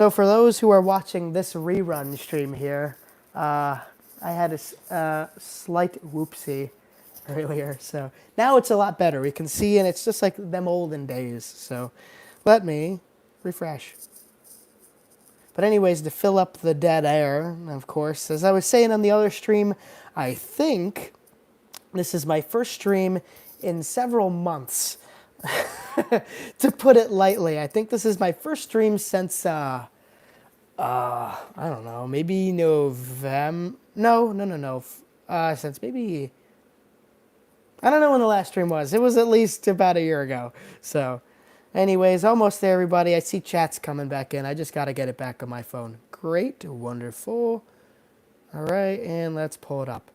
So for those who are watching this rerun stream here, I had a slight whoopsie earlier. So now it's a lot better. We can see, and it's just like them olden days. So let me refresh. But anyways, to fill up the dead air, of course, as I was saying on the other stream, I think this is my first stream in several months. To put it lightly, I think this is my first stream since I don't know, maybe November. No. Since maybe I don't know when the last stream was. It was at least about a year ago. So, anyways, almost there, everybody. I see chats coming back in. I just got to get it back on my phone. Great, wonderful. All right, and let's pull it up.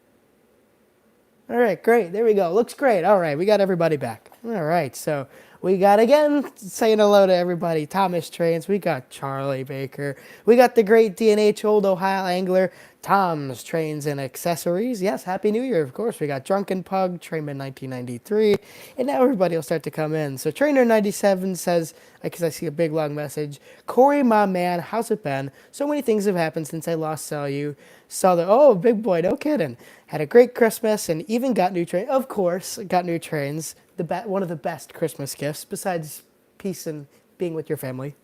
All right, great. There we go. Looks great. All right, we got everybody back. All right, so we got, again, saying hello to everybody. Thomas Trains. We got Charlie Baker. We got the great DNH Old Ohio Angler. Tom's Trains and Accessories. Yes, Happy New Year, of course. We got Drunken Pug, Trainman 1993. And now everybody will start to come in. So Trainer 97 says, because I see a big long message, Corey, my man, how's it been? So many things have happened since I last saw you. Oh, big boy, no kidding. Had a great Christmas and even got new trains. Of course, got new trains. One of the best Christmas gifts, besides peace and being with your family.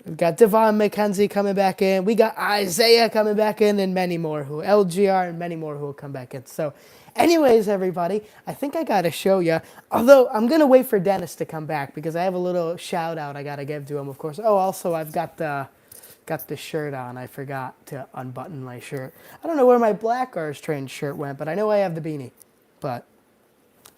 We've got Devon McKenzie coming back in. We got Isaiah coming back in, and many more LGR and many more who will come back in. So anyways, everybody, I think I got to show you. Although I'm going to wait for Dennis to come back because I have a little shout out I got to give to him, of course. Oh, also, I've got the shirt on. I forgot to unbutton my shirt. I don't know where my Black R's Train shirt went, but I know I have the beanie. But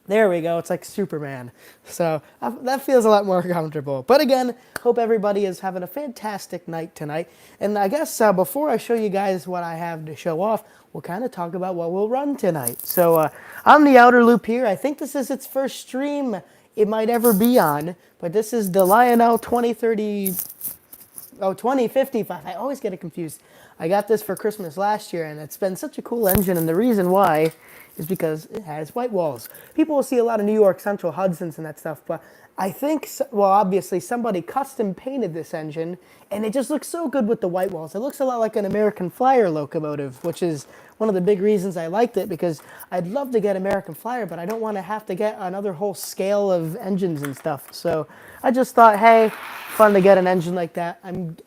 there we go. It's like Superman. So that feels a lot more comfortable. But again, hope everybody is having a fantastic night tonight. And I guess before I show you guys what I have to show off, we'll kind of talk about what we'll run tonight. So on the outer loop here, I think this is its first stream it might ever be on. But this is the Lionel 2055. I always get it confused. I got this for Christmas last year, and it's been such a cool engine. And the reason why is because it has white walls. People will see a lot of New York Central Hudsons and that stuff, but I think, well, obviously somebody custom painted this engine, and it just looks so good with the white walls. It looks a lot like an American Flyer locomotive, which is one of the big reasons I liked it, because I'd love to get American Flyer, but I don't want to have to get another whole scale of engines and stuff. So I just thought, hey, fun to get an engine like that.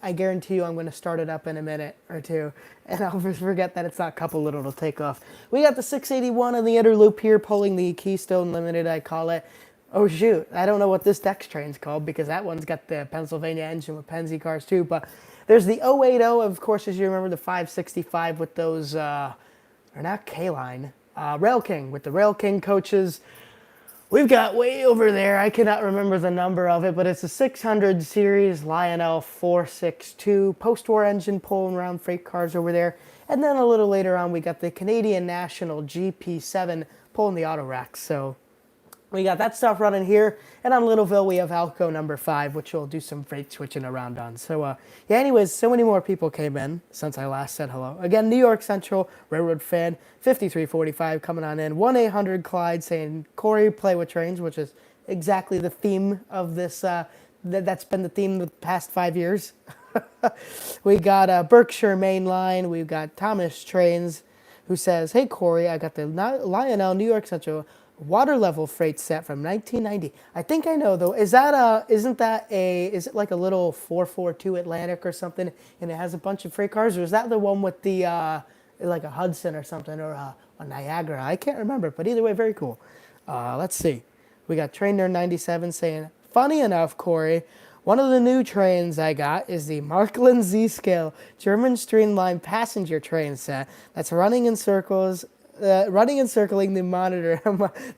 I guarantee you I'm going to start it up in a minute or two, and I'll forget that it's not couple little to take off. We got the 681 in the inner loop here, pulling the Keystone Limited, I call it. Oh shoot, I don't know what this Dex train's called, because that one's got the Pennsylvania engine with Penzie cars too, but there's the 080, of course, as you remember, the 565 with those, or not K-Line, Rail King, with the Rail King coaches. We've got way over there, I cannot remember the number of it, but it's a 600 series Lionel 462 post-war engine pulling around freight cars over there. And then a little later on, we got the Canadian National GP7 pulling the auto racks. So we got that stuff running here. And on Littleville, we have Alco number 5, which we'll do some freight switching around on. So, yeah, anyways, so many more people came in since I last said hello. Again, New York Central, Railroad Fan, 5345 coming on in. 1-800 Clyde saying, Corey, play with trains, which is exactly the theme of this. That's been the theme the past 5 years. We got Berkshire Main Line. We've got Thomas Trains, who says, hey, Corey, I got the Lionel New York Central water level freight set from 1990. I think I know though. Is it like a little 442 Atlantic or something, and it has a bunch of freight cars, or is that the one with the like a Hudson or something, or a Niagara? I can't remember, but either way, very cool. Let's see. We got Trainer 97 saying, funny enough, Corey, one of the new trains I got is the Markland Z-Scale German Streamline passenger train set that's running and circling the monitor.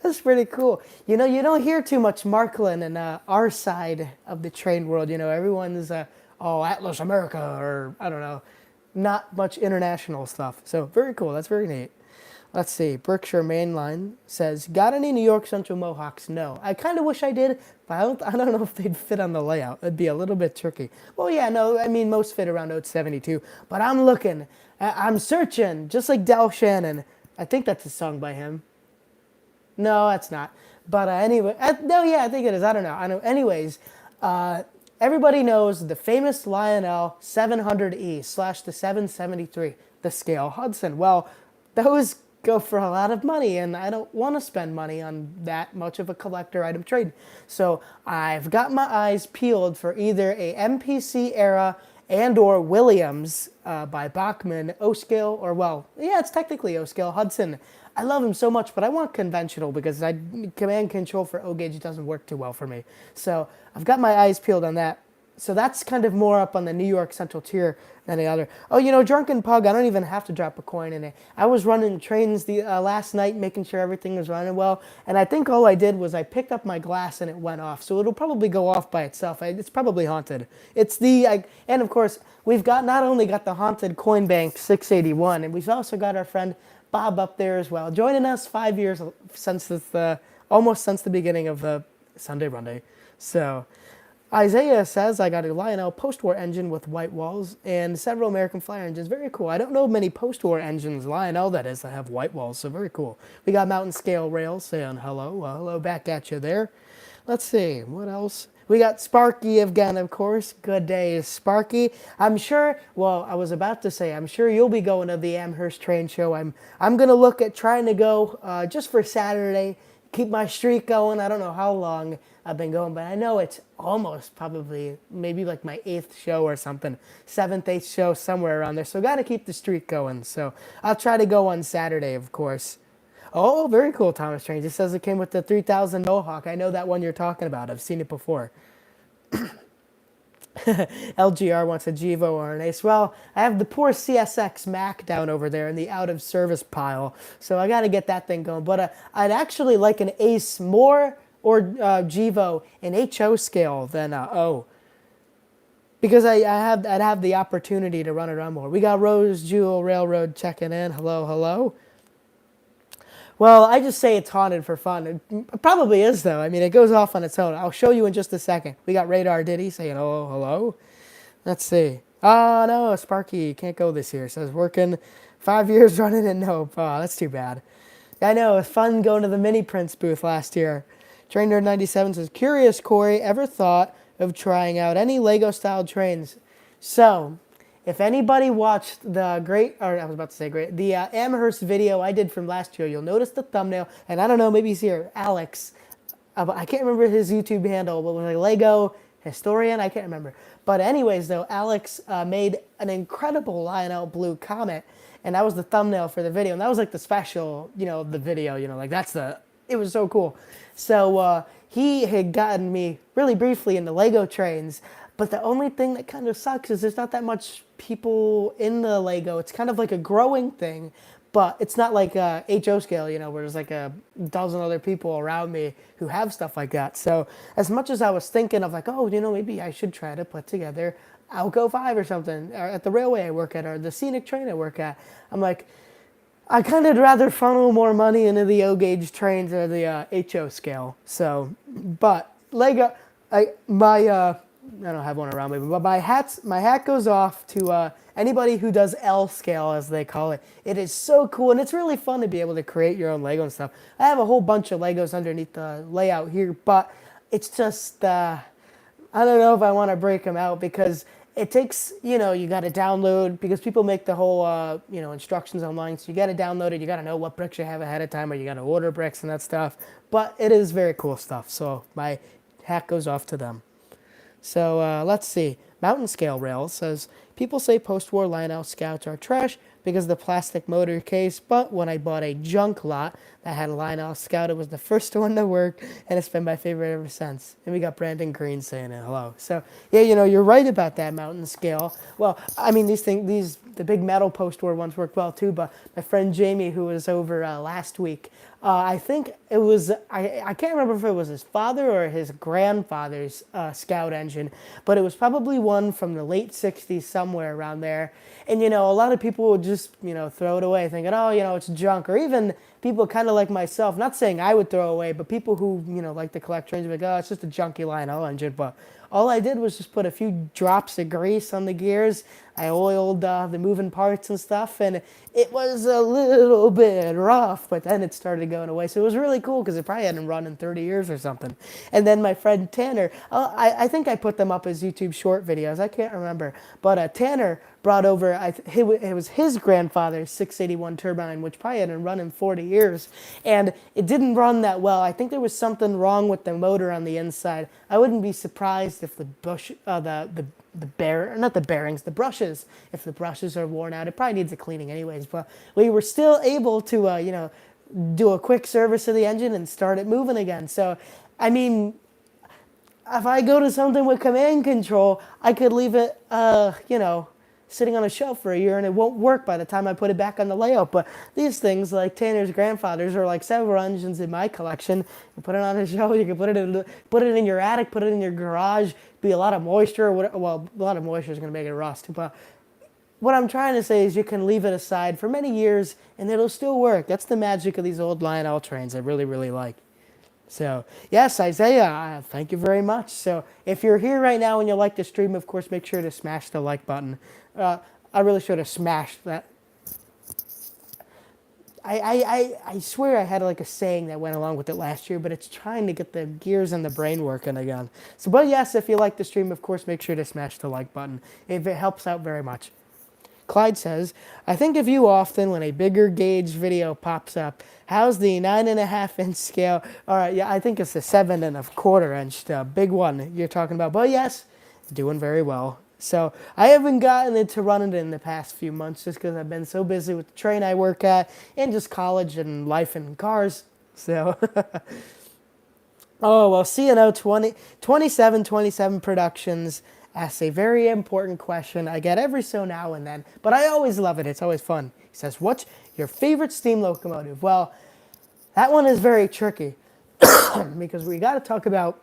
That's pretty cool. You know, you don't hear too much Markland in our side of the train world. You know, everyone's, Atlas America, or I don't know, not much international stuff. So very cool. That's very neat. Let's see. Berkshire Mainline says, got any New York Central Mohawks? No. I kind of wish I did, but I don't know if they'd fit on the layout. It'd be a little bit tricky. Well, yeah, no, I mean, most fit around 072, but I'm looking. I'm searching, just like Del Shannon. I think that's a song by him. No, that's not. But anyway, no, yeah, I think it is. I don't know. Anyways, everybody knows the famous Lionel 700E slash the 773, the scale Hudson. Well, those go for a lot of money, and I don't want to spend money on that much of a collector item trade. So I've got my eyes peeled for either a MPC era and or Williams by Bachman O-scale, or well, yeah, it's technically O-scale Hudson. I love him so much, but I want conventional because command control for O-gauge doesn't work too well for me. So I've got my eyes peeled on that. So that's kind of more up on the New York Central tier than the other. Oh, Drunken Pug, I don't even have to drop a coin in it. I was running trains the last night, making sure everything was running well, and I think all I did was I picked up my glass and it went off. So it'll probably go off by itself. It's probably haunted. And of course, we've got not only got the haunted Coin Bank 681, and we've also got our friend Bob up there as well, joining us 5 years since almost since the beginning of the Sunday Runday. So Isaiah says, I got a Lionel post-war engine with white walls and several American Flyer engines. Very cool. I don't know many post-war engines, Lionel that is, that have white walls, so very cool. We got Mountain Scale Rails saying hello. Hello back at you there. Let's see, what else? We got Sparky again, of course. Good day, Sparky. I'm sure, well, I was about to say, I'm sure you'll be going to the Amherst Train Show. I'm going to look at trying to go just for Saturday, keep my streak going. I don't know how long I've been going, but I know it's almost probably maybe like my 8th show or something, 7th, 8th show, somewhere around there. So got to keep the streak going. So I'll try to go on Saturday, of course. Oh, very cool, Thomas Strange. It says it came with the 3000 Mohawk. I know that one you're talking about. I've seen it before. LGR wants a Gevo or an Ace. Well, I have the poor CSX Mac down over there in the out-of-service pile, so I got to get that thing going. But I'd actually like an Ace more or Gevo in HO scale than O, because I'd have the opportunity to run around more. We got Rose Jewel Railroad checking in. Hello, hello. Well, I just say it's haunted for fun. It probably is, though. I mean, it goes off on its own. I'll show you in just a second. We got Radar Diddy saying, oh, hello. Let's see. Oh, no, Sparky can't go this year. It says working 5 years running and nope. Oh, that's too bad. I know, it was fun going to the Mini Prince booth last year. Train Nerd 97 says, curious, Corey, ever thought of trying out any Lego-style trains? So, if anybody watched the Amherst video I did from last year, you'll notice the thumbnail, and I don't know, maybe he's here, Alex. I can't remember his YouTube handle, but it was like Lego Historian, I can't remember. But anyways, though, Alex made an incredible Lionel Blue Comet, and that was the thumbnail for the video, and that was like the special, the video, like it was so cool. So he had gotten me really briefly into Lego trains, but the only thing that kind of sucks is there's not that much people in the Lego. It's kind of like a growing thing, but it's not like HO scale, where there's like a dozen other people around me who have stuff like that. So as much as I was thinking of like, oh, maybe I should try to put together Alco 5 or something, or at the railway I work at, or the scenic train I work at, I'm like, I kind of rather funnel more money into the O-gauge trains or the HO scale. So, but Lego, I don't have one around me, but my hat goes off to anybody who does L scale, as they call it. It is so cool, and it's really fun to be able to create your own Lego and stuff. I have a whole bunch of Legos underneath the layout here, but it's just, I don't know if I want to break them out because it takes, you got to download, because people make the whole, instructions online, so you got to download it, you got to know what bricks you have ahead of time, or you got to order bricks and that stuff, but it is very cool stuff, so my hat goes off to them. So let's see. Mountain Scale Rail says, people say post-war Lionel Scouts are trash because of the plastic motor case, but when I bought a junk lot that had a Lionel Scout, it was the first one to work, and it's been my favorite ever since. And we got Brandon Green saying it, hello. So, yeah, you're right about that Mountain Scale. Well, I mean, the big metal post-war ones work well too, but my friend Jamie, who was over last week, I think it was, I can't remember if it was his father or his grandfather's Scout engine, but it was probably one from the late 60s, somewhere around there. And, a lot of people would just, throw it away thinking, oh, it's junk. Or even people kind of like myself, not saying I would throw away, but people who, like to collect trains would be like, oh, it's just a junky Lionel engine. But all I did was just put a few drops of grease on the gears. I oiled the moving parts and stuff, and it was a little bit rough, but then it started going away. So it was really cool because it probably hadn't run in 30 years or something. And then my friend Tanner, I think I put them up as YouTube short videos. I can't remember. But Tanner brought over, it was his grandfather's 681 turbine, which probably hadn't run in 40 years. And it didn't run that well. I think there was something wrong with the motor on the inside. I wouldn't be surprised if the the brushes, if the brushes are worn out. It probably needs a cleaning anyways, but we were still able to, do a quick service of the engine and start it moving again. So, I mean, if I go to something with command control, I could leave it, sitting on a shelf for a year and it won't work by the time I put it back on the layout. But these things, like Tanner's grandfather's, are like several engines in my collection. You put it on a shelf, you can put it in your attic, put it in your garage. Be a lot of moisture. Well, a lot of moisture is going to make it rust. But what I'm trying to say is you can leave it aside for many years and it'll still work. That's the magic of these old Lionel trains I really, really like. So, yes, Isaiah, thank you very much. So, if you're here right now and you like the stream, of course, make sure to smash the like button. I really should have smashed that. I swear I had like a saying that went along with it last year, but it's trying to get the gears in the brain working again. So, but yes, if you like the stream, of course, make sure to smash the like button. It helps out very much. Clyde says, I think of you often when a bigger gauge video pops up. How's the 9.5-inch scale? All right, yeah, I think it's the 7.25-inch, the big one you're talking about. But yes, doing very well. So I haven't gotten into running it in the past few months just because I've been so busy with the train I work at and just college and life and cars. So, oh, well, CNO 2727 Productions asks a very important question I get every so now and then, but I always love it. It's always fun. He says, what's your favorite steam locomotive? Well, that one is very tricky because we got to talk about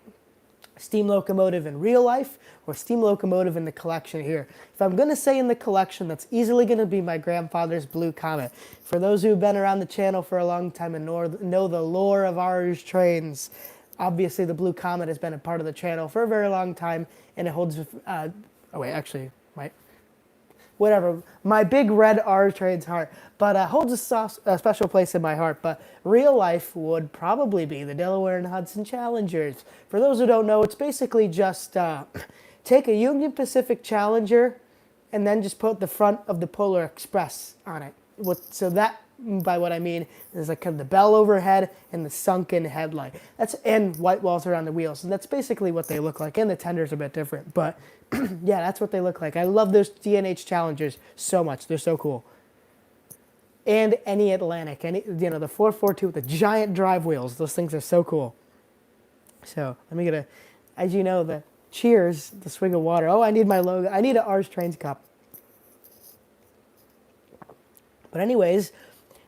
steam locomotive in real life or steam locomotive in the collection here. If I'm going to say in the collection, that's easily going to be my grandfather's Blue Comet. For those who've been around the channel for a long time and know the lore of ours trains, obviously the Blue Comet has been a part of the channel for a very long time, and it holds, my big red R train's heart, but holds a special place in my heart. But real life would probably be the Delaware and Hudson Challengers. For those who don't know, it's basically just take a Union Pacific Challenger and then just put the front of the Polar Express on it. So that, by what I mean, is like kind of the bell overhead and the sunken headlight. And white walls around the wheels. And that's basically what they look like. And the tender's a bit different, but yeah, that's what they look like. I love those D&H Challengers so much. They're so cool. And any Atlantic, the 442 with the giant drive wheels. Those things are so cool. So let me get as you know, the cheers, the swig of water. Oh, I need my logo. I need an R's Trains cup. But anyways,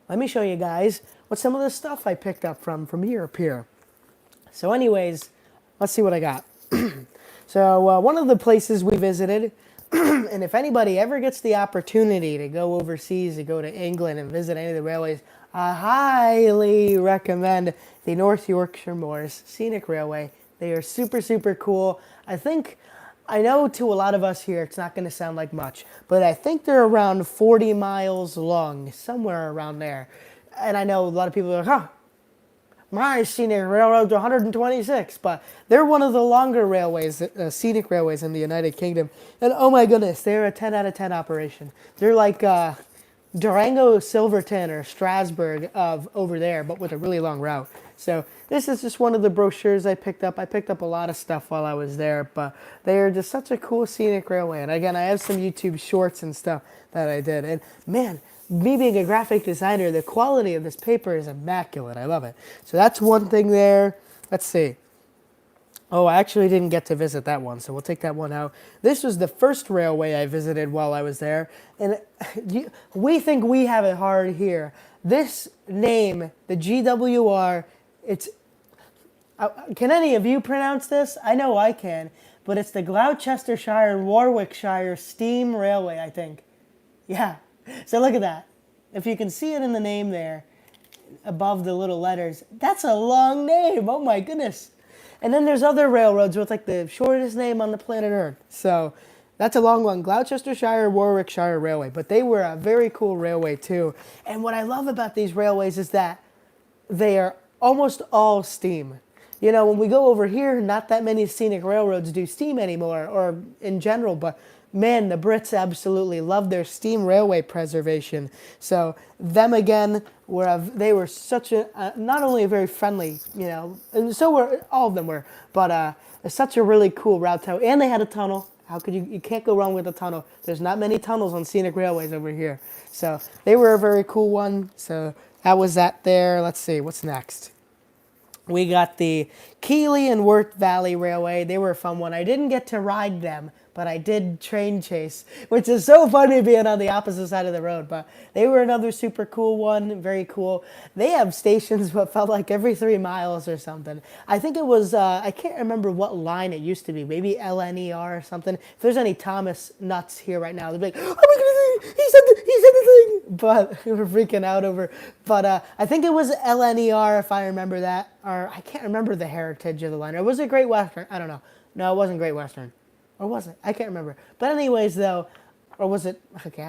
let me show you guys what some of the stuff I picked up from Europe here. So anyways, let's see what I got. So one of the places we visited, and if anybody ever gets the opportunity to go overseas, to go to England and visit any of the railways, I highly recommend the North Yorkshire Moors Scenic Railway. They are super, super cool. I know to a lot of us here, it's not going to sound like much, but I think they're around 40 miles long, somewhere around there. And I know a lot of people are like, my scenic railroad's 126, but they're one of the longer railways, scenic railways in the United Kingdom. And oh my goodness, they're a 10 out of 10 operation. They're like Durango, Silverton, or Strasbourg of over there, but with a really long route. So this is just one of the brochures I picked up. I picked up a lot of stuff while I was there, but they are just such a cool scenic railway. And again, I have some YouTube shorts and stuff that I did. And man, me being a graphic designer, the quality of this paper is immaculate. I love it. So that's one thing there. Let's see. Oh, I actually didn't get to visit that one, so we'll take that one out. This was the first railway I visited while I was there. And we think we have it hard here. This name, the GWR, can any of you pronounce this? I know I can, but it's the Gloucestershire and Warwickshire Steam Railway, I think. Yeah. So look at that. If you can see it in the name there, above the little letters, that's a long name. Oh my goodness. And then there's other railroads with like the shortest name on the planet Earth. So That's a long one. Gloucestershire Warwickshire Railway, but they were a very cool railway too. And what I love about these railways is that they are almost all steam. You know, when we go over here, not that many scenic railroads do steam anymore, or in general, but man, the Brits absolutely love their steam railway preservation. So them again, they were such a, not only a very friendly, you know, and so were, all of them were, but such a really cool route. And they had a tunnel. How could you can't go wrong with a tunnel. There's not many tunnels on scenic railways over here. So they were a very cool one. So that was that there. Let's see, what's next? We got the Keighley and Worth Valley Railway. They were a fun one. I didn't get to ride them, but I did train chase, which is so funny being on the opposite side of the road. But they were another super cool one, very cool. They have stations what felt like every 3 miles or something. I think it was, I can't remember what line it used to be, maybe LNER or something. If there's any Thomas nuts here right now, they'd be like, oh my goodness, he said the thing. But we were freaking out over, but I think it was LNER if I remember that, or I can't remember the heritage of the line. Or was it Great Western? I don't know. No, it wasn't Great Western. Or was it? I can't remember. But anyways, though, or was it? Okay,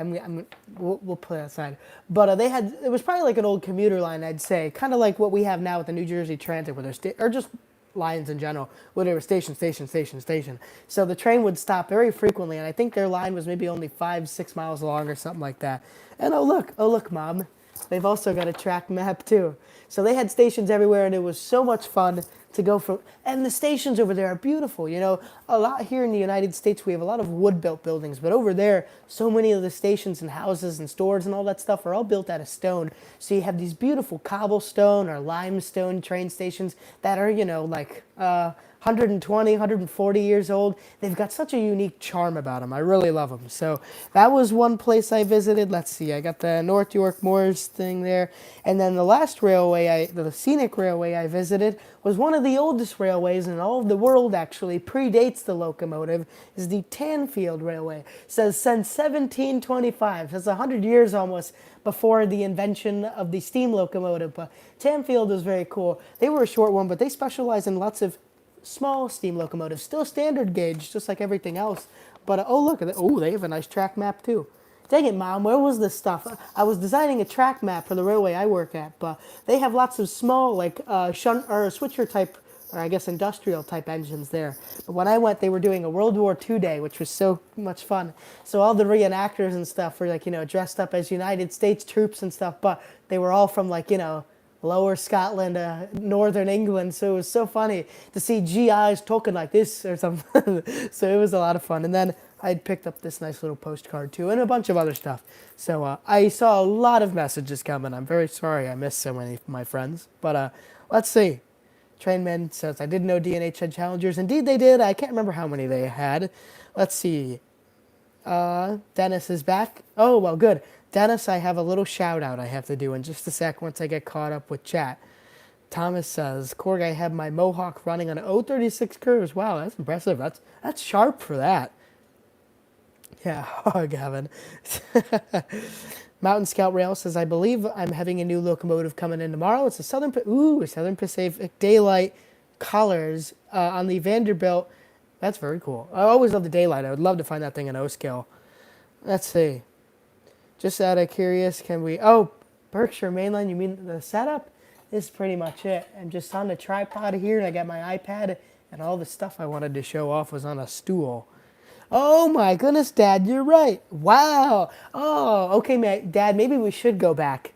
we'll put it aside. But it was probably like an old commuter line, I'd say, kind of like what we have now with the New Jersey Transit, where there's or just lines in general, where there was station, station, station, station. So the train would stop very frequently, and I think their line was maybe only 5-6 miles long or something like that. And oh look, Mom, they've also got a track map too. So they had stations everywhere, and it was so much fun to go from. And the stations over there are beautiful. You know, a lot here in the United States, we have a lot of wood-built buildings, but over there, so many of the stations and houses and stores and all that stuff are all built out of stone. So you have these beautiful cobblestone or limestone train stations that are, you know, like 120, 140 years old. They've got such a unique charm about them. I really love them. So that was one place I visited. Let's see, I got the North York Moors thing there. And then the last railway, the scenic railway I visited, was one of the oldest railways in all of the world, actually. Predates the locomotive, is the Tanfield Railway. It says since 1725. That's 100 years almost before the invention of the steam locomotive. But Tanfield is very cool. They were a short one, but they specialize in lots of small steam locomotives, still standard gauge, just like everything else. But oh look at that! Oh, they have a nice track map too. Dang it, Mom, where was this stuff? I was designing a track map for the railway I work at, but they have lots of small, like shunt or switcher type, or I guess industrial type engines there. But when I went, they were doing a World War II day, which was so much fun. So all the reenactors and stuff were like, you know, dressed up as United States troops and stuff, but they were all from like, you know, Lower Scotland, Northern England, so it was so funny to see GIs talking like this or something. So it was a lot of fun. And then I'd picked up this nice little postcard too, and a bunch of other stuff. So I saw a lot of messages coming. I'm very sorry I missed so many of my friends. But let's see. Trainman says, I didn't know DNH had challengers. Indeed they did. I can't remember how many they had. Let's see. Dennis is back. Oh, well, good. Dennis, I have a little shout out I have to do in just a sec once I get caught up with chat. Thomas says, Korg, I have my Mohawk running on 036 curves. Wow, that's impressive. That's sharp for that. Yeah, oh, Gavin. Mountain Scout Rail says, I believe I'm having a new locomotive coming in tomorrow. It's a Southern Pacific Daylight colors on the Vanderbilt. That's very cool. I always love the Daylight. I would love to find that thing in O-scale. Let's see. Just out of curious, can we... Oh, Berkshire Mainline, you mean the setup? This is pretty much it. I'm just on the tripod here, and I got my iPad, and all the stuff I wanted to show off was on a stool. Oh my goodness, Dad, you're right. Wow. Oh, okay, Dad, maybe we should go back.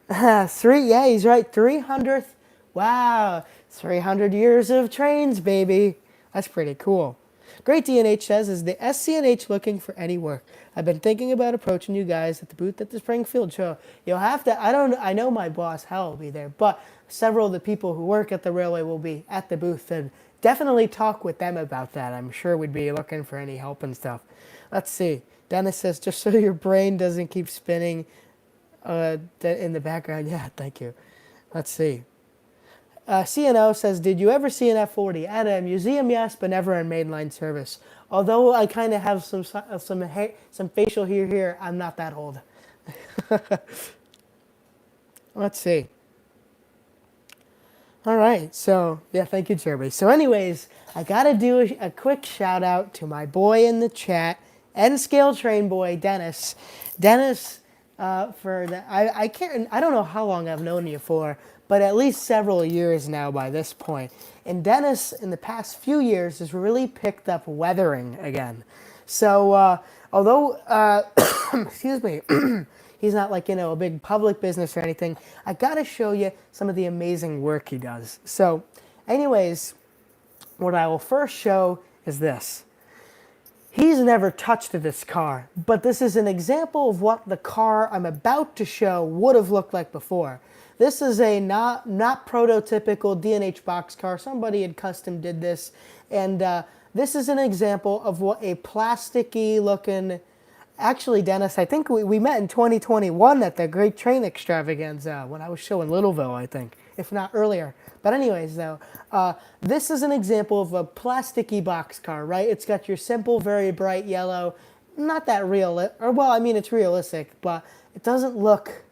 Yeah, he's right. 300th. Wow. 300 years of trains, baby. That's pretty cool. Great DNH says, is the SCNH looking for any work? I've been thinking about approaching you guys at the booth at the Springfield show. You'll have to, I know my boss, Hal, will be there, but several of the people who work at the railway will be at the booth, and definitely talk with them about that. I'm sure we'd be looking for any help and stuff. Let's see. Dennis says, just so your brain doesn't keep spinning in the background. Yeah, thank you. Let's see. CNO says, did you ever see an F40? At a museum, yes, but never in mainline service. Although I kind of have some facial here, I'm not that old. Let's see. All right. So, yeah, thank you, Jeremy. So, anyways, I got to do a quick shout out to my boy in the chat, N Scale Train Boy, Dennis. Dennis, I can't, I don't know how long I've known you for, but at least several years now by this point. And Dennis, in the past few years, has really picked up weathering again. So, although, excuse me, he's not like, a big public business or anything, I gotta show you some of the amazing work he does. So, anyways, what I will first show is this. He's never touched this car, but this is an example of what the car I'm about to show would have looked like before. This is a not prototypical D&H box car. Somebody had custom did this, and this is an example of what a plasticky looking. Actually, Dennis, I think we met in 2021 at the Great Train Extravaganza when I was showing Littleville, I think, if not earlier. But anyways, though, this is an example of a plasticky boxcar, right? It's got your simple, very bright yellow, not that real, or well, I mean, it's realistic, but it doesn't look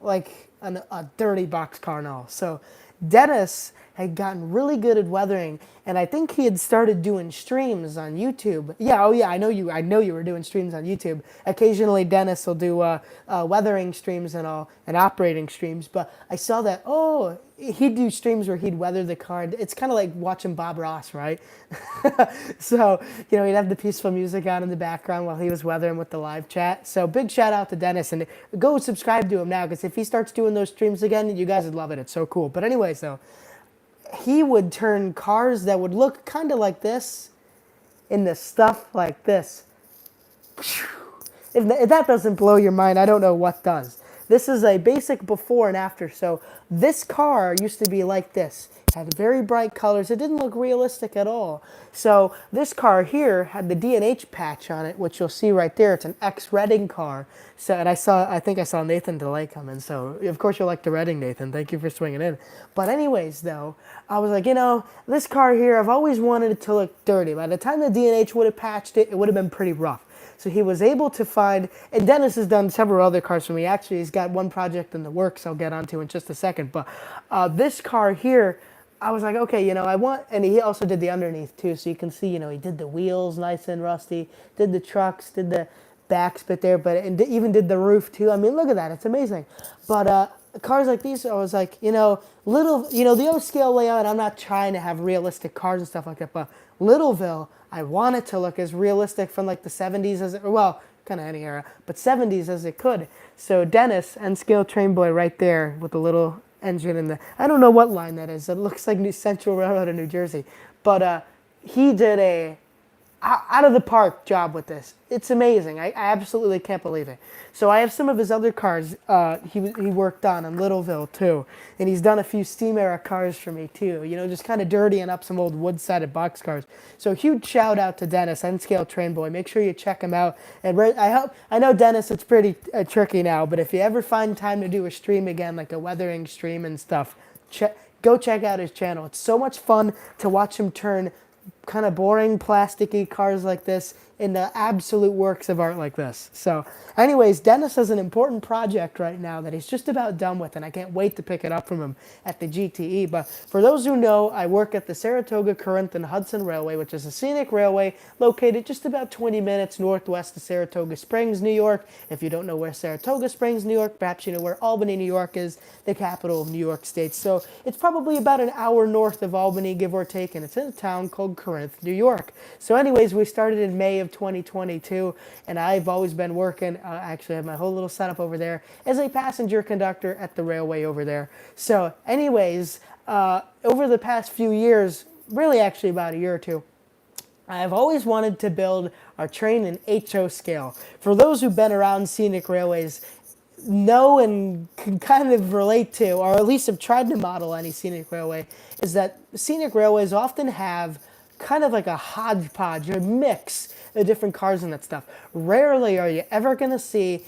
like a dirty boxcar and all. So Dennis had gotten really good at weathering, and I think he had started doing streams on YouTube. Yeah, oh yeah, I know you were doing streams on YouTube. Occasionally, Dennis will do weathering streams and all, and operating streams. But I saw that, oh, he'd do streams where he'd weather the car. It's kind of like watching Bob Ross, right? So, he'd have the peaceful music on in the background while he was weathering with the live chat. So big shout out to Dennis, and go subscribe to him now, because if he starts doing those streams again, you guys would love it. It's so cool. But anyways, though, he would turn cars that would look kind of like this into stuff like this. If that doesn't blow your mind, I don't know what does. This is a basic before and after. So this car used to be like this. It had very bright colors. It didn't look realistic at all. So this car here had the D&H patch on it, which you'll see right there. It's an ex-Redding car. So, and I think I saw Nathan DeLay come in. So of course you'll like the Redding, Nathan. Thank you for swinging in. But anyways, though, I was like, this car here, I've always wanted it to look dirty. By the time the D&H would have patched it, it would have been pretty rough. So he was able to find, and Dennis has done several other cars for me. Actually, he's got one project in the works I'll get onto in just a second. But this car here, I was like, okay, I want, and he also did the underneath too. So you can see, he did the wheels nice and rusty, did the trucks, did the back spit there, and even did the roof too. I mean, look at that. It's amazing. But cars like these, I was like, the O scale layout, I'm not trying to have realistic cars and stuff like that, but Littleville, I want it to look as realistic from like the 70s as kind of any era, but 70s as it could. So Dennis, N-Scale Train Boy right there with the little engine in the, I don't know what line that is. It looks like New Central Railroad in New Jersey. But he did a out of the park job with this. It's amazing. I absolutely can't believe it. So I have some of his other cars he worked on in Littleville too. And he's done a few steam era cars for me too. Just kind of dirtying up some old wood-sided box cars. So huge shout out to Dennis, N-Scale Train Boy. Make sure you check him out. And I know Dennis, it's pretty tricky now, but if you ever find time to do a stream again, like a weathering stream and stuff, go check out his channel. It's so much fun to watch him turn kind of boring plasticky cars like this into absolute works of art like this. So anyways, Dennis has an important project right now that he's just about done with, and I can't wait to pick it up from him at the GTE. But for those who know, I work at the Saratoga, Corinth, and Hudson Railway, which is a scenic railway located just about 20 minutes northwest of Saratoga Springs, New York. If you don't know where Saratoga Springs, New York, perhaps you know where Albany, New York is, the capital of New York State. So it's probably about an hour north of Albany, give or take, and it's in a town called Corinth, New York. So anyways, we started in May of 2022, and I've always been working, actually I have my whole little setup over there, as a passenger conductor at the railway over there. So anyways, over the past few years, really actually about a year or two, I've always wanted to build our train in HO scale. For those who've been around scenic railways, know and can kind of relate to, or at least have tried to model any scenic railway, is that scenic railways often have kind of like a hodgepodge, a mix of different cars and that stuff. Rarely are you ever going to see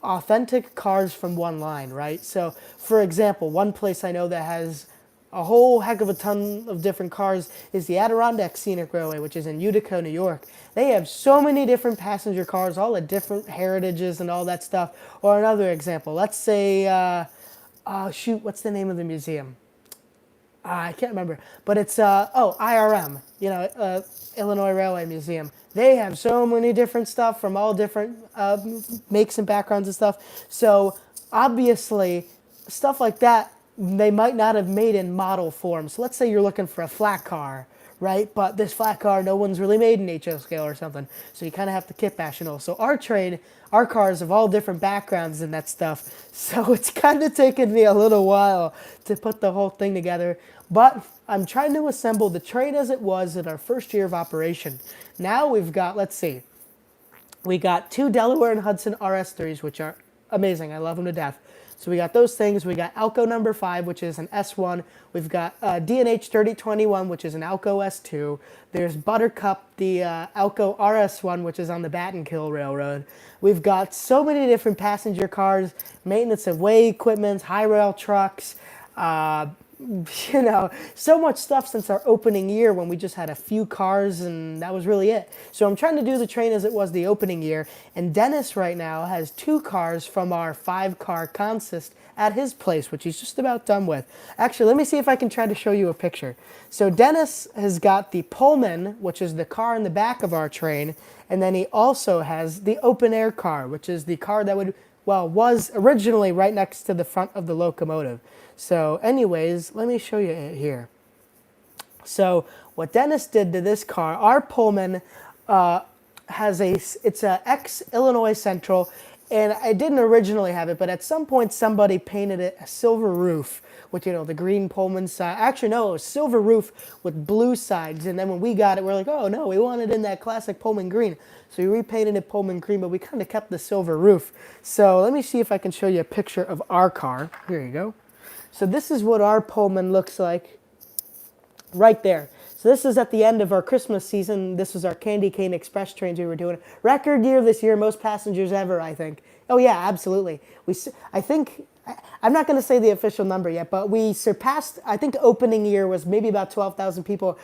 authentic cars from one line, right? So, for example, one place I know that has a whole heck of a ton of different cars is the Adirondack Scenic Railway, which is in Utica, New York. They have so many different passenger cars, all the different heritages and all that stuff. Or another example, let's say, what's the name of the museum? I can't remember, but it's IRM, Illinois Railway Museum. They have so many different stuff from all different makes and backgrounds and stuff. So obviously, stuff like that they might not have made in model form. So let's say you're looking for a flat car, right? But this flat car, no one's really made in HO scale or something. So you kind of have to kit bash and all. So our cars have all different backgrounds and that stuff. So it's kind of taken me a little while to put the whole thing together. But I'm trying to assemble the train as it was in our first year of operation. Now we've got, let's see, we got two Delaware and Hudson RS3s, which are amazing. I love them to death. So we got those things. We got Alco number 5, which is an S1. We've got D&H 3021, which is an Alco S2. There's Buttercup, the Alco RS1, which is on the Battenkill Railroad. We've got so many different passenger cars, maintenance of way equipment, high rail trucks, so much stuff since our opening year when we just had a few cars and that was really it. So I'm trying to do the train as it was the opening year, and Dennis right now has 2 cars from our 5-car consist at his place, which he's just about done with. Actually, let me see if I can try to show you a picture. So Dennis has got the Pullman, which is the car in the back of our train, and then he also has the open air car, which is the car that was originally right next to the front of the locomotive. So anyways, let me show you it here. So what Dennis did to this car, our Pullman it's a ex-Illinois Central, and I didn't originally have it, but at some point somebody painted it a silver roof with, the green Pullman side. Actually, no, it was silver roof with blue sides, and then when we got it, we're like, oh no, we want it in that classic Pullman green. So we repainted it Pullman green, but we kind of kept the silver roof. So let me see if I can show you a picture of our car. Here you go. So this is what our Pullman looks like right there. So this is at the end of our Christmas season. This was our Candy Cane Express trains we were doing. Record year this year, most passengers ever, I think. Oh yeah, absolutely. I'm not going to say the official number yet, but we surpassed, I think opening year was maybe about 12,000 people.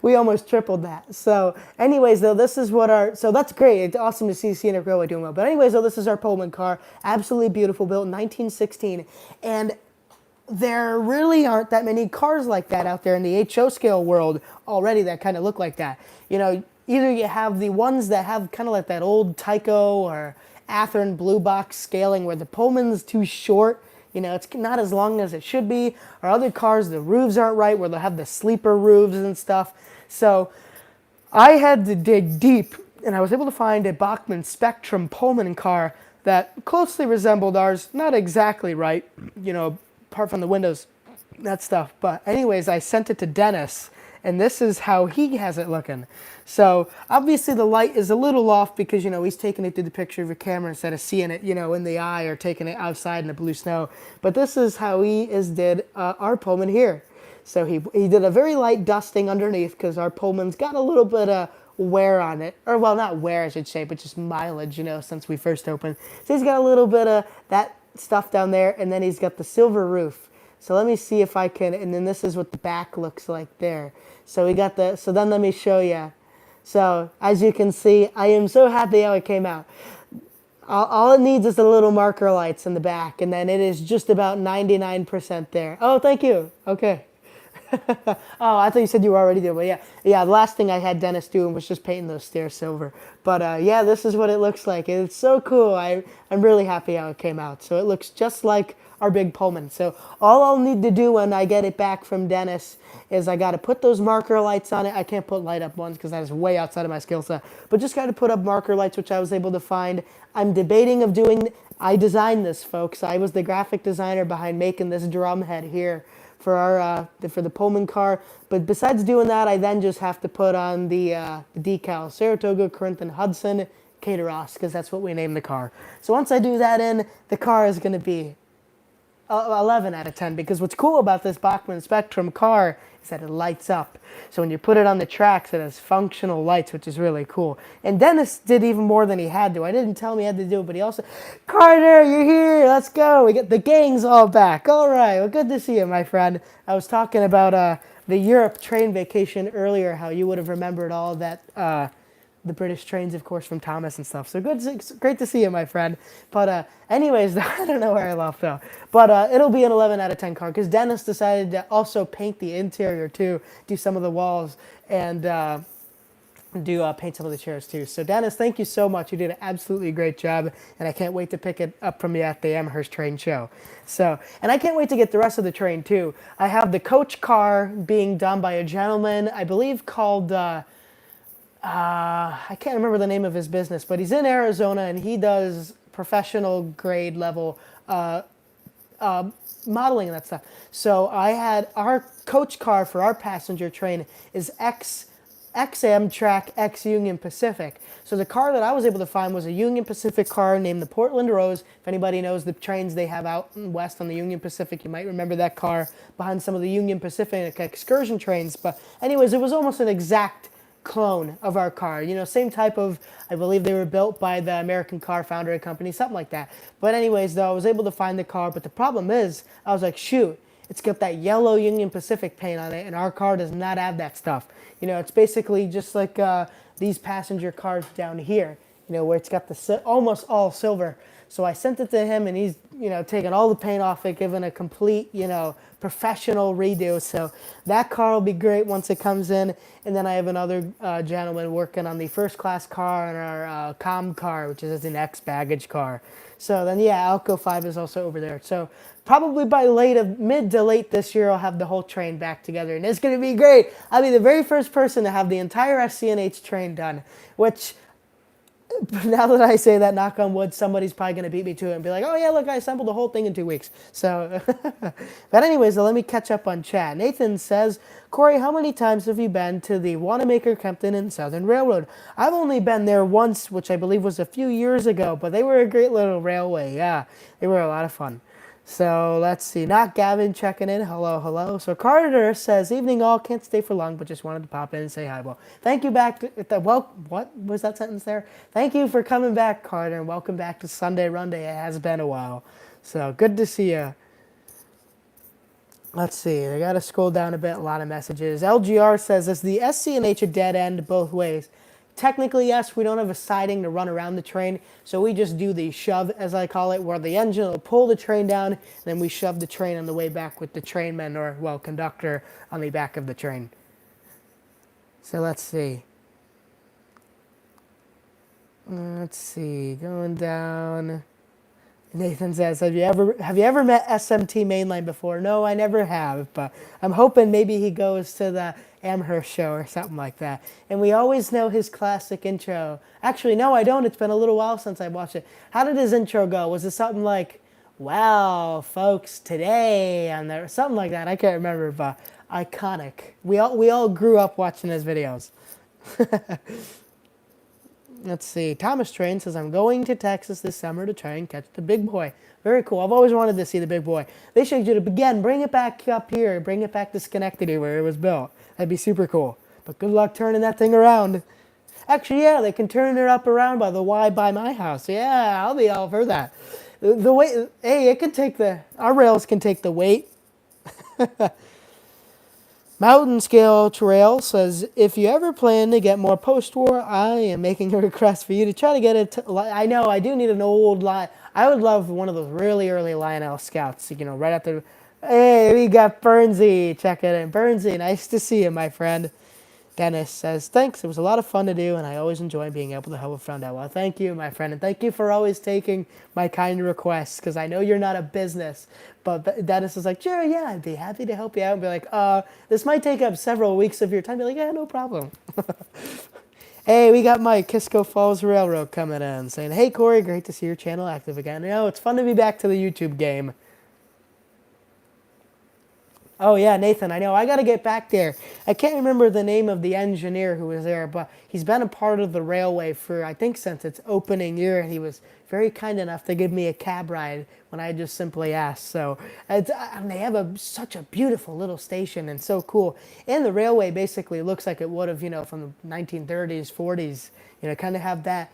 We almost tripled that. So anyways, though, this is what so that's great. It's awesome to see Scenic Railway doing well. But anyways, though, this is our Pullman car. Absolutely beautiful, built in 1916. And there really aren't that many cars like that out there in the HO scale world already that kind of look like that. Either you have the ones that have kind of like that old Tyco or Athearn blue box scaling where the Pullman's too short, it's not as long as it should be, or other cars, the roofs aren't right where they'll have the sleeper roofs and stuff. So I had to dig deep, and I was able to find a Bachmann Spectrum Pullman car that closely resembled ours, not exactly right, apart from the windows, that stuff. But anyways, I sent it to Dennis, and this is how he has it looking. So obviously the light is a little off because, he's taking it through the picture of a camera instead of seeing it, in the eye or taking it outside in the blue snow. But this is how he did our Pullman here. So he did a very light dusting underneath because our Pullman's got a little bit of wear on it. Or, well, not wear, I should say, but just mileage, since we first opened. So he's got a little bit of that stuff down there, and then he's got the silver roof. So let me see if I can, and then this is what the back looks like there. So we got so then let me show you. So as you can see, I am so happy how it came out. All it needs is the little marker lights in the back, and then it is just about 99% there. Oh, thank you. Okay. Oh, I thought you said you were already there, but yeah. The last thing I had Dennis doing was just painting those stairs silver. But yeah, this is what it looks like. It's so cool. I'm really happy how it came out. So it looks just like our big Pullman. So all I'll need to do when I get it back from Dennis is I got to put those marker lights on it. I can't put light up ones because that is way outside of my skill set. But just got to put up marker lights, which I was able to find. I'm debating of doing. I designed this, folks. I was the graphic designer behind making this drum head here for the Pullman car. But besides doing that, I then just have to put on the decal, Saratoga, Corinth, and Hudson, Cateros, because that's what we named the car. So once I do that the car is going to be 11 out of 10, because what's cool about this Bachmann Spectrum car is that it lights up. So when you put it on the tracks, it has functional lights, which is really cool. And Dennis did even more than he had to. I didn't tell him he had to do it, but he also, Carter, you're here, let's go. We get the gang's all back. All right, well, good to see you, my friend. I was talking about the Europe train vacation earlier, how you would have remembered all that the British trains, of course, from Thomas and stuff. So good, it's great to see you, my friend. But anyways, I don't know where I left though. But it'll be an 11 out of 10 car because Dennis decided to also paint the interior too, do some of the walls, and do paint some of the chairs too. So Dennis, thank you so much. You did an absolutely great job, and I can't wait to pick it up from you at the Amherst train show. So, and I can't wait to get the rest of the train too. I have the coach car being done by a gentleman, I believe called, I can't remember the name of his business, but he's in Arizona and he does professional grade level modeling and that stuff. So I had our coach car for our passenger train is X Amtrak X Union Pacific. So the car that I was able to find was a Union Pacific car named the Portland Rose. If anybody knows the trains they have out west on the Union Pacific, you might remember that car behind some of the Union Pacific excursion trains. But anyways, it was almost an exact clone of our car. You know, same type of, I believe they were built by the American Car Foundry Company, something like that. But anyways, though, I was able to find the car. But the problem is, I was like, shoot, it's got that yellow Union Pacific paint on it, and our car does not have that stuff. You know, it's basically just like these passenger cars down here, you know, where it's got the almost all silver. So I sent it to him, and he's, you know, taking all the paint off it, giving a complete, you know, professional redo. So that car will be great once it comes in. And then I have another gentleman working on the first class car and our com car, which is an X baggage car. So then, yeah, Alco 5 is also over there. So probably by mid to late this year, I'll have the whole train back together. And it's going to be great. I'll be the very first person to have the entire SCNH train done, which, now that I say that, knock on wood, somebody's probably going to beat me to it and be like, oh yeah, look, I assembled the whole thing in 2 weeks. So, but anyways, let me catch up on chat. Nathan says, Corey, how many times have you been to the Wanamaker, Kempton, and Southern Railroad? I've only been there once, which I believe was a few years ago, but they were a great little railway. Yeah, they were a lot of fun. So let's see. Not Gavin checking in. Hello, hello. So Carter says, evening all. Can't stay for long, but just wanted to pop in and say hi. Well, thank you back. Well, what was that sentence there? Thank you for coming back, Carter, and welcome back to Sunday Runday. It has been a while. So good to see you. Let's see. I got to scroll down a bit. A lot of messages. LGR says, is the SCNH a dead end both ways? Technically, yes, we don't have a siding to run around the train, so we just do the shove, as I call it, where the engine will pull the train down, and then we shove the train on the way back with the trainman, or, well, conductor, on the back of the train. So let's see. Let's see, going down. Nathan says, have you ever met SMT Mainline before? No, I never have, but I'm hoping maybe he goes to the Amherst show or something like that. And we always know his classic intro. Actually, no, I don't. It's been a little while since I watched it. How did his intro go? Was it something like, well, folks, today, and there, something like that? I can't remember, but iconic. We all grew up watching his videos. Let's see. Thomas Train says, I'm going to Texas this summer to try and catch the big boy. Very cool. I've always wanted to see the big boy. They should do it again. Bring it back up here. Bring it back to Schenectady where it was built. That'd be super cool. But good luck turning that thing around. Actually, yeah, they can turn it up around by the Y by my house. Yeah, I'll be all for that. The weight, hey, it can take our rails can take the weight. Mountain Scale Trail says, if you ever plan to get more post-war, I am making a request for you to try to get it. I know, I do need an old line. I would love one of those really early Lionel Scouts, you know, right after. Hey, we got Burnsy. Check it in. Burnsy, nice to see you, my friend. Dennis says, thanks. It was a lot of fun to do, and I always enjoy being able to help a friend out. Well, thank you, my friend, and thank you for always taking my kind requests, because I know you're not a business. But Dennis is like, sure, yeah, I'd be happy to help you out. And be like, this might take up several weeks of your time. Be like, yeah, no problem. Hey, we got Mike, Kisco Falls Railroad, coming in, saying, hey, Corey, great to see your channel active again. You know, it's fun to be back to the YouTube game. Oh, yeah, Nathan, I know. I got to get back there. I can't remember the name of the engineer who was there, but he's been a part of the railway for, I think, since its opening year. And he was very kind enough to give me a cab ride when I just simply asked. So and they have such a beautiful little station and so cool. And the railway basically looks like it would have, you know, from the 1930s, 40s. You know, kind of have that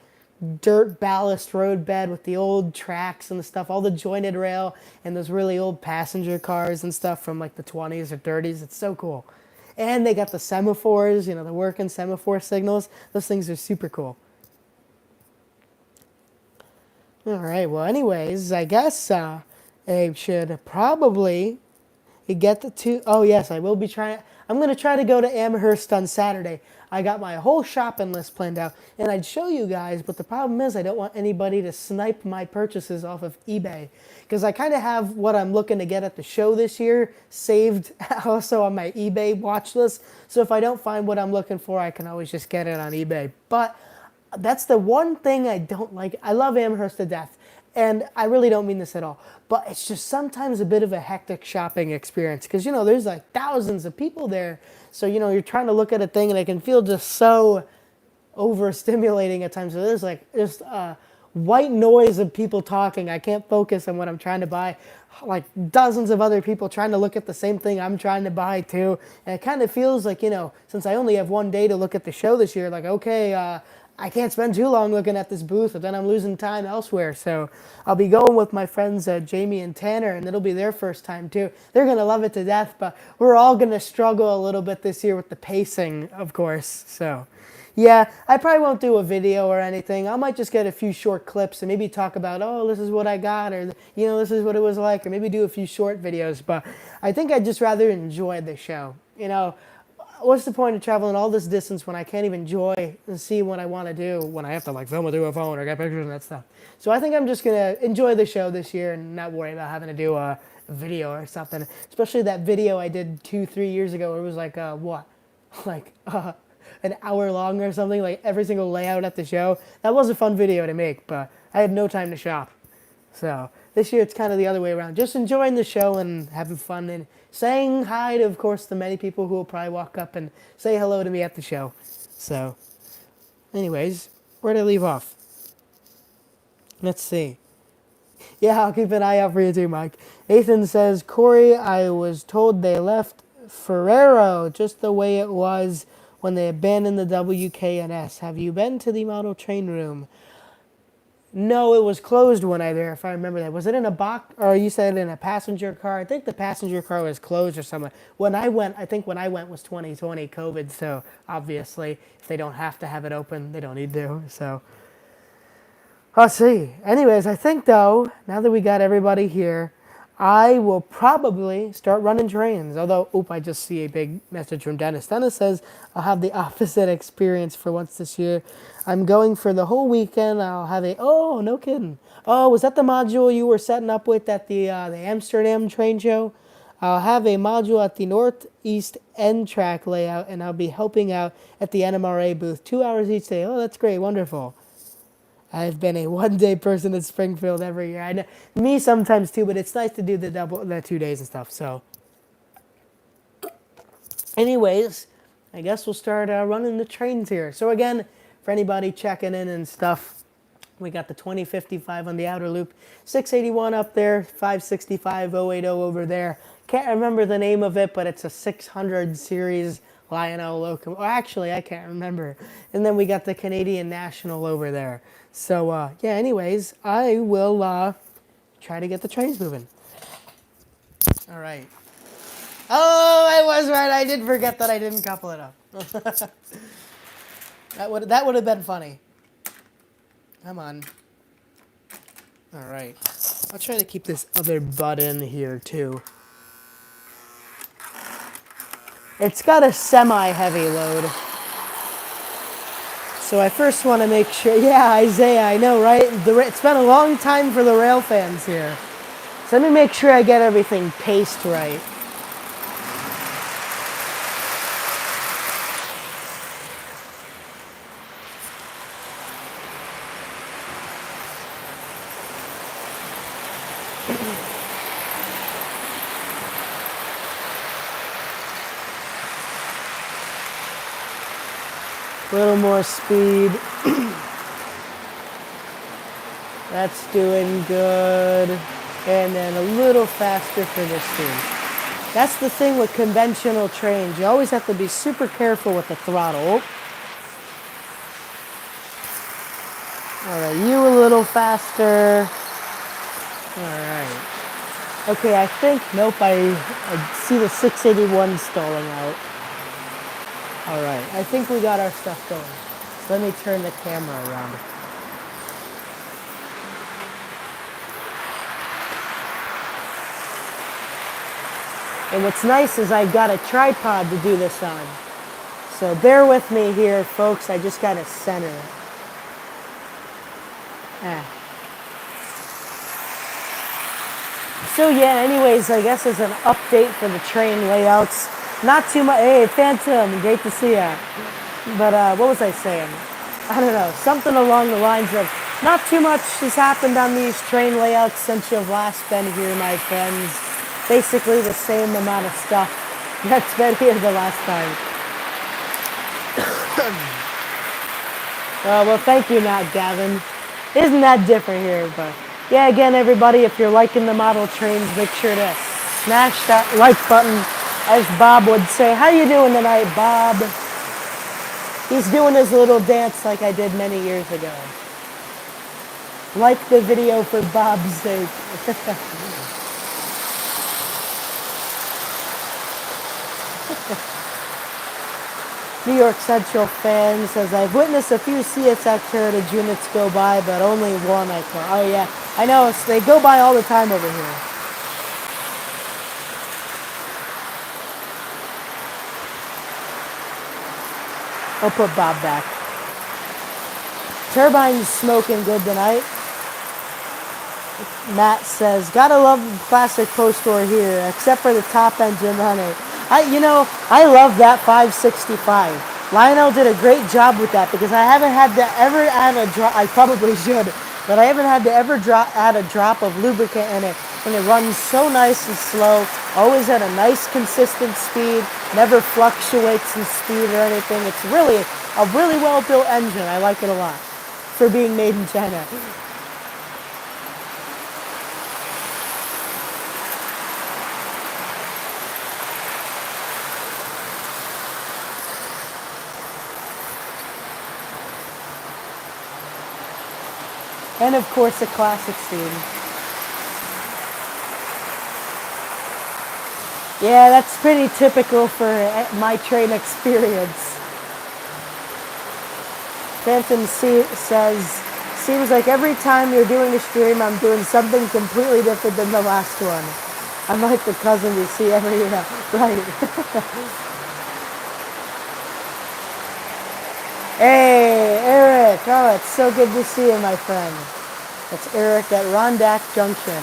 dirt ballast road bed with the old tracks and the stuff, all the jointed rail and those really old passenger cars and stuff from like the 20s or 30s. It's so cool. And they got the semaphores, you know, the working semaphore signals. Those things are super cool. All right, well, anyways, I guess I should probably get the two. Oh, yes, I will be trying. I'm going to try to go to Amherst on Saturday. I got my whole shopping list planned out, and I'd show you guys, but the problem is I don't want anybody to snipe my purchases off of eBay, because I kind of have what I'm looking to get at the show this year saved also on my eBay watch list. So if I don't find what I'm looking for, I can always just get it on eBay. But that's the one thing I don't like. I love Amherst to death, and I really don't mean this at all, but it's just sometimes a bit of a hectic shopping experience because, you know, there's like thousands of people there. So, you know, you're trying to look at a thing and it can feel just so overstimulating at times. So there's like just white noise of people talking. I can't focus on what I'm trying to buy. Like dozens of other people trying to look at the same thing I'm trying to buy too. And it kind of feels like, you know, since I only have one day to look at the show this year, like, okay, I can't spend too long looking at this booth, but then I'm losing time elsewhere. So I'll be going with my friends Jamie and Tanner, and it'll be their first time too. They're going to love it to death, but we're all going to struggle a little bit this year with the pacing, of course. So yeah, I probably won't do a video or anything. I might just get a few short clips and maybe talk about, oh, this is what I got, or, you know, this is what it was like, or maybe do a few short videos. But I think I'd just rather enjoy the show. You know, what's the point of traveling all this distance when I can't even enjoy and see what I want to do when I have to like film it through a phone or get pictures and that stuff? So I think I'm just going to enjoy the show this year and not worry about having to do a video or something. Especially that video I did 2-3 years ago where it was like, what? Like, an hour long or something, like every single layout at the show. That was a fun video to make, but I had no time to shop. So this year it's kind of the other way around. Just enjoying the show and having fun and saying hi to, of course, the many people who will probably walk up and say hello to me at the show. So anyways, where'd I leave off? Let's see. Yeah, I'll keep an eye out for you too, Mike. Ethan says, Corey, I was told they left Ferrero just the way it was when they abandoned the WKNS. Have you been to the model train room? No, it was closed when I there, if I remember that. Was it in a box, or you said in a passenger car? I think the passenger car was closed or something. When I went was 2020 COVID, so obviously if they don't have to have it open, they don't need to. So let's see. Anyways, I think though, now that we got everybody here, I will probably start running trains. Although, I just see a big message from Dennis. Dennis says, I'll have the opposite experience for once this year. I'm going for the whole weekend. I'll have oh, no kidding. Oh, was that the module you were setting up with at the Amsterdam train show? I'll have a module at the Northeast End track layout, and I'll be helping out at the NMRA booth 2 hours each day. Oh, that's great. Wonderful. I've been a one-day person in Springfield every year. I know, me sometimes too, but it's nice to do the 2 days and stuff. So, anyways, I guess we'll start running the trains here. So again, for anybody checking in and stuff, we got the 2055 on the outer loop, 681 up there, 565 080 over there. Can't remember the name of it, but it's a 600 series Lionel locomotive. Well, actually, I can't remember. And then we got the Canadian National over there. So, yeah, anyways, I will try to get the trains moving. All right. Oh, I was right. I did forget that I didn't couple it up. that would have been funny. Come on. All right. I'll try to keep this other butt in here, too. It's got a semi-heavy load. So I first want to make sure, yeah, Isaiah, I know, right? It's been a long time for the rail fans here. So let me make sure I get everything paced right. A little more speed. That's doing good. And then a little faster for this team. That's the thing with conventional trains. You always have to be super careful with the throttle. All right, you a little faster. All right. Okay, I think, nope, I see the 681 stalling out. All right, I think we got our stuff going. So let me turn the camera around. And what's nice is I've got a tripod to do this on. So bear with me here, folks. I just got to center it. So yeah, anyways, I guess as an update for the train layouts, not too much. Hey, Phantom, great to see ya. But what was I saying? I don't know, something along the lines of not too much has happened on these train layouts since you've last been here, my friends. Basically the same amount of stuff that's been here the last time. Well, thank you, Matt Gavin. Isn't that different here? But yeah, again, everybody, if you're liking the model trains, make sure to smash that like button, as Bob would say. How you doing tonight, Bob? He's doing his little dance like I did many years ago. Like the video for Bob's sake. New York Central fan says, I've witnessed a few CSX Heritage units go by, but only one I can. Oh yeah, I know, they go by all the time over here. I'll put Bob back. Turbine's smoking good tonight. Matt says, gotta love the classic post-war here, except for the top engine running. I love that 565. Lionel did a great job with that because I haven't had to ever add a drop. I probably should, but I haven't had to ever add a drop of lubricant in it. And it runs so nice and slow, always at a nice consistent speed, never fluctuates in speed or anything. It's really a really well-built engine. I like it a lot for being made in China. And of course, a classic scene. Yeah, that's pretty typical for my train experience. Phantom says, seems like every time you're doing a stream, I'm doing something completely different than the last one. I'm like the cousin you see every year. Right. Hey, Eric. Oh, it's so good to see you, my friend. That's Eric at Rondack Junction.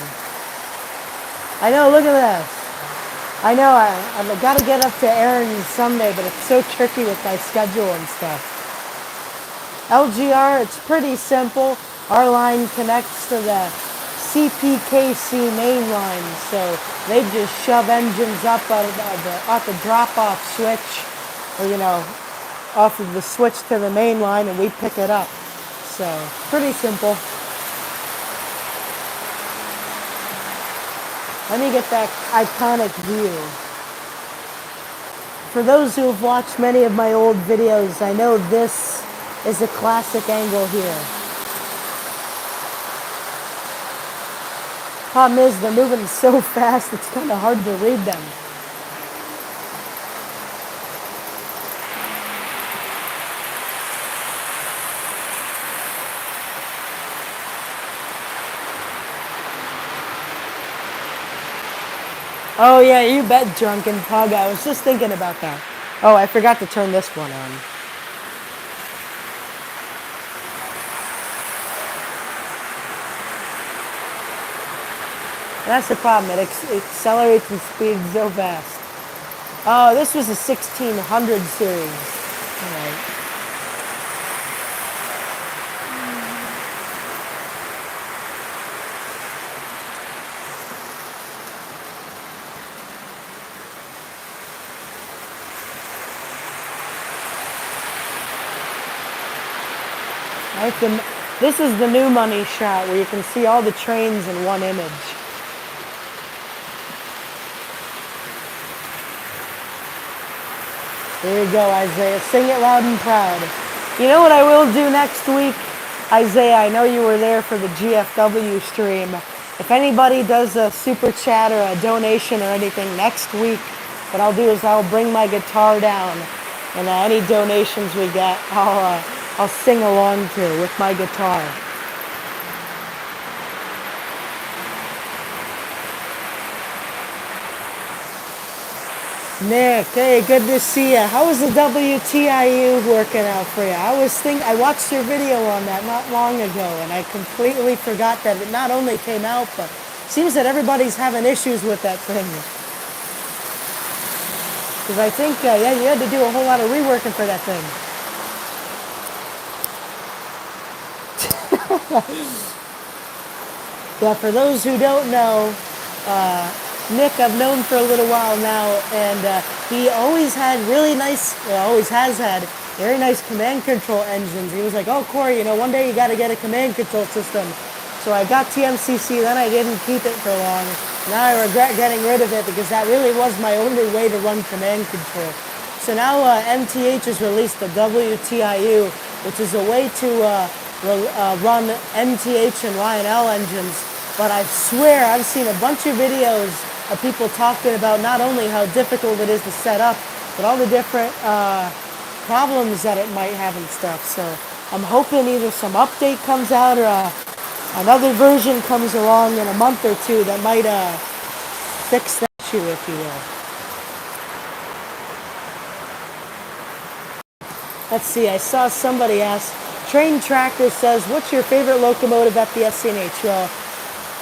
I know, look at this. I know, I've got to get up to Aaron someday, but it's so tricky with my schedule and stuff. LGR, it's pretty simple. Our line connects to the CPKC main line, so they just shove engines up at the drop-off switch, or, off of the switch to the main line, and we pick it up. So, pretty simple. Let me get that iconic view. For those who have watched many of my old videos, I know this is a classic angle here. Problem is, they're moving so fast, it's kind of hard to read them. Oh yeah, you bet, Drunken Pug. I was just thinking about that. Oh, I forgot to turn this one on. That's the problem. It accelerates and speeds so fast. Oh, this was a 1600 series. All right. This is the new money shot where you can see all the trains in one image. There you go, Isaiah. Sing it loud and proud. You know what I will do next week? Isaiah, I know you were there for the GFW stream. If anybody does a super chat or a donation or anything next week, what I'll do is I'll bring my guitar down And any donations we get, I'll sing along to with my guitar. Nick, hey, good to see you. How was the WTIU working out for you? I watched your video on that not long ago, and I completely forgot that it not only came out, but seems that everybody's having issues with that thing. Because I think, yeah, you had to do a whole lot of reworking for that thing. Yeah, for those who don't know, Nick I've known for a little while now, and he always had really nice, always has had very nice command control engines. He was like, oh, Corey, one day you got to get a command control system. So I got TMCC, then I didn't keep it for long. Now I regret getting rid of it because that really was my only way to run command control. So now MTH has released the WTIU, which is a way to run MTH and Lionel engines. But I swear I've seen a bunch of videos of people talking about not only how difficult it is to set up, but all the different problems that it might have and stuff. So I'm hoping either some update comes out or another version comes along in a month or two that might fix that issue, if you will. Let's see, I saw somebody ask, Train Tractor says, what's your favorite locomotive at the SCNH? Well,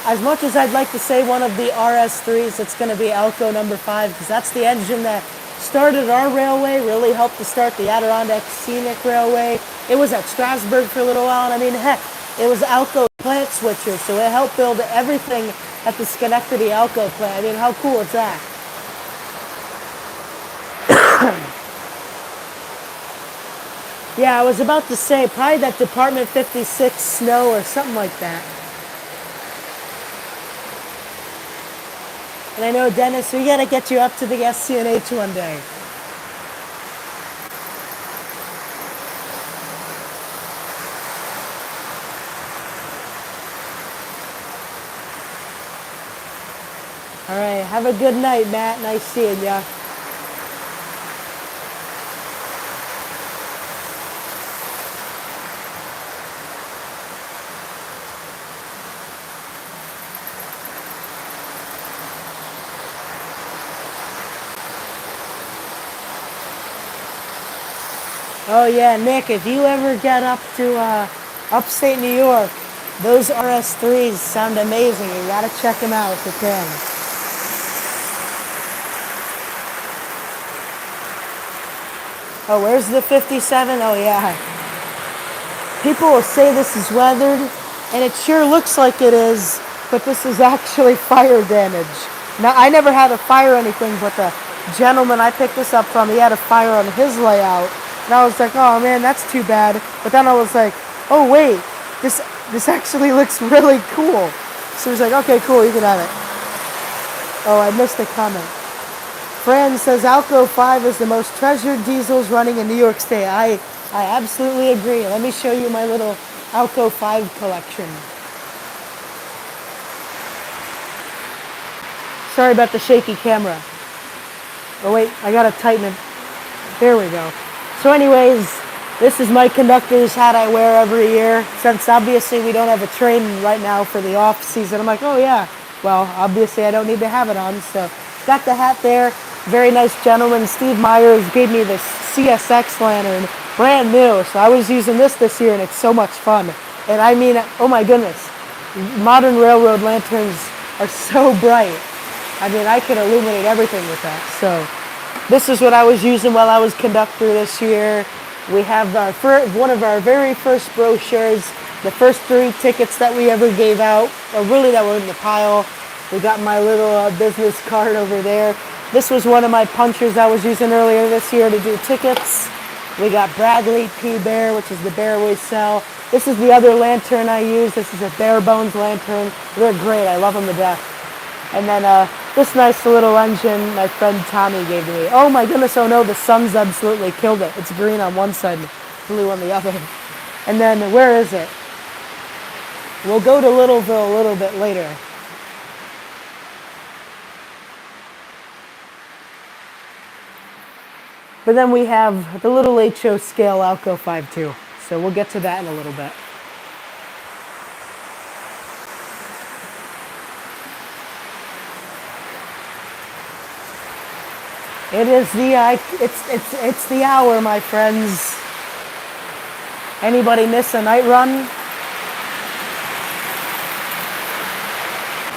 as much as I'd like to say one of the RS3s, it's going to be Elko number 5, because that's the engine that started our railway, really helped to start the Adirondack Scenic Railway. It was at Strasbourg for a little while, and I mean, heck, it was Elko plant switcher, so it helped build everything at the Schenectady Elko plant. I mean, how cool is that? Yeah, I was about to say, probably that Department 56 snow or something like that. And I know, Dennis, we got to get you up to the SCNH one day. All right, have a good night, Matt. Nice seeing ya. Oh yeah, Nick, if you ever get up to upstate New York, those RS3s sound amazing. You gotta check them out if you can. Oh, where's the 57? Oh yeah. People will say this is weathered, and it sure looks like it is, but this is actually fire damage. Now, I never had a fire or anything, but the gentleman I picked this up from, he had a fire on his layout. And I was like, oh man, that's too bad. But then I was like, oh wait, this actually looks really cool. So he's like, okay, cool, you can have it. Oh, I missed a comment. Fran says Alco 5 is the most treasured diesels running in New York State. I absolutely agree. Let me show you my little Alco 5 collection. Sorry about the shaky camera. Oh wait, I gotta tighten it. There we go. So anyways, this is my conductor's hat I wear every year. Since obviously we don't have a train right now for the off season, I'm like, oh yeah, well, obviously I don't need to have it on. So got the hat there. Very nice gentleman, Steve Myers, gave me this CSX lantern, brand new. So I was using this year, and it's so much fun. And I mean, oh my goodness, modern railroad lanterns are so bright. I mean, I can illuminate everything with that. So this is what I was using while I was conductor this year. We have one of our very first brochures, the first 3 tickets that we ever gave out, or really that were in the pile. We got my little business card over there. This was one of my punchers I was using earlier this year to do tickets. We got Bradley P. Bear, which is the bear we sell. This is the other lantern I use. This is a bare bones lantern. They're great. I love them to death. And then this nice little engine my friend Tommy gave to me. Oh my goodness, oh no, the sun's absolutely killed it. It's green on one side and blue on the other. And then, where is it? We'll go to Littleville a little bit later. But then we have the Little Late Show scale Alco 5.2. So we'll get to that in a little bit. It is it's the hour, my friends. Anybody miss a night run?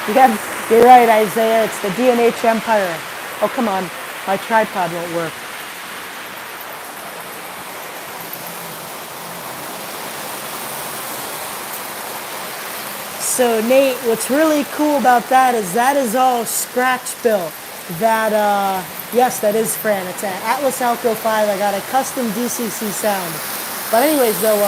You're right, Isaiah. It's the D&H Empire. Oh, come on. My tripod won't work. So, Nate, what's really cool about that is all scratch built. That, yes, that is Fran. It's an Atlas Alco 5. I got a custom DCC sound. But anyways, though,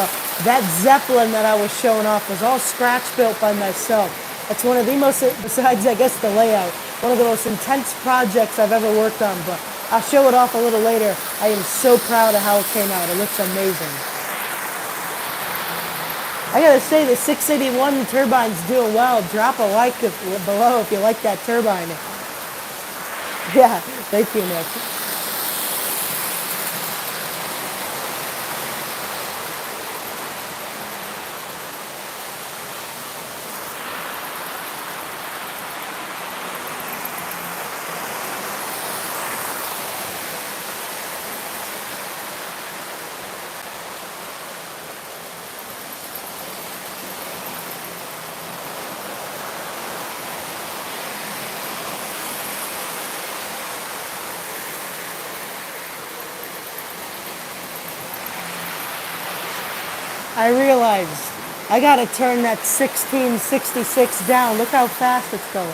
that Zeppelin that I was showing off was all scratch built by myself. It's one of the most, besides I guess the layout, one of the most intense projects I've ever worked on, but I'll show it off a little later. I am so proud of how it came out. It looks amazing. I gotta say, the 681 turbine's doing well. Drop a like below if you like that turbine. Yeah, thank you, Nick. I realized I gotta turn that 1666 down. Look how fast it's going.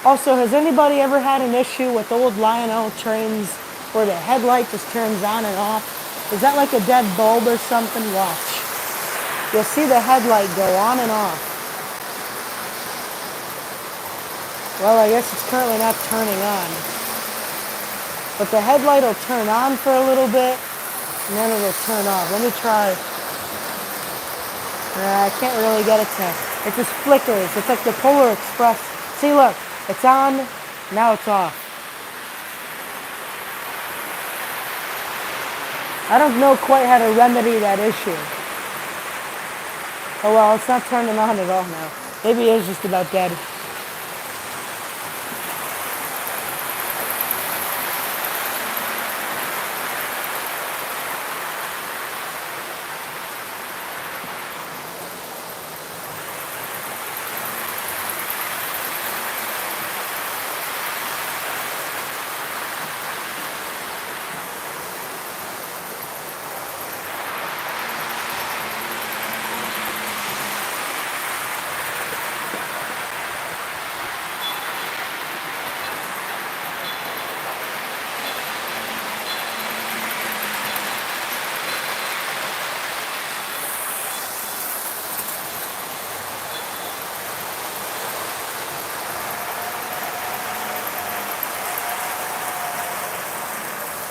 Also, has anybody ever had an issue with old Lionel trains where the headlight just turns on and off? Is that like a dead bulb or something? Watch. You'll see the headlight go on and off. Well, I guess it's currently not turning on. But the headlight will turn on for a little bit, and then it'll turn off. Let me try. I can't really get it to. It just flickers. It's like the Polar Express. See, look. It's on. Now it's off. I don't know quite how to remedy that issue. Oh well, it's not turning on at all now. Maybe it is just about dead.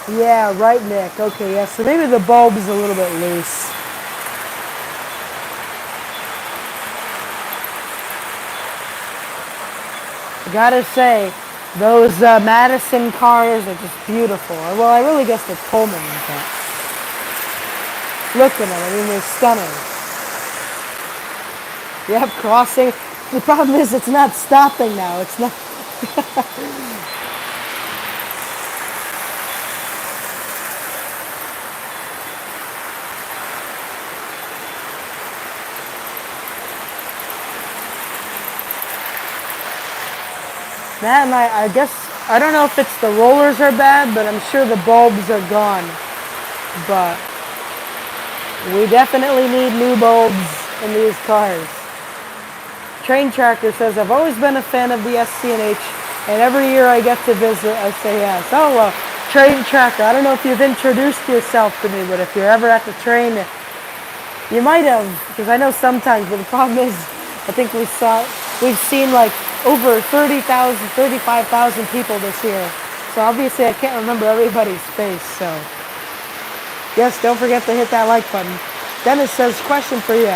Yeah, right, Nick. Okay, yeah, so maybe the bulb is a little bit loose. I gotta say, those Madison cars are just beautiful. Well, I really guess they're Pullman. Look at them. I mean, they're stunning. Yep, crossing. The problem is it's not stopping now. It's not. That and I guess, I don't know if it's the rollers are bad, but I'm sure the bulbs are gone. But we definitely need new bulbs in these cars. Train Tracker says, I've always been a fan of the SC&H, and every year I get to visit, I say yes. Oh, well, Train Tracker, I don't know if you've introduced yourself to me, but if you're ever at the train, you might have, because I know sometimes, but the problem is, I think we've seen like over 30,000, 35,000 people this year. So obviously I can't remember everybody's face, so. Yes, don't forget to hit that like button. Dennis says, question for you.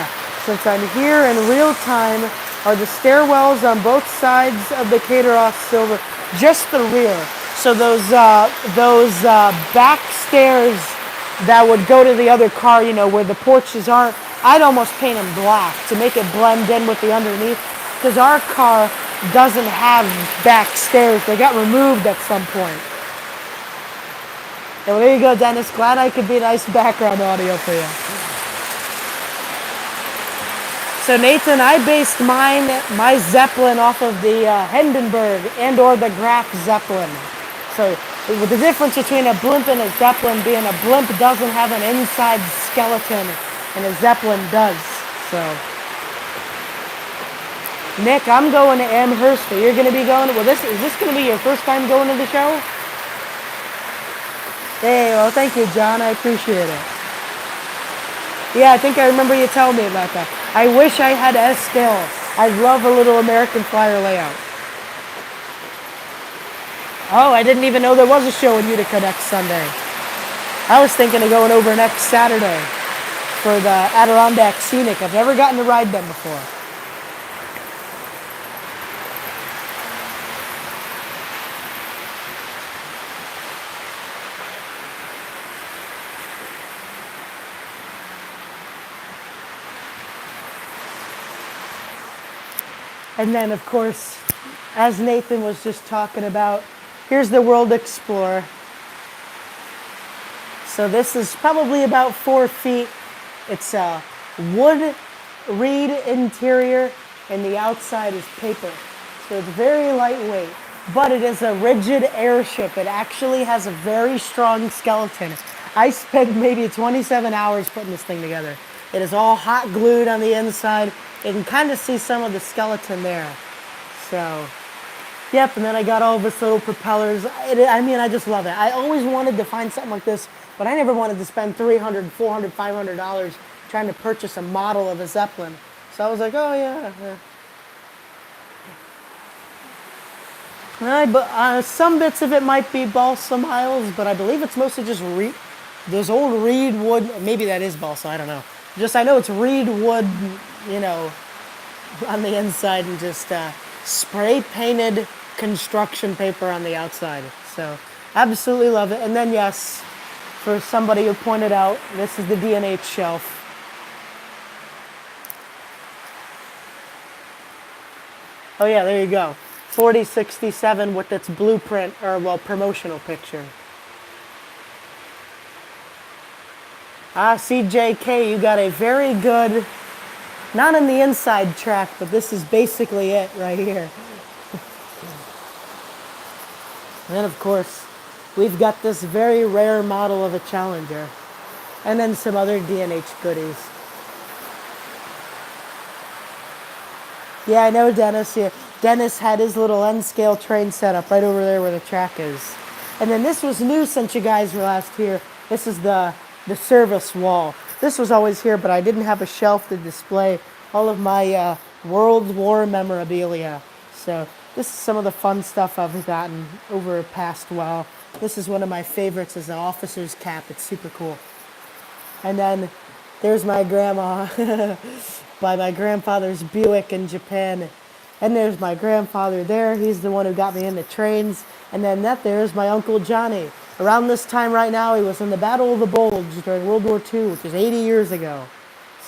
Since I'm here in real time, are the stairwells on both sides of the Cater-Off silver? Just the rear. So those back stairs that would go to the other car, where the porches aren't, I'd almost paint them black to make it blend in with the underneath. Because our car doesn't have back stairs. They got removed at some point. Well, there you go, Dennis. Glad I could be a nice background audio for you. So Nathan, I based my Zeppelin off of the Hindenburg and or the Graf Zeppelin. So the difference between a blimp and a Zeppelin being a blimp doesn't have an inside skeleton and a Zeppelin does. So Nick, I'm going to Amherst, but you're going to be going. Well, is this going to be your first time going to the show? Hey, well, thank you, John. I appreciate it. Yeah, I think I remember you telling me about that. I wish I had S-scale. I'd love a little American Flyer layout. Oh, I didn't even know there was a show in Utica next Sunday. I was thinking of going over next Saturday for the Adirondack Scenic. I've never gotten to ride them before. And then, of course, as Nathan was just talking about, here's the World Explorer. So this is probably about 4 feet. It's a wood reed interior, and the outside is paper. So it's very lightweight, but it is a rigid airship. It actually has a very strong skeleton. I spent maybe 27 hours putting this thing together. It is all hot glued on the inside. You can kind of see some of the skeleton there. So, yep, and then I got all of its little propellers. I just love it. I always wanted to find something like this, but I never wanted to spend $300, $400, $500 trying to purchase a model of a Zeppelin. So I was like, oh, yeah. All right, but some bits of it might be balsa miles, but I believe it's mostly just those old reed wood. Maybe that is balsa, I don't know. I know it's reed wood, on the inside and just spray painted construction paper on the outside. So absolutely love it. And then yes, for somebody who pointed out, this is the D&H shelf. Oh yeah, there you go. 4067 with its blueprint, promotional picture. CJK, you got a very good, not in the inside track, but this is basically it right here. And then, of course, we've got this very rare model of a Challenger. And then some other D&H goodies. Yeah, I know Dennis here. Dennis had his little N-scale train set up right over there where the track is. And then this was new since you guys were last here. This is the service wall. This was always here, but I didn't have a shelf to display all of my World War memorabilia. So this is some of the fun stuff I've gotten over a past while. This is one of my favorites as an officer's cap. It's super cool. And then there's my grandma by my grandfather's Buick in Japan. And there's my grandfather there. He's the one who got me into trains. And then there's my Uncle Johnny. Around this time right now, he was in the Battle of the Bulge during World War II, which was 80 years ago.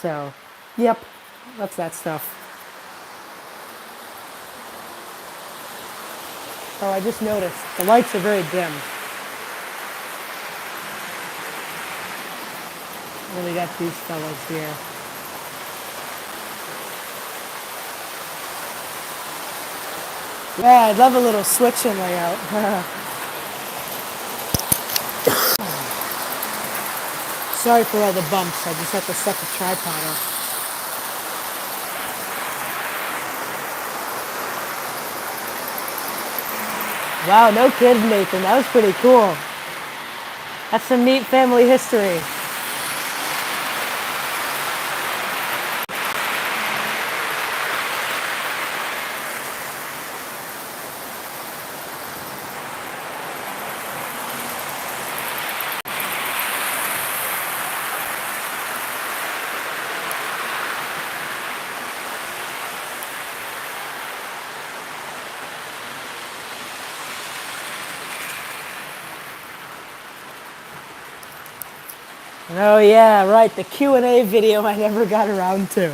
So, yep, that's that stuff. Oh, I just noticed. The lights are very dim. And then we got these fellows here. Yeah, I'd love a little switching layout. Sorry for all the bumps. I just have to set the tripod up. Wow, no kidding, Nathan. That was pretty cool. That's some neat family history. Oh yeah, right, the Q&A video I never got around to.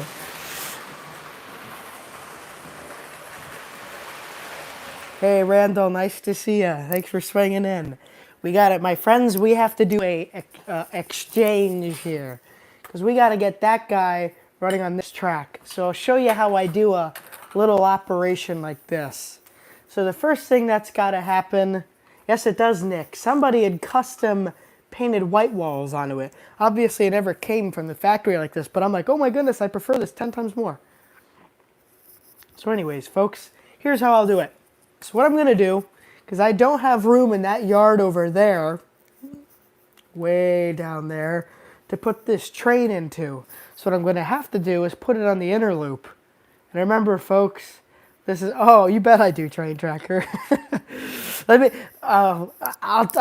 Hey Randall, nice to see ya. Thanks for swinging in. We got it, my friends. We have to do a exchange here because we got to get that guy running on this track. So I'll show you how I do a little operation like this. So the first thing that's got to happen, yes it does, Nick. Somebody had custom painted white walls onto it. Obviously it never came from the factory like this, but I'm like, oh my goodness, I prefer this 10 times more. So anyways, folks, here's how I'll do it. So what I'm going to do, because I don't have room in that yard over there, way down there, to put this train into. So what I'm going to have to do is put it on the inner loop. And remember, folks, this is, oh, you bet I do, Train Tracker. Let me, I'll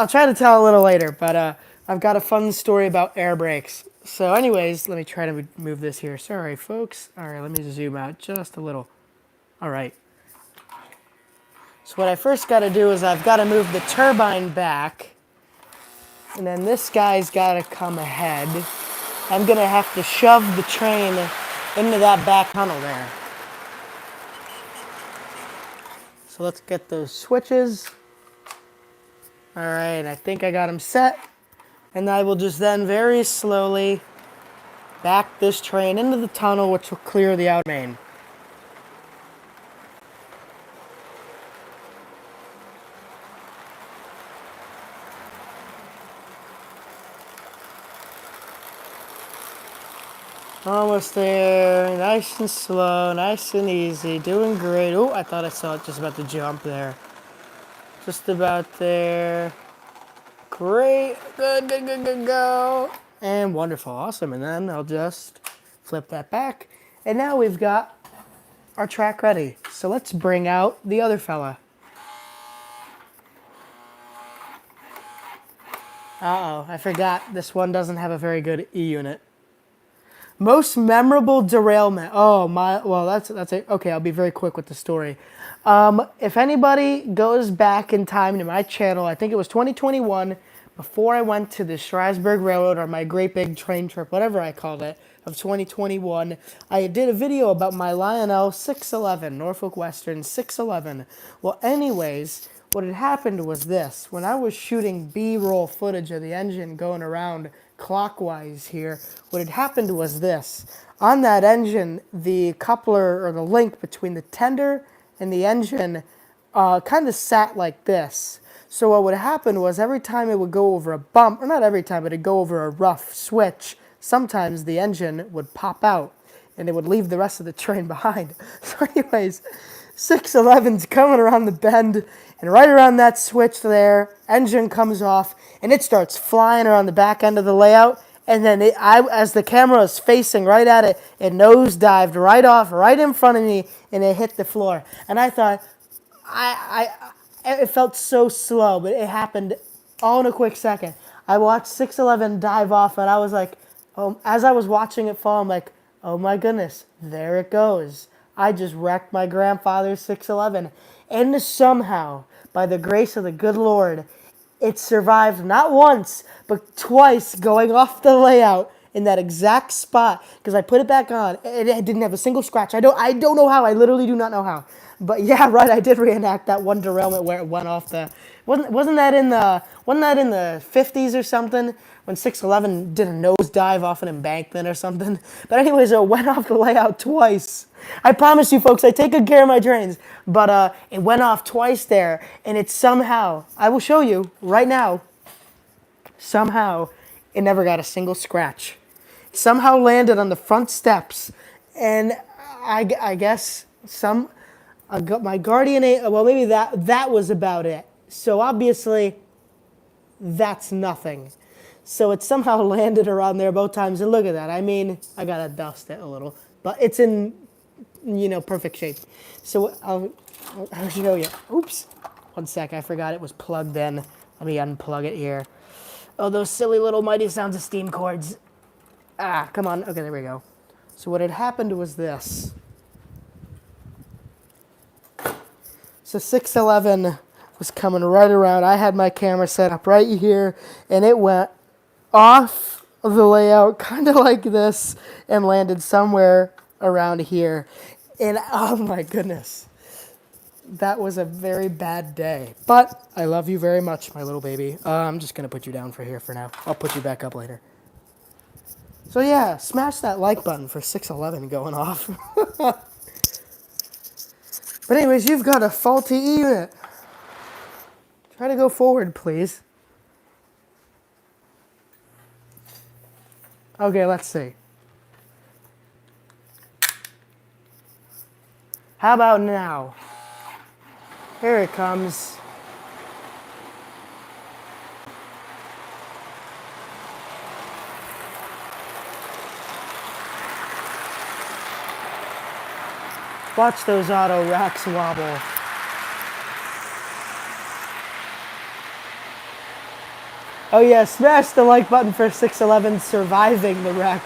try to tell a little later, but I've got a fun story about air brakes. So anyways, let me try to move this here. Sorry, folks. All right, let me zoom out just a little. All right. So what I first got to do is I've got to move the turbine back, and then this guy's got to come ahead. I'm going to have to shove the train into that back tunnel there. So let's get those switches. All right, I think I got them set, and I will just then very slowly back this train into the tunnel, which will clear the outer main. Almost there, nice and slow, nice and easy, doing great. Oh, I thought I saw it just about to jump there. Just about there. Great, good, good, good, good, go. And wonderful, awesome. And then I'll just flip that back. And now we've got our track ready. So let's bring out the other fella. Uh-oh, I forgot this one doesn't have a very good E-unit. Most memorable derailment. Oh my! Well, that's it. Okay, I'll be very quick with the story. If anybody goes back in time to my channel, I think it was 2021, before I went to the Strasburg Railroad or my great big train trip, whatever I called it, of 2021, I did a video about my Lionel 611, Norfolk Western 611. Well, anyways, what had happened was this. When I was shooting B-roll footage of the engine going around clockwise here, what had happened was this. On that engine, the coupler or the link between the tender and the engine kind of sat like this. So what would happen was every time it would go over a bump, or not every time, but it'd go over a rough switch, sometimes the engine would pop out and it would leave the rest of the train behind. So anyways, 611's coming around the bend, and right around that switch there, engine comes off, and it starts flying around the back end of the layout, and then as the camera is facing right at it, it nosedived right off, right in front of me, and it hit the floor. And I thought, it felt so slow, but it happened all in a quick second. I watched 611 dive off, and I was like, as I was watching it fall, I'm like, oh my goodness, there it goes. I just wrecked my grandfather's 611. And somehow, by the grace of the good Lord, it survived not once, but twice going off the layout in that exact spot. Because I put it back on, and it didn't have a single scratch. I don't know how. I literally do not know how. But yeah, right, I did reenact that one derailment where it went off the... Wasn't that in the 50s or something? When 611 did a nosedive off an embankment or something. But anyways, it went off the layout twice. I promise you folks, I take good care of my trains. But it went off twice there, and it somehow, I will show you right now, somehow it never got a single scratch. It somehow landed on the front steps, and I guess my guardian, well maybe that was about it. So obviously, that's nothing. So it somehow landed around there both times, and look at that. I mean, I gotta dust it a little, but it's in, perfect shape. So I'll show you. Oops, 1 sec, I forgot it was plugged in. Let me unplug it here. Oh, those silly little mighty sounds of steam cords. Ah, come on. Okay, there we go. So what had happened was this. So 611 was coming right around. I had my camera set up right here, and it went off. the layout kind of like this and landed somewhere around here. And oh my goodness, that was a very bad day. But I love you very much, my little baby. I'm just going to put you down for here for now. I'll put you back up later. So yeah, smash that like button for 611 going off. But anyways, you've got a faulty unit. Try to go forward, please. Okay, let's see. How about now? Here it comes. Watch those auto racks wobble. Oh yeah, smash the like button for 611 surviving the wreck.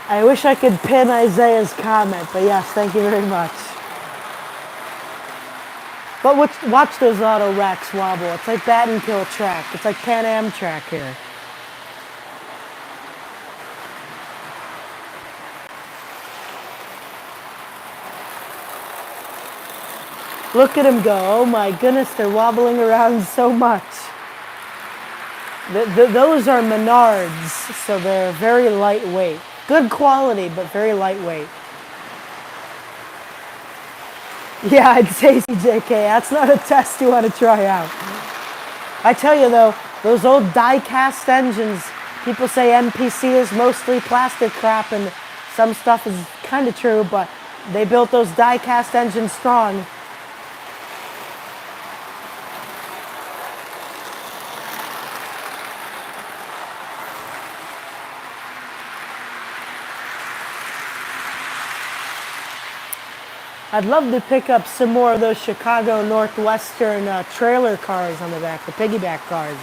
I wish I could pin Isaiah's comment, but yes, thank you very much. But watch those auto racks wobble. It's like bat and kill track. It's like Pan Am track here. Look at him go. Oh my goodness, they're wobbling around so much. Those are Menards, so they're very lightweight. Good quality, but very lightweight. Yeah, I'd say CJK. That's not a test you want to try out. I tell you though, those old die-cast engines, people say MPC is mostly plastic crap, and some stuff is kind of true, but they built those die-cast engines strong. I'd love to pick up some more of those Chicago Northwestern trailer cars on the back, the piggyback cars.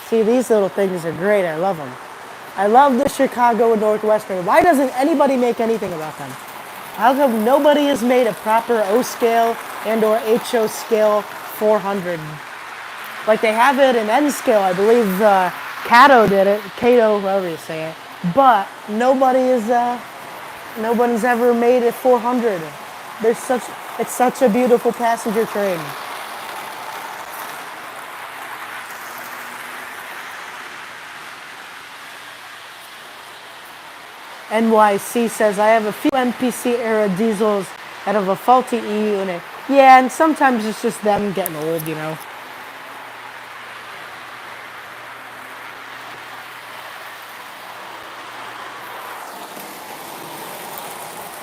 See, these little things are great. I love them. I love the Chicago Northwestern. Why doesn't anybody make anything about them? How come nobody has made a proper O scale and or HO scale 400? Like they have it in N scale, I believe Cato did it, Cato, however you say it. But nobody's ever made it 400. It's such a beautiful passenger train. NYC says, I have a few MPC era diesels that have a faulty E unit. Yeah, and sometimes it's just them getting old, you know.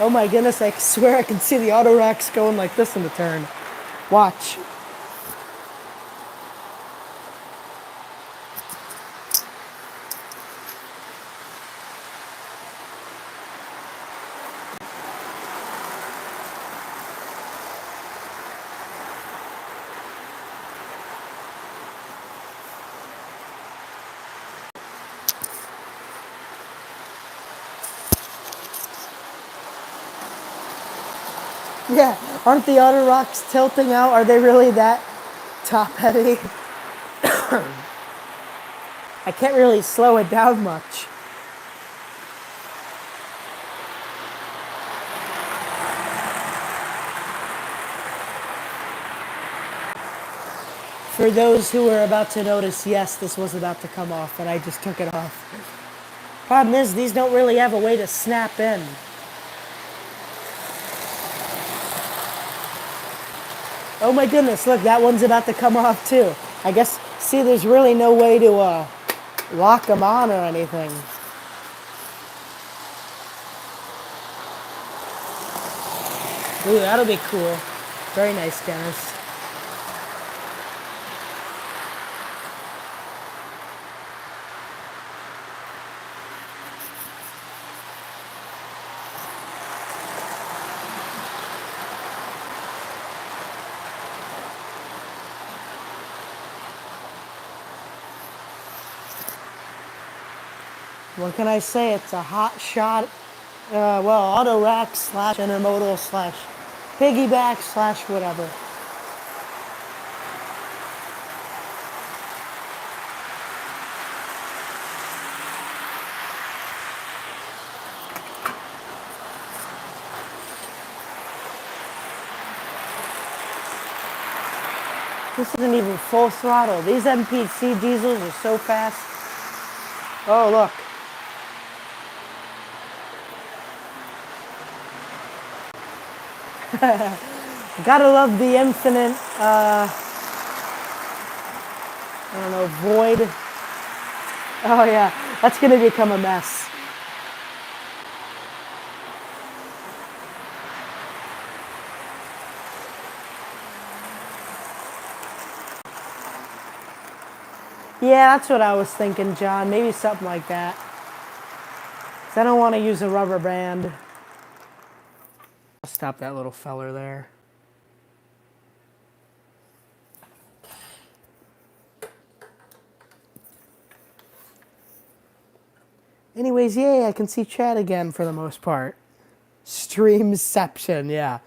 Oh my goodness, I swear I can see the auto racks going like this in the turn. Watch. Yeah, aren't the auto rocks tilting out? Are they really that top heavy? I can't really slow it down much. For those who were about to notice, yes, this was about to come off, and I just took it off. Problem is, these don't really have a way to snap in. Oh my goodness, look, that one's about to come off too. I guess, see, there's really no way to lock them on or anything. Ooh, that'll be cool. Very nice, Dennis. What can I say? It's a hot shot, well, auto rack slash intermodal slash piggyback slash whatever. This isn't even full throttle. These MPC diesels are so fast. Oh, look. Gotta love the infinite, I don't know, void. Oh yeah, that's gonna become a mess. Yeah, that's what I was thinking, John. Maybe something like that. 'Cause I don't want to use a rubber band. I'll stop that little feller there. Anyways, yay, I can see chat again for the most part. Streamception, yeah.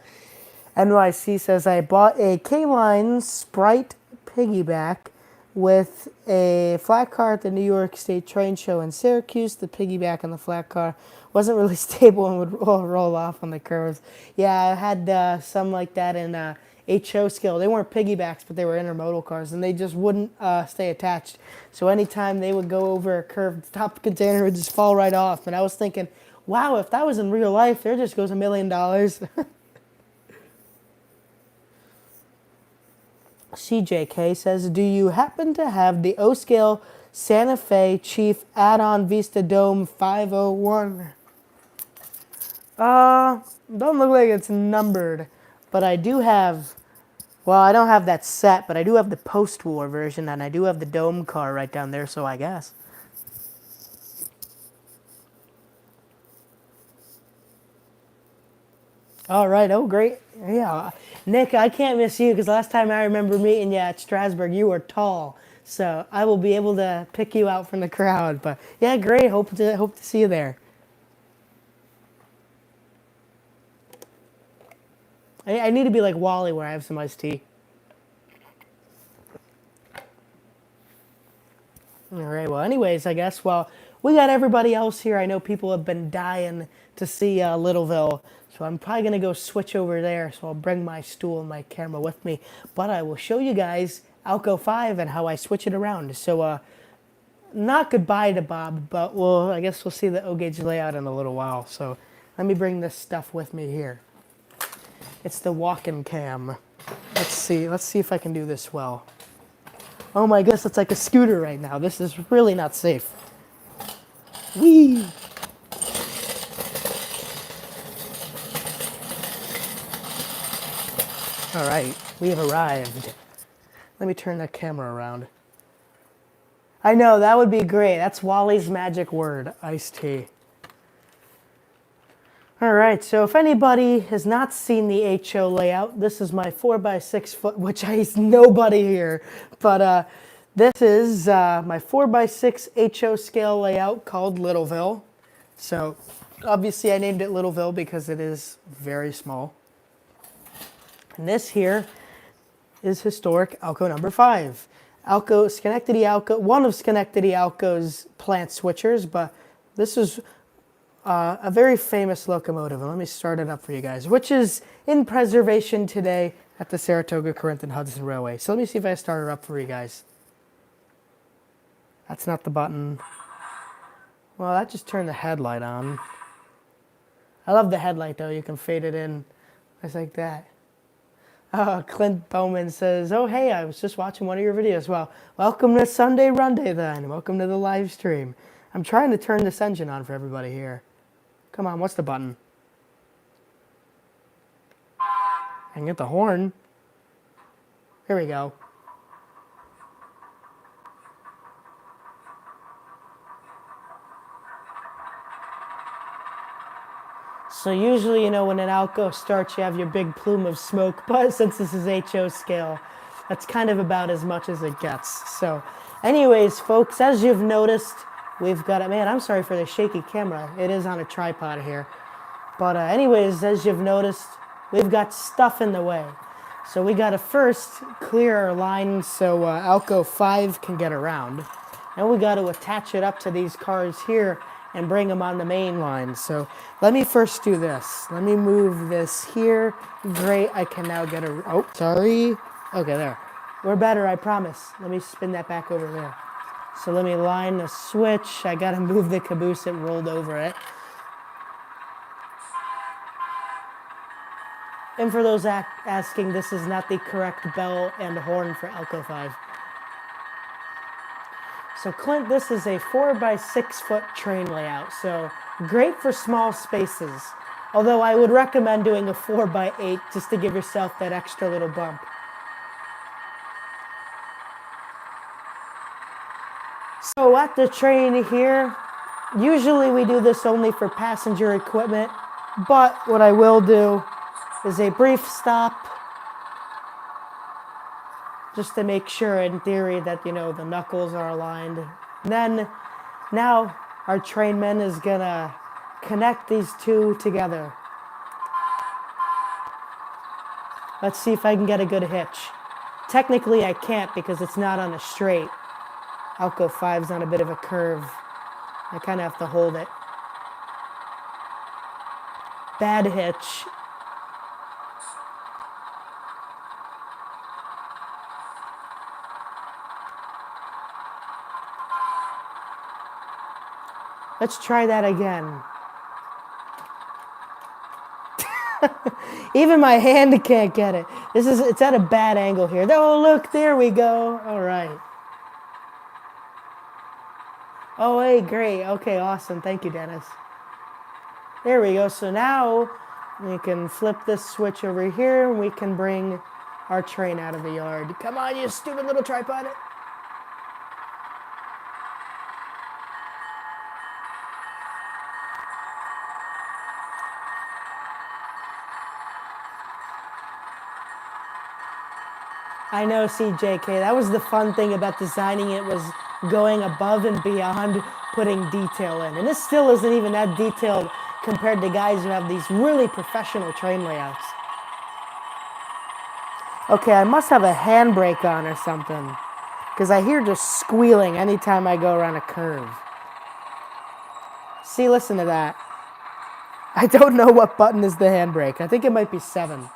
NYC says, I bought a K-Line Sprite piggyback with a flat car at the New York State train show in Syracuse. The piggyback on the flat car wasn't really stable and would roll off on the curves. Yeah, I had some like that in HO scale. They weren't piggybacks, but they were intermodal cars, and they just wouldn't stay attached. So anytime they would go over a curve, the top container would just fall right off. And I was thinking, wow, if that was in real life, there just goes $1 million. CJK says, do you happen to have the O-Scale Santa Fe Chief add-on Vista Dome 501? Don't look like it's numbered, but I do have, well, I don't have that set, but I do have the post-war version, and I do have the Dome car right down there, so I guess. All right. Oh, great. Yeah. Nick, I can't miss you because last time I remember meeting you at Strasbourg, you were tall. So I will be able to pick you out from the crowd. But yeah, great. Hope to see you there. I need to be like Wally where I have some iced tea. All right. Well, anyways, I guess, well, we got everybody else here. I know people have been dying to see Littleville. So I'm probably going to go switch over there. So I'll bring my stool and my camera with me. But I will show you guys Alco 5 and how I switch it around. So not goodbye to Bob, but I guess we'll see the O-Gauge layout in a little while. So let me bring this stuff with me here. It's the walk-in cam. Let's see if I can do this well. Oh my goodness, it's like a scooter right now. This is really not safe. Whee! All right, we have arrived. Let me turn that camera around. I know, that would be great. That's Wally's magic word, iced tea. All right, so if anybody has not seen the HO layout, this is my 4x6 foot, which is nobody here, but this is my 4x6 HO scale layout called Littleville. So obviously I named it Littleville because it is very small. And this here is historic Alco number 5. Schenectady Alco, one of Schenectady Alco's plant switchers, but this is a very famous locomotive. And let me start it up for you guys, which is in preservation today at the Saratoga, Corinth, and Hudson Railway. So let me see if I start it up for you guys. That's not the button. Well, that just turned the headlight on. I love the headlight, though. You can fade it in just like that. Clint Bowman says, oh, hey, I was just watching one of your videos. Well, welcome to Sunday RUNDAY, then. Welcome to the live stream. I'm trying to turn this engine on for everybody here. Come on, what's the button? I can get the horn. Here we go. So usually, you know, when an Alco starts, you have your big plume of smoke, but since this is HO scale, that's kind of about as much as it gets. So anyways, folks, as you've noticed, We've got it. Man, I'm sorry for the shaky camera. It is on a tripod here. But anyways, as you've noticed, we've got stuff in the way. So we got to first clear our line so Alco 5 can get around. And we got to attach it up to these cars here and bring them on the main line. So let me first do this. Let me move this here. Great, I can now get a, oh, sorry. Okay, there. We're better, I promise. Let me spin that back over there. So let me line the switch. I gotta move the caboose, it rolled over it. And for those asking, this is not the correct bell and horn for Alco 5. So Clint, this is a 4x6 foot train layout, so great for small spaces. Although I would recommend doing a 4x8 just to give yourself that extra little bump. So at the train here, usually we do this only for passenger equipment, but what I will do is a brief stop just to make sure in theory that, you know, the knuckles are aligned. And then now our trainman is gonna connect these two together. Let's see if I can get a good hitch. Technically I can't because it's not on a straight. Alco 5's on a bit of a curve. I kind of have to hold it. Bad hitch. Let's try that again. Even my hand can't get it. It's at a bad angle here. Oh, look, there we go. All right. Oh, hey, great. Okay, awesome. Thank you, Dennis. There we go. So now we can flip this switch over here and we can bring our train out of the yard. Come on, you stupid little tripod. I know, CJK. That was the fun thing about designing it, was going above and beyond putting detail in. And this still isn't even that detailed compared to guys who have these really professional train layouts. Okay, I must have a handbrake on or something, because I hear just squealing anytime I go around a curve. See, listen to that. I don't know what button is the handbrake. I think it might be 7.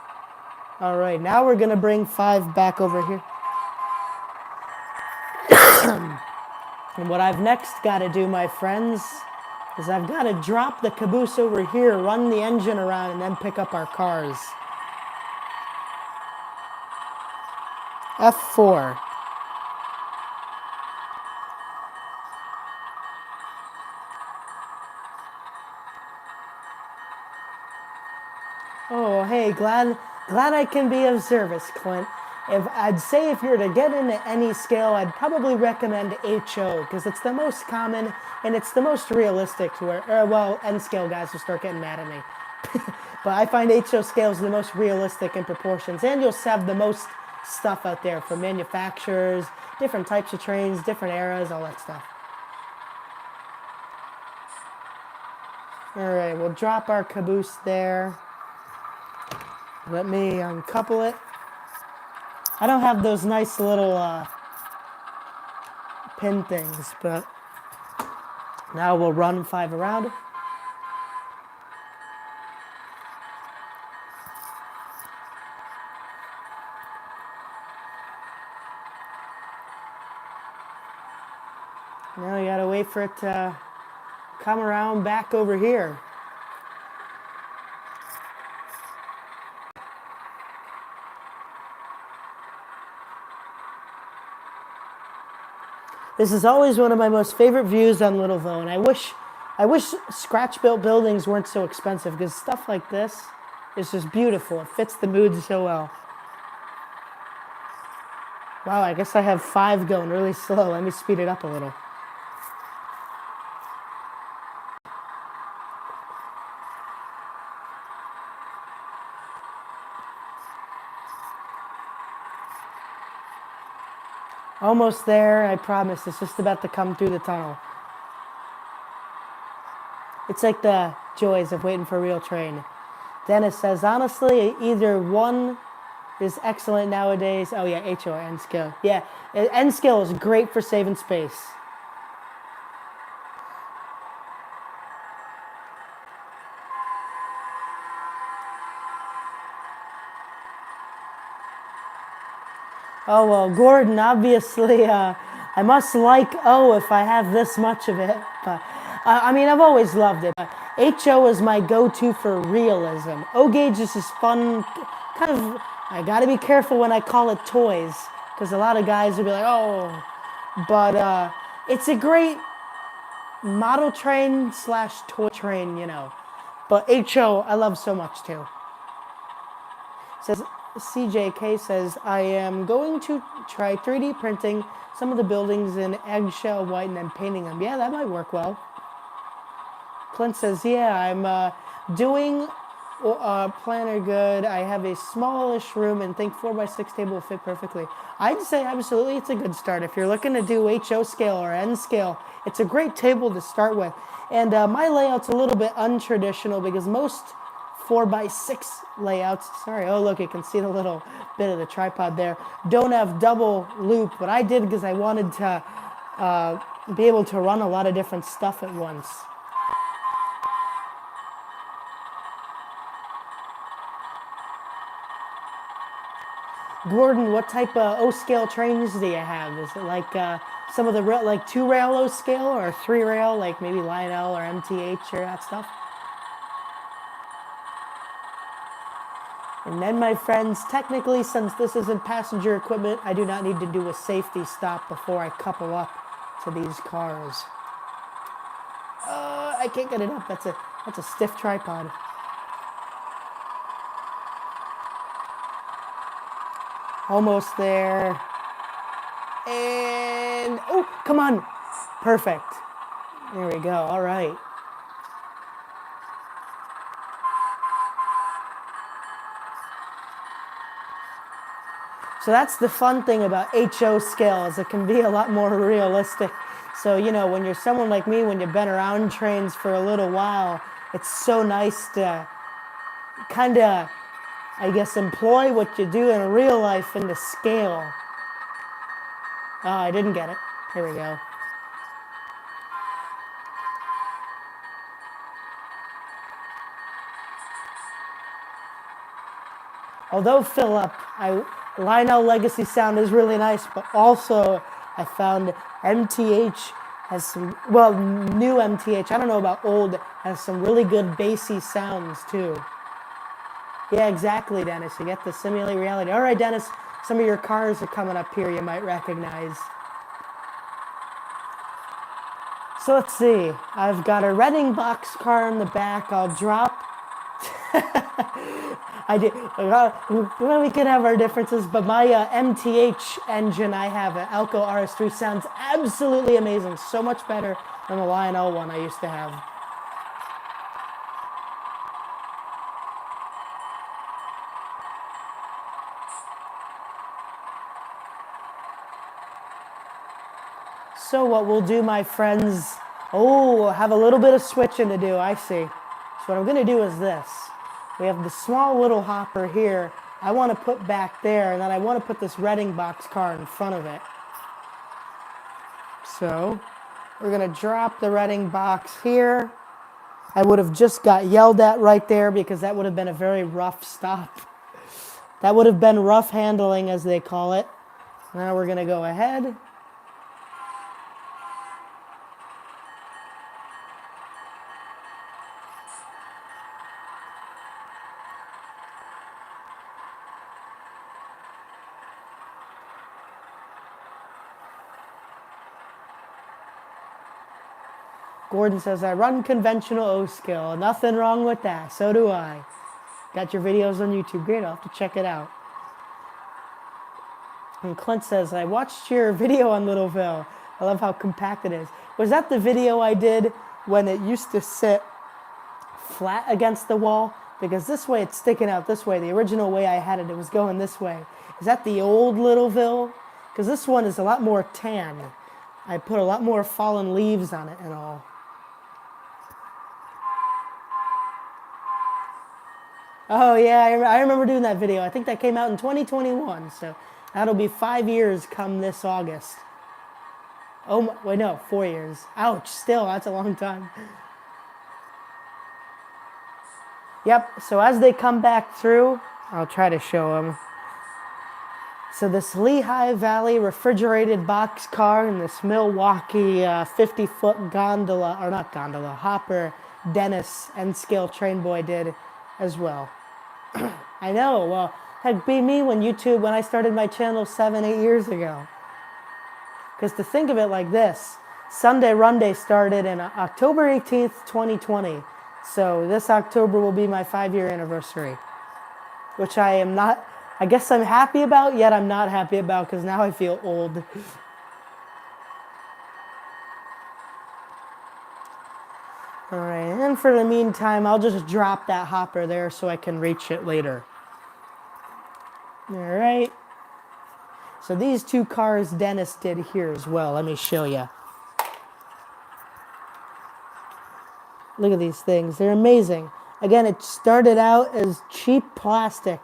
All right, now we're gonna bring 5 back over here. And what I've next got to do, my friends, is I've got to drop the caboose over here, run the engine around, and then pick up our cars. F4. Oh, hey, glad I can be of service, Clint. I'd say if you're to get into any scale, I'd probably recommend HO, because it's the most common and it's the most realistic to where, well, N scale guys will start getting mad at me. But I find HO scales the most realistic in proportions, and you'll have the most stuff out there from manufacturers, different types of trains, different eras, all that stuff. All right, we'll drop our caboose there. Let me uncouple it. I don't have those nice little pin things, but now we'll run 5 around. Now we gotta wait for it to come around back over here. This is always one of my most favorite views on Littleville, and I wish scratch-built buildings weren't so expensive, because stuff like this is just beautiful. It fits the mood so well. Wow, I guess I have 5 going really slow. Let me speed it up a little. Almost there, I promise. It's just about to come through the tunnel. It's like the joys of waiting for a real train. Dennis says, honestly, either one is excellent nowadays. Oh yeah, HO or N scale. Yeah, N scale is great for saving space. Oh well, Gordon, obviously, I must like O if I have this much of it. But I mean, I've always loved it. But HO is my go-to for realism. O gauge is just fun, kind of. I gotta be careful when I call it toys, because a lot of guys will be like, oh, but it's a great model train slash toy train, you know. But HO, I love so much too. Says CJK says, I am going to try 3D printing some of the buildings in eggshell white and then painting them. Yeah, that might work well. Clint says, yeah, I'm doing planner good. I have a smallish room and think 4x6 table will fit perfectly. I'd say absolutely it's a good start. If you're looking to do HO scale or N scale, it's a great table to start with. And my layout's a little bit untraditional because most 4x6 layouts, sorry, oh look, you can see the little bit of the tripod there, don't have double loop, but I did because I wanted to be able to run a lot of different stuff at once. Gordon, what type of O-scale trains do you have? Is it like some of the like 2-rail O-scale or 3-rail, like maybe Lionel or MTH or that stuff? And then, my friends, technically, since this isn't passenger equipment, I do not need to do a safety stop before I couple up to these cars. I can't get it up. That's a stiff tripod. Almost there. And, oh, come on. Perfect. There we go. All right. So that's the fun thing about HO scale, is it can be a lot more realistic. So, you know, when you're someone like me, when you've been around trains for a little while, it's so nice to kind of, I guess, employ what you do in real life into scale. Oh, I didn't get it. Here we go. Although Philip, Lionel Legacy sound is really nice, but also I found MTH has some, well, new MTH, I don't know about old, has some really good bassy sounds too. Yeah, exactly, Dennis. You get the simulate reality. All right, Dennis, some of your cars are coming up here you might recognize. So let's see. I've got a Reading box car in the back. I'll drop. I did. Well, we can have our differences, but my MTH engine I have, an Elco RS3, sounds absolutely amazing. So much better than the Lionel one I used to have. So what we'll do, my friends, have a little bit of switching to do, I see. So what I'm going to do is this. We have the small little hopper here. I want to put back there, and then I want to put this Reading box car in front of it. So we're going to drop the Reading box here. I would have just got yelled at right there because that would have been a very rough stop. That would have been rough handling, as they call it. Now we're going to go ahead. Gordon says, I run conventional O-scale. Nothing wrong with that. So do I. Got your videos on YouTube. Great. I'll have to check it out. And Clint says, I watched your video on Littleville. I love how compact it is. Was that the video I did when it used to sit flat against the wall? Because this way it's sticking out this way. The original way I had it, it was going this way. Is that the old Littleville? Because this one is a lot more tan. I put a lot more fallen leaves on it and all. Oh yeah, I remember doing that video. I think that came out in 2021, so that'll be 5 years come this August. Oh, wait, no, 4 years. Ouch, still, that's a long time. Yep, so as they come back through, I'll try to show them. So this Lehigh Valley refrigerated box car and this Milwaukee 50-foot gondola, or not gondola, hopper, Dennis N-scale train boy did as well. I know, well, that'd be me when I started my channel 7, 8 years ago. Because to think of it like this, Sunday RUNDAY started in October 18th, 2020. So this October will be my 5-year anniversary, which I guess I'm happy about, yet I'm not happy about because now I feel old. All right, and for the meantime, I'll just drop that hopper there so I can reach it later. All right. So these two cars Dennis did here as well. Let me show you. Look at these things. They're amazing. Again, it started out as cheap plastic.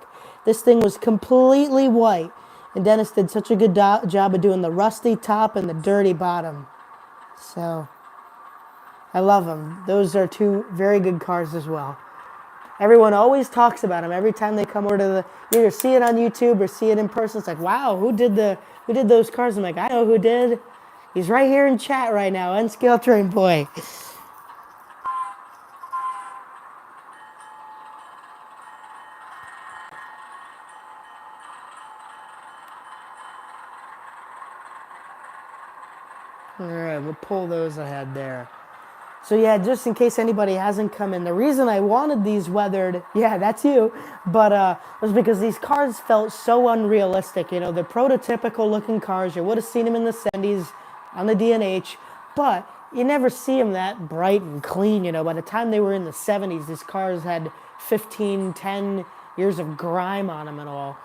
This thing was completely white. And Dennis did such a good job of doing the rusty top and the dirty bottom. So, I love them. Those are two very good cars as well. Everyone always talks about them. Every time they come over to either see it on YouTube or see it in person, it's like, wow, who did those cars? I'm like, I know who did. He's right here in chat right now, N-scale train boy. All right, we'll pull those ahead there. So yeah, just in case anybody hasn't come in, the reason I wanted these weathered, yeah, that's you, but was because these cars felt so unrealistic. You know, they're prototypical looking cars. You would have seen them in the 70s on the D&H, but you never see them that bright and clean. You know, by the time they were in the 70s, these cars had 15, 10 years of grime on them and all.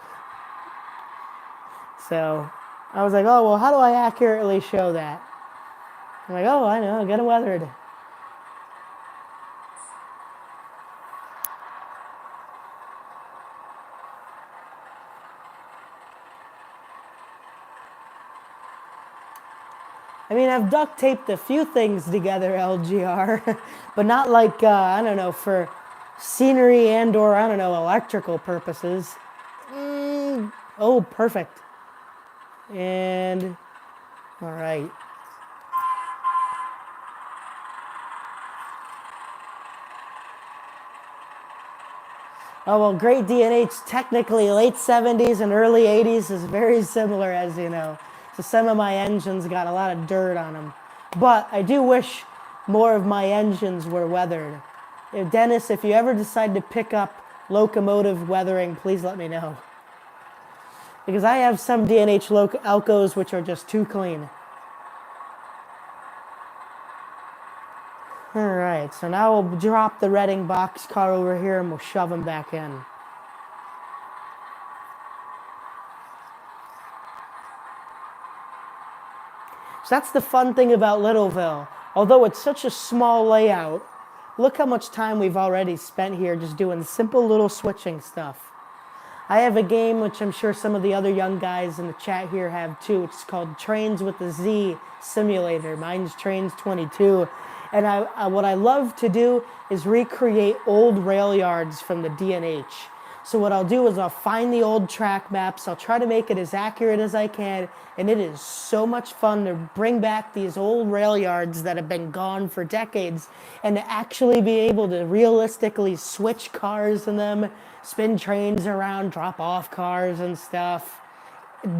So I was like, oh, well, how do I accurately show that? I'm like, oh, I know, get them weathered. I mean, I've duct taped a few things together, LGR, but not like, I don't know, for scenery and or, I don't know, electrical purposes. Oh, perfect. And, all right. Oh, well, great D&H, technically late 70s and early 80s is very similar, as you know. So some of my engines got a lot of dirt on them. But I do wish more of my engines were weathered. Dennis, if you ever decide to pick up locomotive weathering, please let me know. Because I have some D&H Alcos which are just too clean. All right, so now we'll drop the Reading boxcar over here and we'll shove them back in. So that's the fun thing about Littleville. Although it's such a small layout, look how much time we've already spent here just doing simple little switching stuff. I have a game which I'm sure some of the other young guys in the chat here have too. It's called Trains with the Z Simulator. Mine's Trains 22. And what I love to do is recreate old rail yards from the D&H. So what I'll do is I'll find the old track maps. I'll try to make it as accurate as I can. And it is so much fun to bring back these old rail yards that have been gone for decades and to actually be able to realistically switch cars in them, spin trains around, drop off cars and stuff,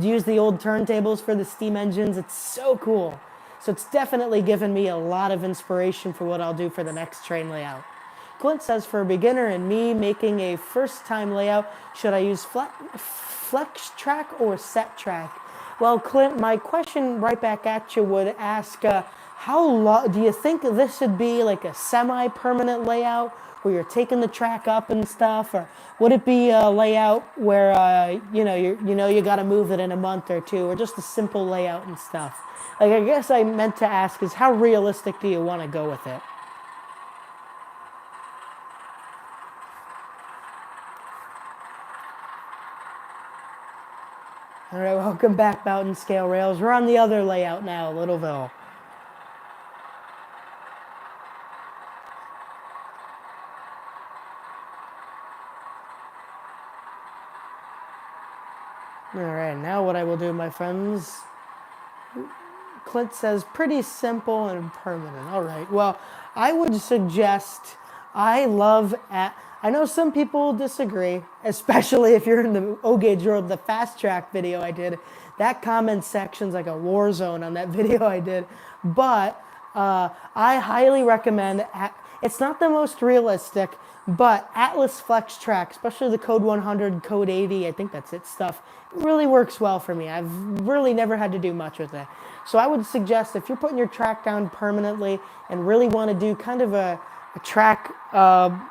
use the old turntables for the steam engines. It's so cool. So it's definitely given me a lot of inspiration for what I'll do for the next train layout. Clint says, for a beginner and me making a first-time layout, should I use flex track or set track? Well, Clint, my question right back at you would ask, how long do you think this should be like a semi-permanent layout where you're taking the track up and stuff, or would it be a layout where you got to move it in a month or two, or just a simple layout and stuff? Like, I guess I meant to ask is how realistic do you want to go with it? All right, welcome back, Mountain Scale Rails. We're on the other layout now, Littleville. All right, now what I will do, my friends. Clint says pretty simple and permanent. All right, well, I would suggest I know some people disagree, especially if you're in the O-Gauge Road, the fast track video I did. That comment section's like a war zone on that video I did. But I highly recommend, it's not the most realistic, but Atlas Flex Track, especially the Code 100, Code 80, I think that's it stuff, really works well for me. I've really never had to do much with it. So I would suggest if you're putting your track down permanently and really want to do kind of a track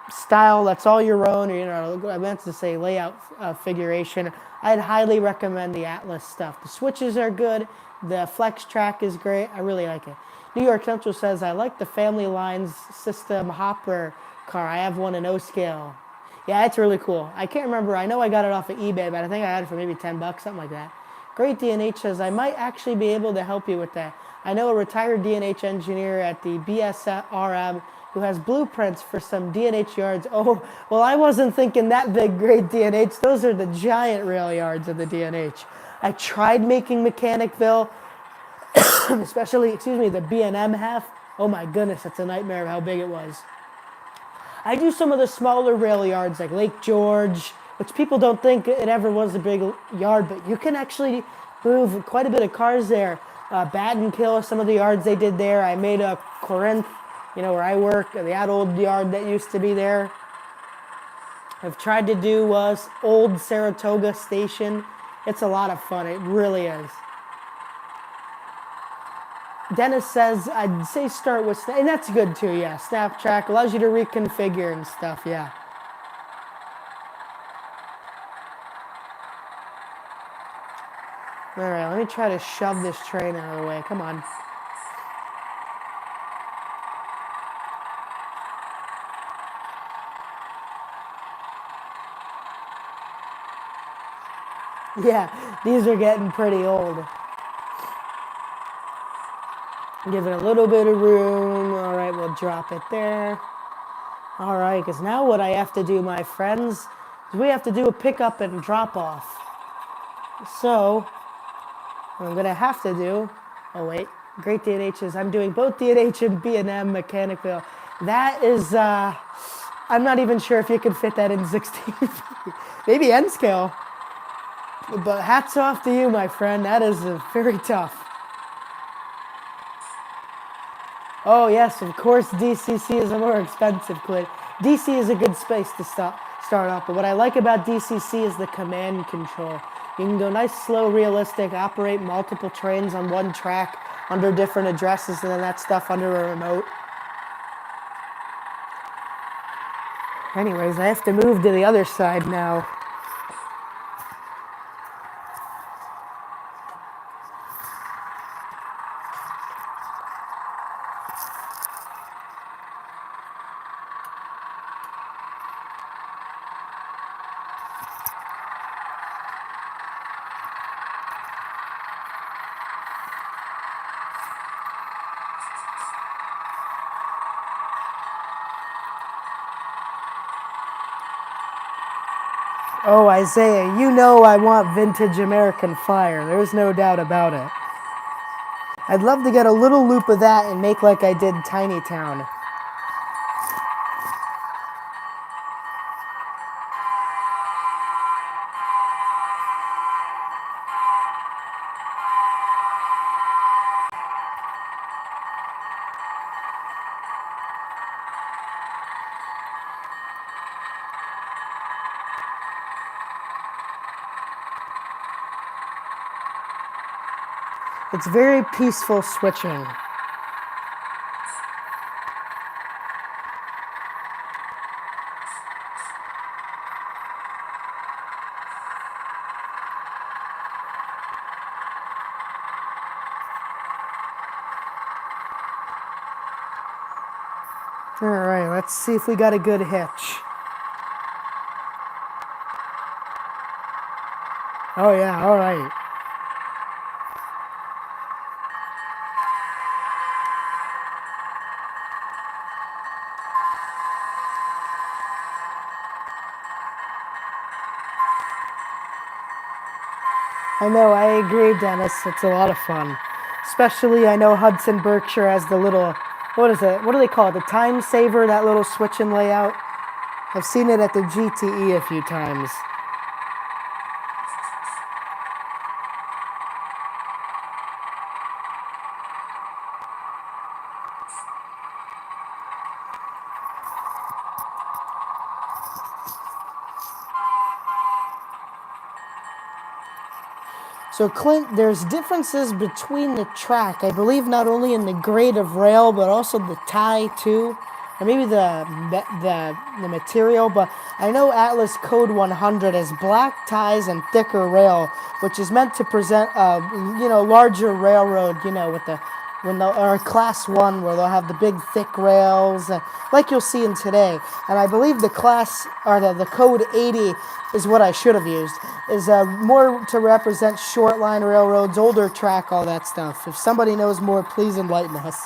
style that's all your own, or I meant to say layout figuration, I'd highly recommend the Atlas stuff. The switches are good. The Flex Track is great. I really like it. New York Central says, I like the Family Lines system hopper car. I have one in O scale. Yeah, it's really cool. I can't remember. I know I got it off of eBay, but I think I got it for maybe $10, something like that. Great DNH says, I might actually be able to help you with that. I know a retired DNH engineer at the BSRM who has blueprints for some DNH yards. Oh, well, I wasn't thinking that big, great DNH. Those are the giant rail yards of the DNH. I tried making Mechanicville, especially, the B&M half. Oh my goodness, it's a nightmare of how big it was. I do some of the smaller rail yards like Lake George, which people don't think it ever was a big yard, but you can actually move quite a bit of cars there. Battenkill, some of the yards they did there. I made a Corinth, where I work, that old yard that used to be there. I've tried to do old Saratoga Station. It's a lot of fun. It really is. Dennis says, I'd say start with, and that's good too, yeah. Snap Track allows you to reconfigure and stuff, yeah. All right, let me try to shove this train out of the way. Come on. Yeah, these are getting pretty old. Give it a little bit of room. All right, we'll drop it there. All right, because now what I have to do, my friends, is we have to do a pickup and drop off. So, what I'm going to have to do, oh wait, great DNHs. I'm doing both DNH and B&M Mechanicville. That is, I'm not even sure if you can fit that in 16. Maybe N scale. But hats off to you, my friend. That is very tough. Oh yes, of course DCC is a more expensive clip. DC is a good space to start off, but what I like about DCC is the command control. You can go nice, slow, realistic, operate multiple trains on one track under different addresses, and then that stuff under a remote. Anyways, I have to move to the other side now. Oh, Isaiah, you know I want vintage American Fire. There's no doubt about it. I'd love to get a little loop of that and make like I did Tiny Town. It's very peaceful switching. All right, let's see if we got a good hitch. Oh yeah, all right. I know, I agree, Dennis. It's a lot of fun. Especially, I know Hudson Berkshire has the little, what is it? What do they call it? The time saver, that little switch and layout. I've seen it at the GTE a few times. So, Clint, there's differences between the track. I believe not only in the grade of rail, but also the tie too, or maybe the material. But I know Atlas Code 100 has black ties and thicker rail, which is meant to present a larger railroad. With the when they'll, or class one where they'll have the big thick rails, like you'll see in today. And I believe the class or the code 80 is what I should have used. Is more to represent short line railroads, older track, all that stuff. If somebody knows more, please enlighten us.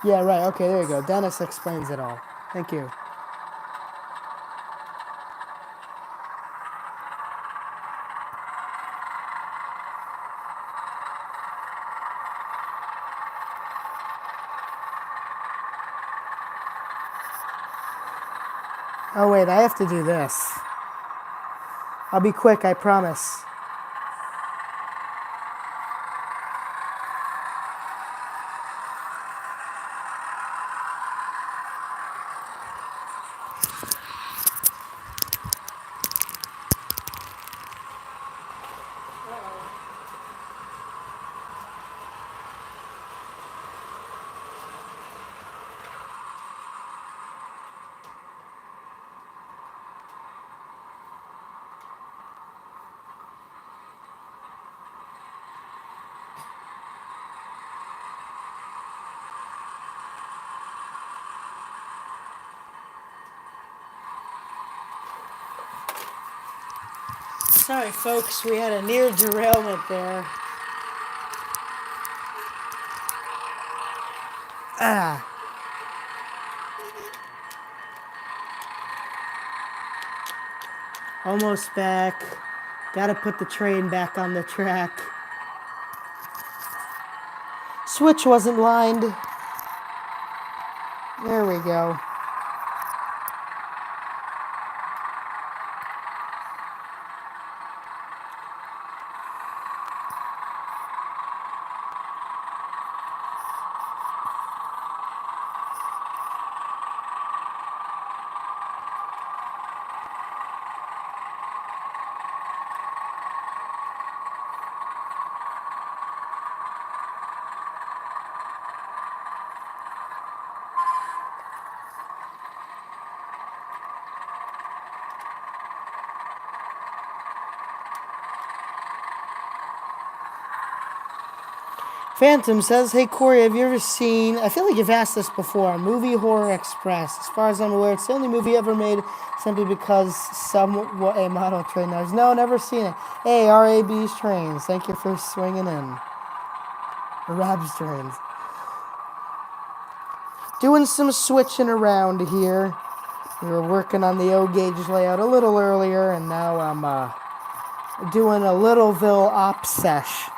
Yeah, right. Okay, there you go. Dennis explains it all. Thank you. Oh wait, I have to do this. I'll be quick, I promise. Sorry, folks, we had a near derailment there. Ah, almost back. Gotta put the train back on the track. Switch wasn't lined. There we go. Phantom says, "Hey Corey, have you ever seen? I feel like you've asked this before. Movie Horror Express. As far as I'm aware, it's the only movie ever made simply because a model train knows. No, never seen it. Hey, RAB's trains. Thank you for swinging in. Rab's trains. Doing some switching around here. We were working on the O gauge layout a little earlier, and now I'm doing a Littleville op sesh.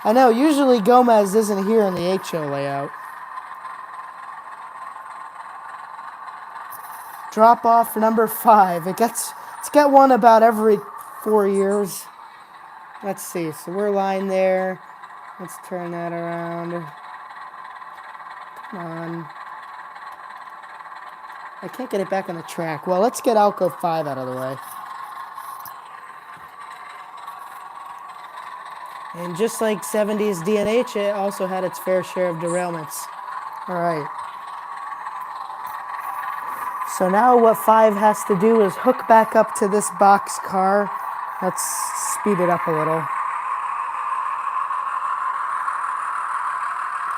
I know, usually Gomez isn't here in the HO layout. Drop off number 5. It's got one about every 4 years. Let's see. So we're lined there. Let's turn that around. Come on. I can't get it back on the track. Well, let's get Alco 5 out of the way. And just like 70s DNH, it also had its fair share of derailments. All right. So now what 5 has to do is hook back up to this box car. Let's speed it up a little.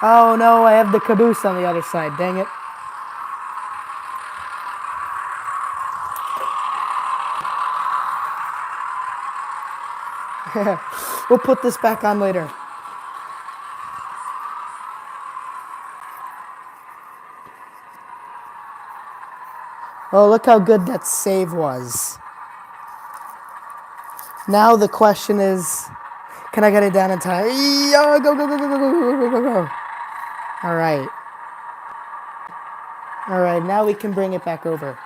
Oh no, I have the caboose on the other side, dang it. We'll put this back on later. Oh, look how good that save was. Now the question is, can I get it down in time? Go, go, go, go, go, go, go, go, go, go. All right. All right, now we can bring it back over.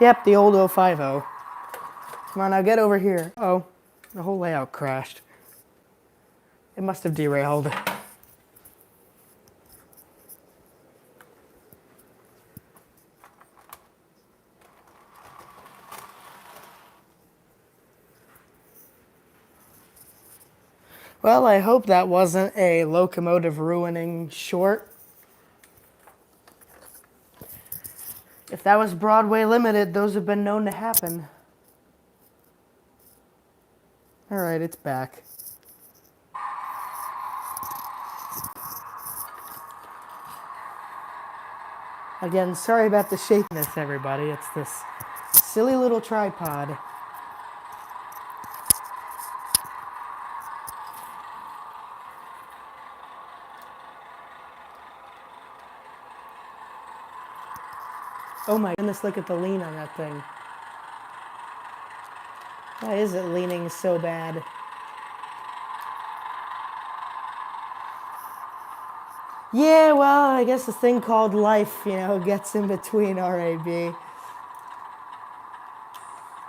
Yep, the old 050. Come on, now get over here. Oh, the whole layout crashed. It must have derailed. Well, I hope that wasn't a locomotive ruining short. If that was Broadway Limited, those have been known to happen. All right, it's back. Again, sorry about the shakiness, everybody. It's this silly little tripod. Oh my goodness, look at the lean on that thing. Why is it leaning so bad? Yeah, well, I guess the thing called life, gets in between RAB.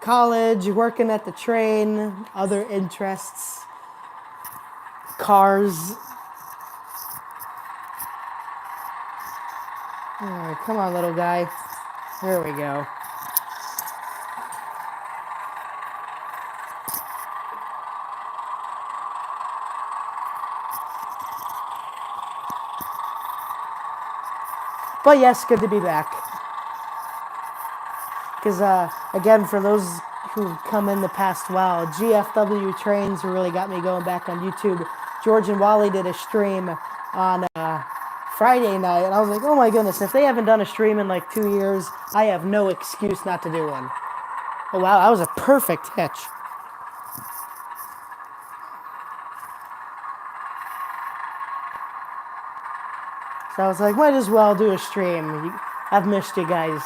College, working at the train, other interests, cars. All right, come on, little guy. There we go. But yes, good to be back. Because, again, for those who've come in the past while, GFW Trains really got me going back on YouTube. George and Wally did a stream on Friday night, and I was like, oh my goodness, if they haven't done a stream in like 2 years, I have no excuse not to do one. Oh wow, that was a perfect hitch. So I was like, might as well do a stream. I've missed you guys.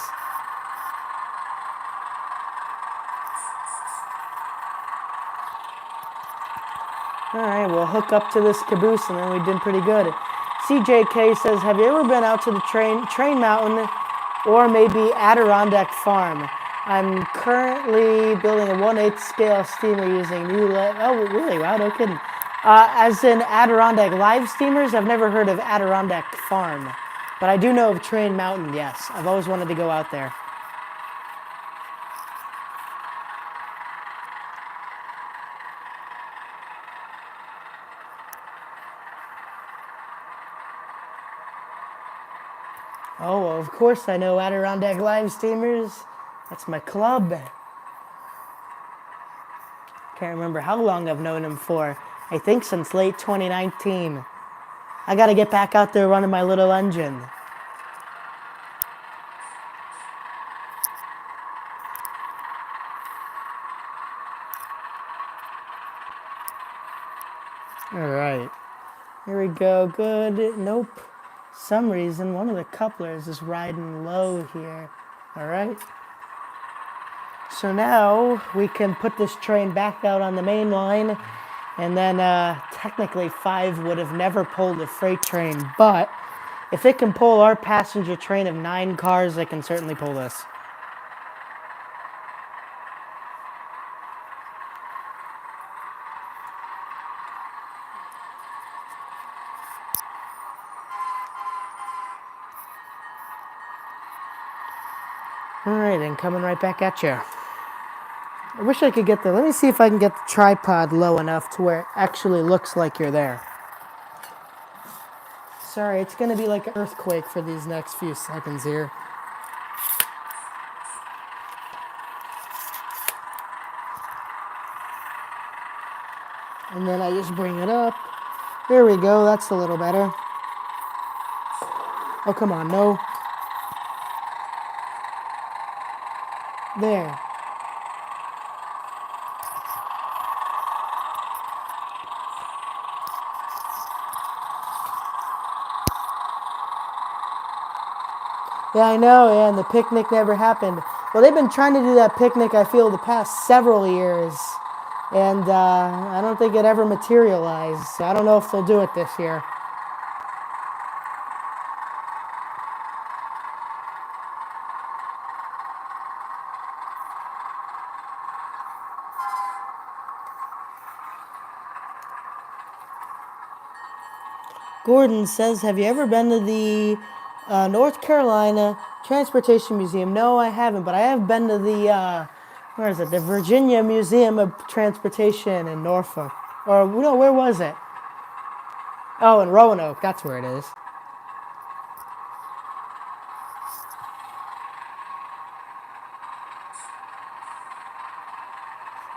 Alright, we'll hook up to this caboose and then we did pretty good. CJK says, have you ever been out to the Train Mountain or maybe Adirondack Farm? I'm currently building a 1/8 scale steamer using oh, really? Wow, no kidding. As in Adirondack live steamers, I've never heard of Adirondack Farm. But I do know of Train Mountain, yes. I've always wanted to go out there. Oh, well, of course I know Adirondack live steamers. That's my club. Can't remember how long I've known him for. I think since late 2019. I gotta get back out there running my little engine. Alright. Here we go. Good. Nope. Some reason one of the couplers is riding low here. Alright. So now we can put this train back out on the main line, and then technically 5 would have never pulled a freight train, but if it can pull our passenger train of 9 cars, it can certainly pull this. Alright, and coming right back at you. I wish I could get let me see if I can get the tripod low enough to where it actually looks like you're there. Sorry, it's going to be like an earthquake for these next few seconds here. And then I just bring it up. There we go, that's a little better. Oh, come on, no. There. Yeah, I know, yeah, and the picnic never happened. Well, they've been trying to do that picnic, I feel, the past several years, and I don't think it ever materialized. So I don't know if they'll do it this year. Gordon says, have you ever been to the North Carolina Transportation Museum? No, I haven't, but I have been to the, where is it? The Virginia Museum of Transportation in Norfolk. Or, no, where was it? Oh, in Roanoke. That's where it is.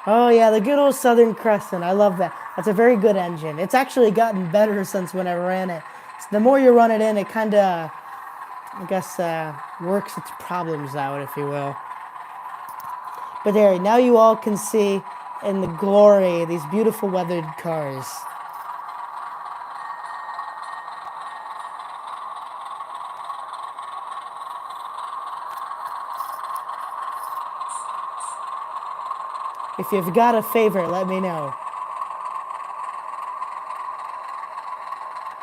Oh, yeah, the good old Southern Crescent. I love that. That's a very good engine. It's actually gotten better since when I ran it. So the more you run it in, it kind of, I guess, works its problems out, if you will. But there, now you all can see in the glory these beautiful weathered cars. If you've got a favorite, let me know.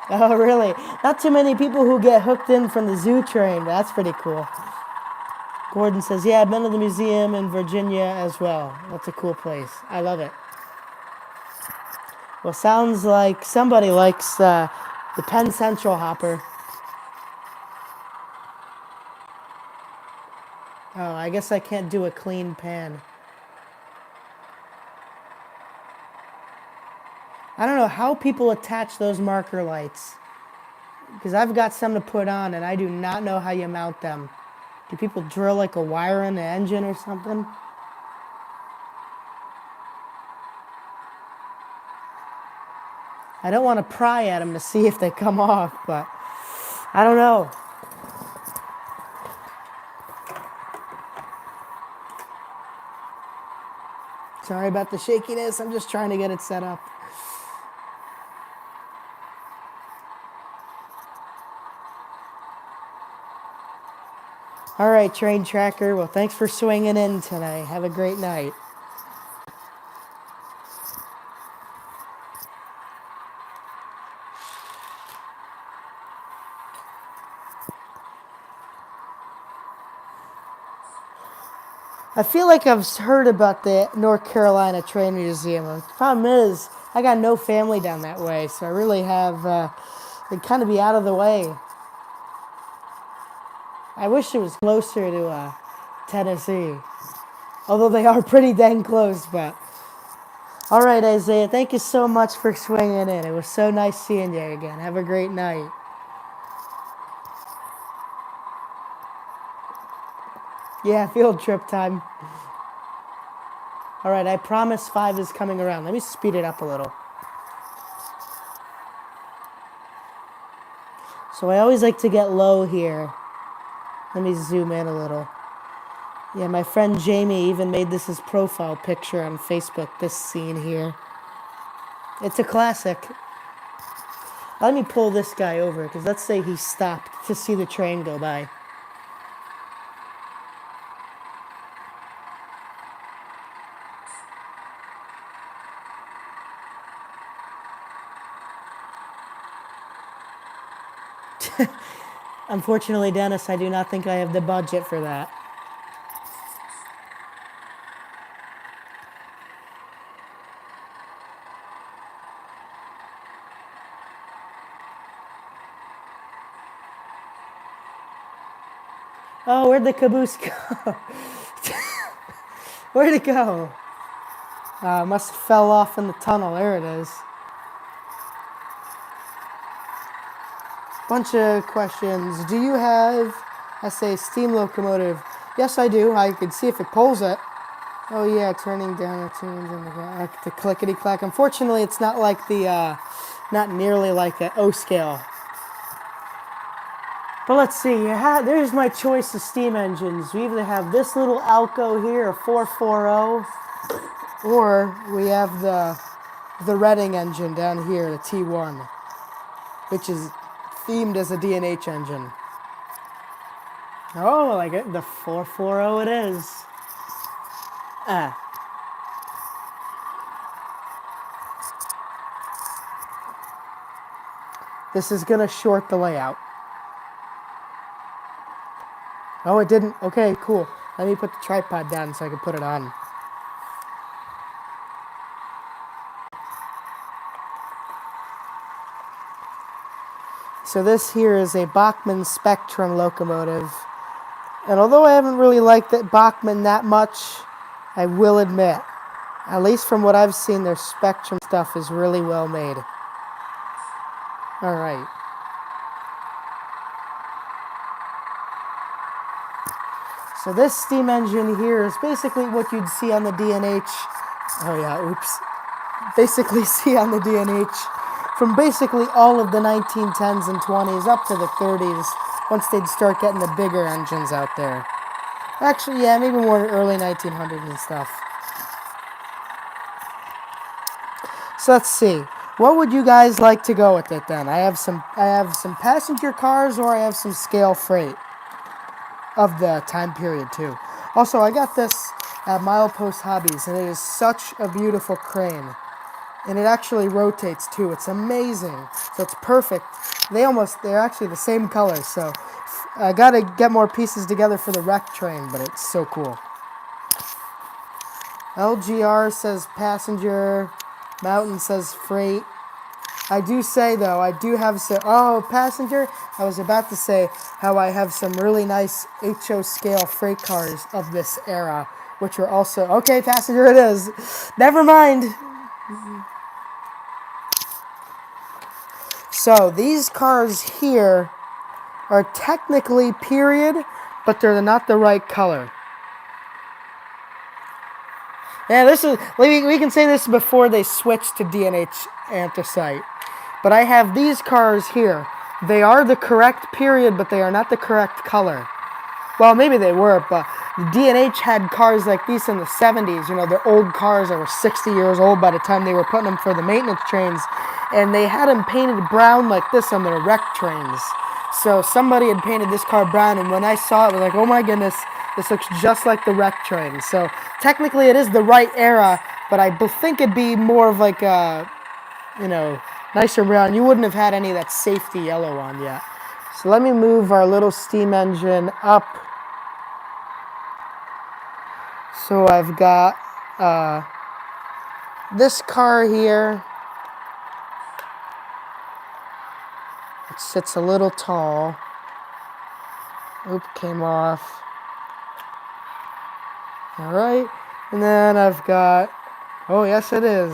Oh, really? Not too many people who get hooked in from the zoo train, but that's pretty cool. Gordon says, yeah, I've been to the museum in Virginia as well. That's a cool place. I love it. Well, sounds like somebody likes the Penn Central hopper. Oh, I guess I can't do a clean pan. I don't know how people attach those marker lights. Because I've got some to put on and I do not know how you mount them. Do people drill like a wire in the engine or something? I don't want to pry at them to see if they come off, but I don't know. Sorry about the shakiness. I'm just trying to get it set up. All right, train tracker. Well, thanks for swinging in tonight. Have a great night. I feel like I've heard about the North Carolina Train Museum. The problem is, I got no family down that way, so I really have, it'd kind of be out of the way. I wish it was closer to Tennessee, although they are pretty dang close, but. All right, Isaiah, thank you so much for swinging in. It was so nice seeing you again. Have a great night. Yeah, field trip time. All right, I promise 5 is coming around. Let me speed it up a little. So I always like to get low here. Let me zoom in a little. Yeah, my friend Jamie even made this his profile picture on Facebook, this scene here. It's a classic. Let me pull this guy over, because let's say he stopped to see the train go by. Unfortunately, Dennis, I do not think I have the budget for that. Oh, where'd the caboose go? Where'd it go? Must have fell off in the tunnel. There it is. Bunch of questions. Do you have, I say, steam locomotive? Yes, I do. I could see if it pulls it. Oh yeah, turning down the tunes and the clickety clack. Unfortunately, it's not like the, not nearly like the O scale. But let's see. There's my choice of steam engines. We either have this little Alco here, a 440, or we have the Reading engine down here, the T1, which is themed as a D&H engine. Oh, like it. The 440 it is. Ah. This is gonna short the layout. Oh, it didn't. Okay, cool. Let me put the tripod down so I can put it on. So this here is a Bachmann Spectrum locomotive. And although I haven't really liked that Bachmann that much, I will admit, at least from what I've seen, their Spectrum stuff is really well made. All right. So this steam engine here is basically what you'd see on the D&H. Oh yeah, oops. Basically see on the D&H from basically all of the 1910s and 20s up to the 30s once they'd start getting the bigger engines out there. Actually, yeah, maybe more early 1900s and stuff. So let's see. What would you guys like to go with it then? I have some passenger cars, or I have some scale freight of the time period too. Also, I got this at Milepost Hobbies, and it is such a beautiful crane. And it actually rotates too. It's amazing. So it's perfect. They're actually the same color. So I gotta get more pieces together for the wreck train, but it's so cool. LGR says passenger. Mountain says freight. I do say though, I do have some, passenger. I was about to say how I have some really nice HO scale freight cars of this era, which are also, okay, passenger it is. Never mind. So these cars here are technically period, but they're not the right color. Yeah, this is, we can say this is before they switched to D&H anthracite. But I have these cars here. They are the correct period, but they are not the correct color. Well, maybe they were, but D&H had cars like these in the 70s. You know, they're old cars that were 60 years old by the time they were putting them for the maintenance trains. And they had them painted brown like this on their wreck trains. So somebody had painted this car brown, and when I saw it, I was like, oh my goodness, this looks just like the wreck train. So technically it is the right era, but I think it'd be more of like a, nicer brown. You wouldn't have had any of that safety yellow on yet. So let me move our little steam engine up. So I've got this car here. It sits a little tall. Oop, came off. All right. And then I've got, oh yes it is.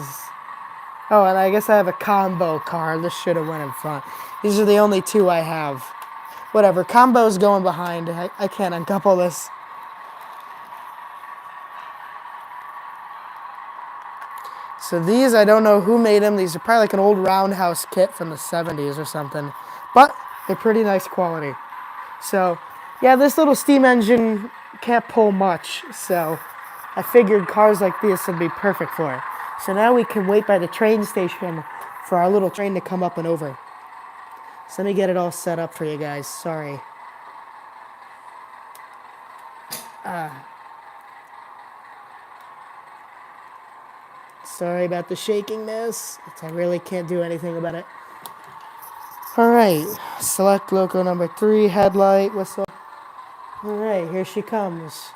Oh, and I guess I have a combo car. This should have went in front. These are the only two I have. Whatever, combo's going behind. I can't uncouple this. So these, I don't know who made them. These are probably like an old roundhouse kit from the 70s or something. But they're pretty nice quality. So, yeah, this little steam engine can't pull much. So I figured cars like this would be perfect for it. So now we can wait by the train station for our little train to come up and over. So let me get it all set up for you guys. Sorry. Sorry about the shakiness. I really can't do anything about it. Alright, select loco number 3, headlight, whistle. Alright, here she comes.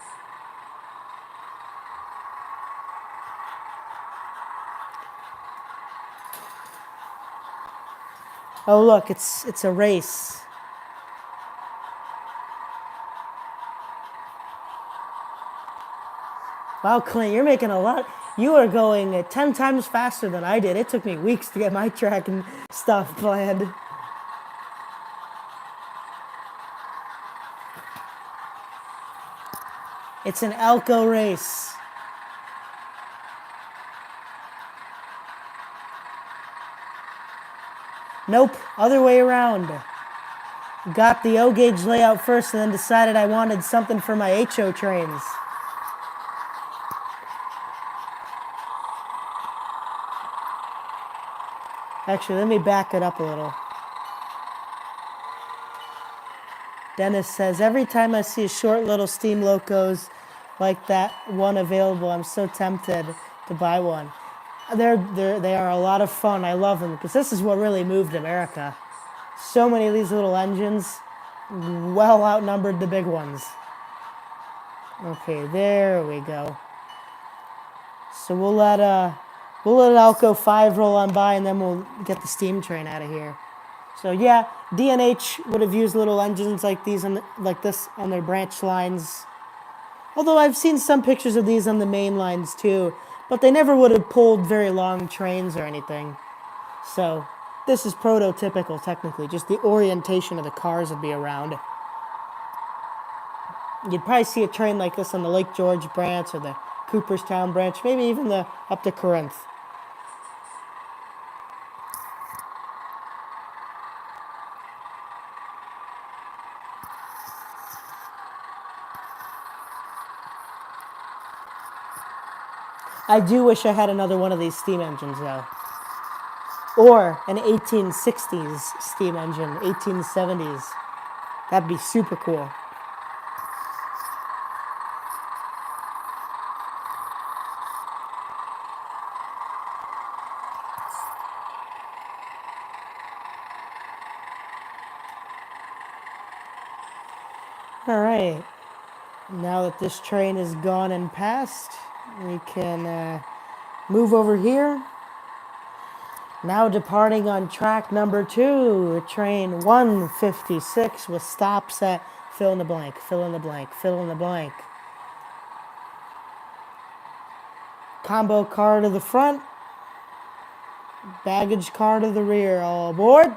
Oh look, it's a race. Wow, Clint, you're making a lot. You are going 10 times faster than I did. It took me weeks to get my track and stuff planned. It's an Elko race. Nope, other way around. Got the O-gauge layout first and then decided I wanted something for my HO trains. Actually, let me back it up a little. Dennis says, every time I see short little steam locos like that one available, I'm so tempted to buy one. They are a lot of fun. I love them because this is what really moved America. So many of these little engines, well outnumbered the big ones. Okay, there we go. So we'll let Alco 5 roll on by, and then we'll get the steam train out of here. So yeah, D&H would have used little engines like these like this on their branch lines. Although I've seen some pictures of these on the main lines too, but they never would have pulled very long trains or anything. So this is prototypical technically, just the orientation of the cars would be around. You'd probably see a train like this on the Lake George branch or the Cooperstown branch, maybe even up to Corinth. I do wish I had another one of these steam engines though. Or an 1860s steam engine, 1870s. That'd be super cool. All right. Now that this train is gone and past, we can move over here. Now departing on track number 2, train 156 with stops at fill in the blank, fill in the blank, fill in the blank. Combo car to the front, baggage car to the rear. All aboard.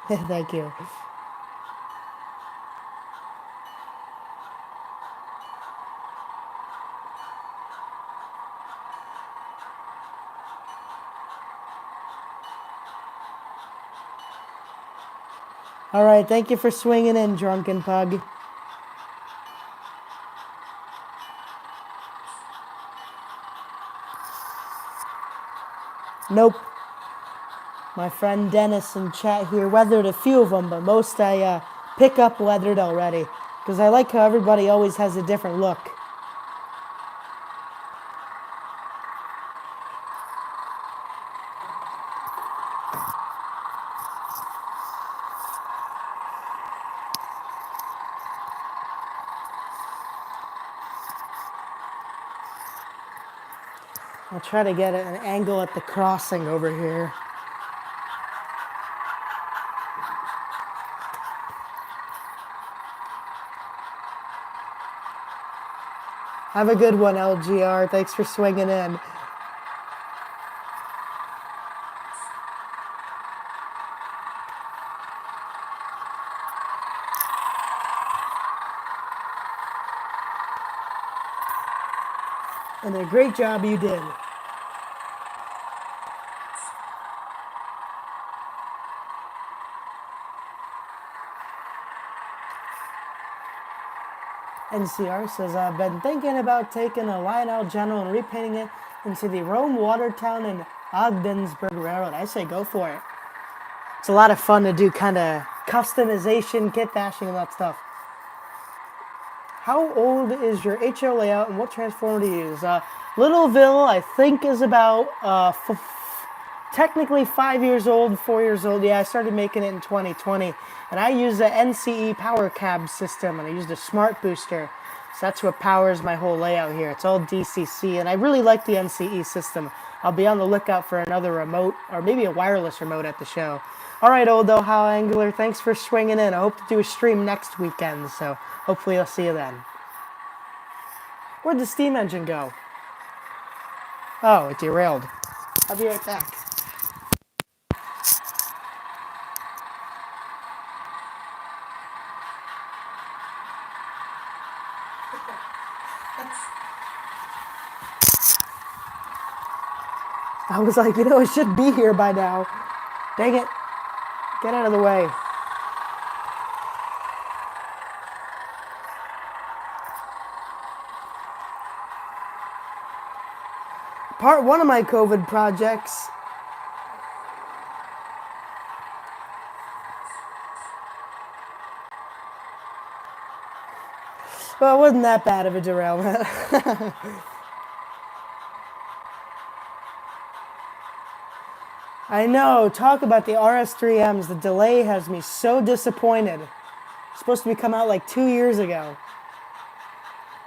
Thank you. All right, thank you for swinging in, drunken pug. Nope. My friend Dennis in chat here weathered a few of them, but most I pick up weathered already. Because I like how everybody always has a different look. I'll try to get an angle at the crossing over here. Have a good one, LGR. Thanks for swinging in. And a great job you did. NCR says, I've been thinking about taking a Lionel General and repainting it into the Rome, Watertown, and Ogdensburg Railroad. I say go for it. It's a lot of fun to do kind of customization, kit bashing, and that stuff. How old is your HO layout and what transformer do you use? Littleville, I think, is about technically 5 years old, 4 years old. Yeah, I started making it in 2020. And I use the NCE power cab system, and I used a smart booster. So that's what powers my whole layout here. It's all DCC, and I really like the NCE system. I'll be on the lookout for another remote, or maybe a wireless remote at the show. All right, Oldo, How Angular, thanks for swinging in. I hope to do a stream next weekend, so hopefully I'll see you then. Where'd the steam engine go? Oh, it derailed. I'll be right back. I was like, it should be here by now. Dang it. Get out of the way. One of my COVID projects. Well, it wasn't that bad of a derailment. I know. Talk about the RS3Ms. The delay has me so disappointed. It's supposed to be come out like 2 years ago.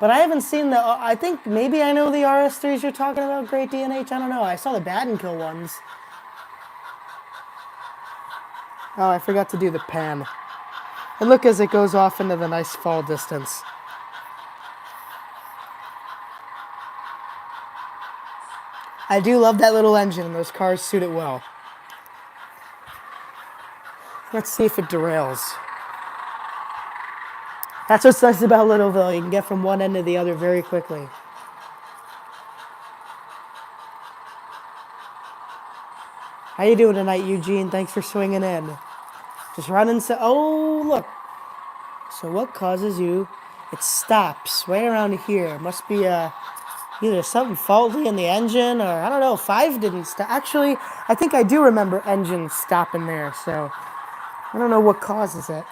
But I haven't seen the. I think maybe I know the RS3s you're talking about, Great DNH. I don't know. I saw the Bad and Kill ones. Oh, I forgot to do the pan. And look as it goes off into the nice fall distance. I do love that little engine, and those cars suit it well. Let's see if it derails. That's what's nice about Littleville. You can get from one end to the other very quickly. How you doing tonight, Eugene? Thanks for swinging in. Just running. Oh, look. So what causes you? It stops right around here. Must be either something faulty in the engine, or I don't know. 5 didn't stop. Actually, I think I do remember engine stopping there. So I don't know what causes it.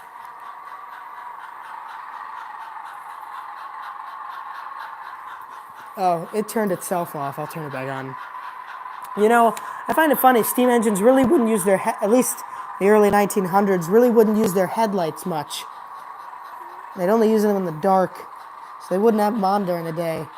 Oh, it turned itself off. I'll turn it back on. You know, I find it funny. Steam engines really wouldn't use their, at least the early 1900s, really wouldn't use their headlights much. They'd only use them in the dark, so they wouldn't have them on during the day.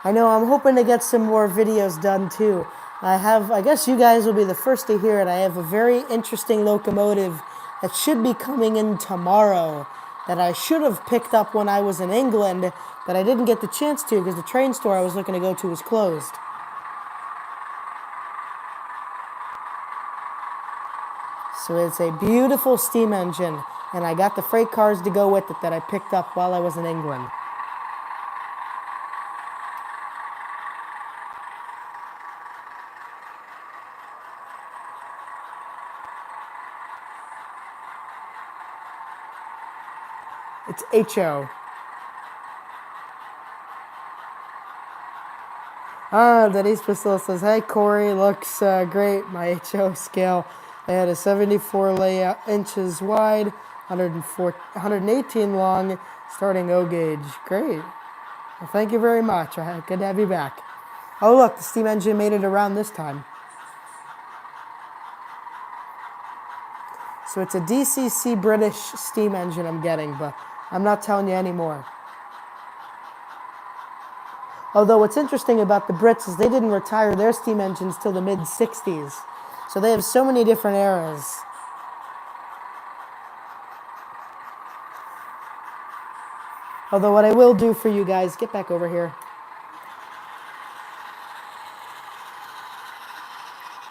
I know, I'm hoping to get some more videos done too. I guess you guys will be the first to hear it. I have a very interesting locomotive that should be coming in tomorrow that I should have picked up when I was in England, but I didn't get the chance to because the train store I was looking to go to was closed. So it's a beautiful steam engine, and I got the freight cars to go with it that I picked up while I was in England. It's HO. Denise Priscilla says, hey, Corey, looks great. My HO scale. I had a 74 layout inches wide, 118 long, starting O gauge. Great. Well, thank you very much. Good to have you back. Oh, look, the steam engine made it around this time. So it's a DCC British steam engine I'm getting, but I'm not telling you anymore. Although what's interesting about the Brits is they didn't retire their steam engines till the mid-60s. So they have so many different eras. Although what I will do for you guys, get back over here.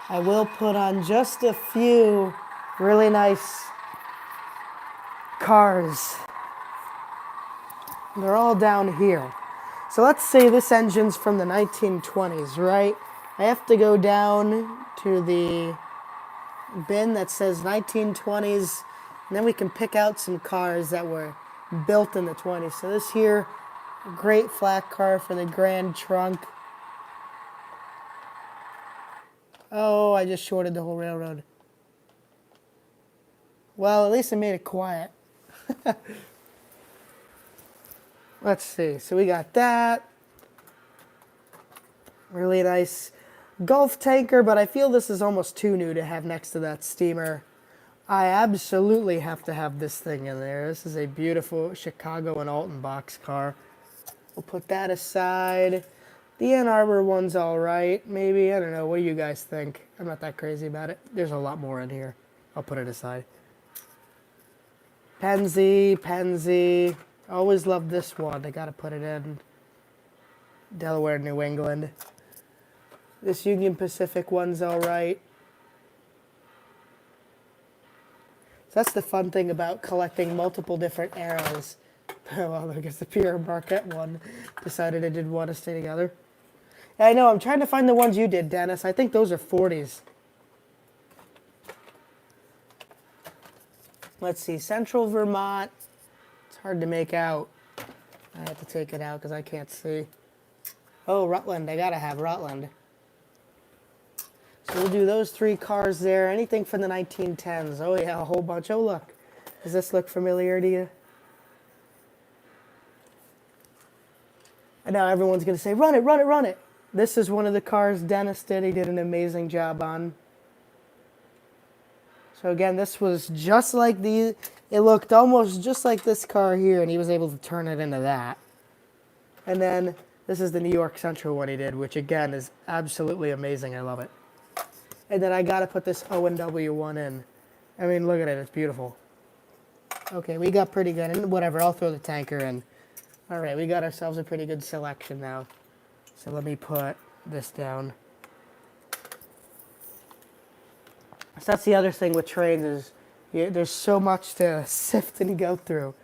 I will put on just a few really nice cars. They're all down here. So let's say this engine's from the 1920s, right? I have to go down to the bin that says 1920s, and then we can pick out some cars that were built in the 20s. So this here, great flat car for the Grand Trunk. Oh, I just shorted the whole railroad. Well, at least I made it quiet. Let's see. So we got that. Really nice Gulf tanker, but I feel this is almost too new to have next to that steamer. I absolutely have to have this thing in there. This is a beautiful Chicago and Alton box car. We'll put that aside. The Ann Arbor one's all right. Maybe, I don't know. What do you guys think? I'm not that crazy about it. There's a lot more in here. I'll put it aside. Pennsy. Always love this one. I gotta put it in. Delaware, New England. This Union Pacific one's all right. So that's the fun thing about collecting multiple different eras. Well, I guess the Pierre Marquette one decided it didn't want to stay together. Yeah, I know. I'm trying to find the ones you did, Dennis. I think those are 40s. Let's see. Central Vermont. It's hard to make out. I have to take it out because I can't see. Oh, Rutland. I gotta have Rutland. So we'll do those 3 cars there. Anything from the 1910s. Oh, yeah, a whole bunch. Oh, look. Does this look familiar to you? And now everyone's going to say, run it, run it, run it. This is one of the cars Dennis did. He did an amazing job on. So again, this was just like the, it looked almost just like this car here, and he was able to turn it into that. And then this is the New York Central one he did, which again is absolutely amazing. I love it. And then I got to put this O&W one in. I mean, look at it. It's beautiful. Okay, we got pretty good. And whatever, I'll throw the tanker in. All right, we got ourselves a pretty good selection now. So let me put this down. So that's the other thing with trains is there's so much to sift and go through.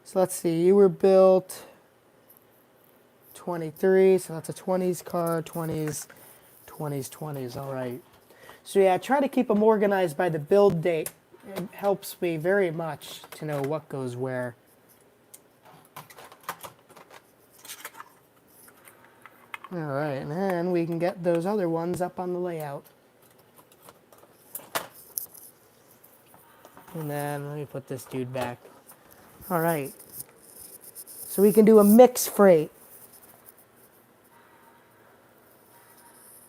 So let's see, you were built 23, so that's a 20s car, 20s, 20s, 20s, all right. So yeah, try to keep them organized by the build date. It helps me very much to know what goes where. All right, and then we can get those other ones up on the layout. And then let me put this dude back. All right. So we can do a mix freight.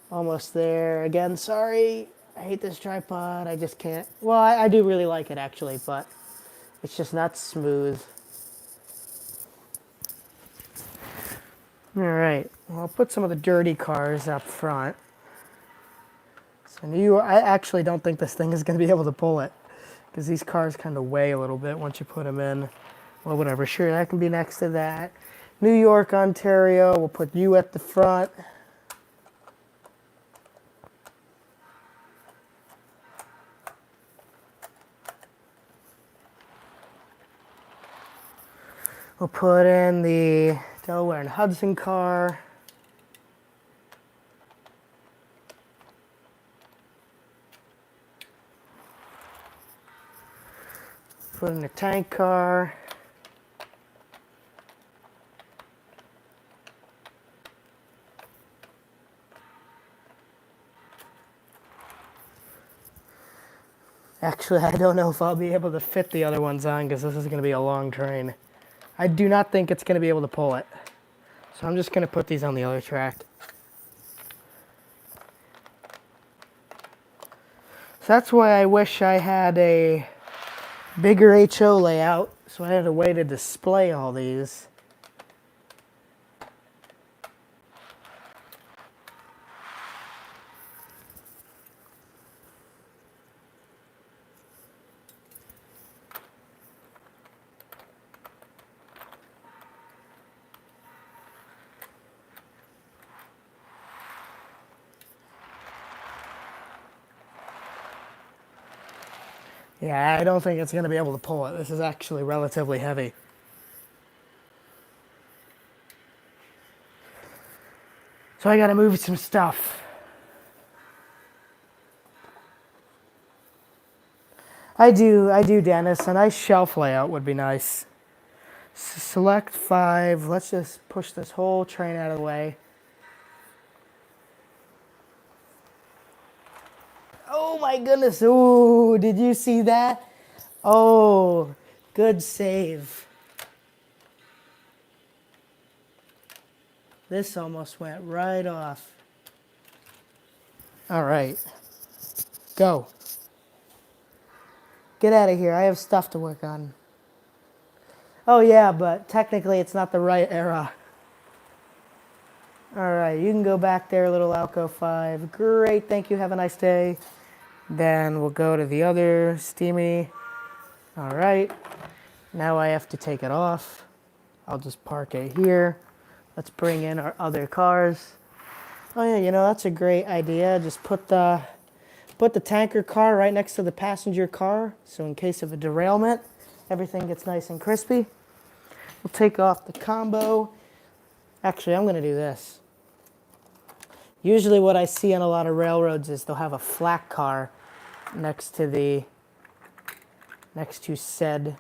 Almost there. Again, sorry. I hate this tripod. I just can't. Well, I do really like it actually, but it's just not smooth. All right. Well, I'll put some of the dirty cars up front. So I actually don't think this thing is going to be able to pull it, because these cars kind of weigh a little bit once you put them in. Well, whatever. Sure, that can be next to that. New York, Ontario. We'll put you at the front. We'll put in the Delaware and Hudson car. Put in the tank car. Actually, I don't know if I'll be able to fit the other ones on because this is going to be a long train. I do not think it's going to be able to pull it. So I'm just going to put these on the other track. So that's why I wish I had a bigger HO layout, so I had a way to display all these. Yeah, I don't think it's going to be able to pull it. This is actually relatively heavy. So I got to move some stuff. I do, Dennis. A nice shelf layout would be nice. Select 5. Let's just push this whole train out of the way. Oh my goodness. Ooh, did you see that? Oh, good save. This almost went right off. All right. Go. Get out of here. I have stuff to work on. Oh yeah, but technically it's not the right era. All right, you can go back there, little Alco 5. Great, thank you. Have a nice day. Then we'll go to the other steamy. All right, now I have to take it off. I'll just park it here. Let's bring in our other cars. Oh yeah, you know, that's a great idea. Just put the tanker car right next to the passenger car, so in case of a derailment, everything gets nice and crispy. We'll take off the combo. Actually, I'm gonna do this. Usually what I see on a lot of railroads is they'll have a flat car next to said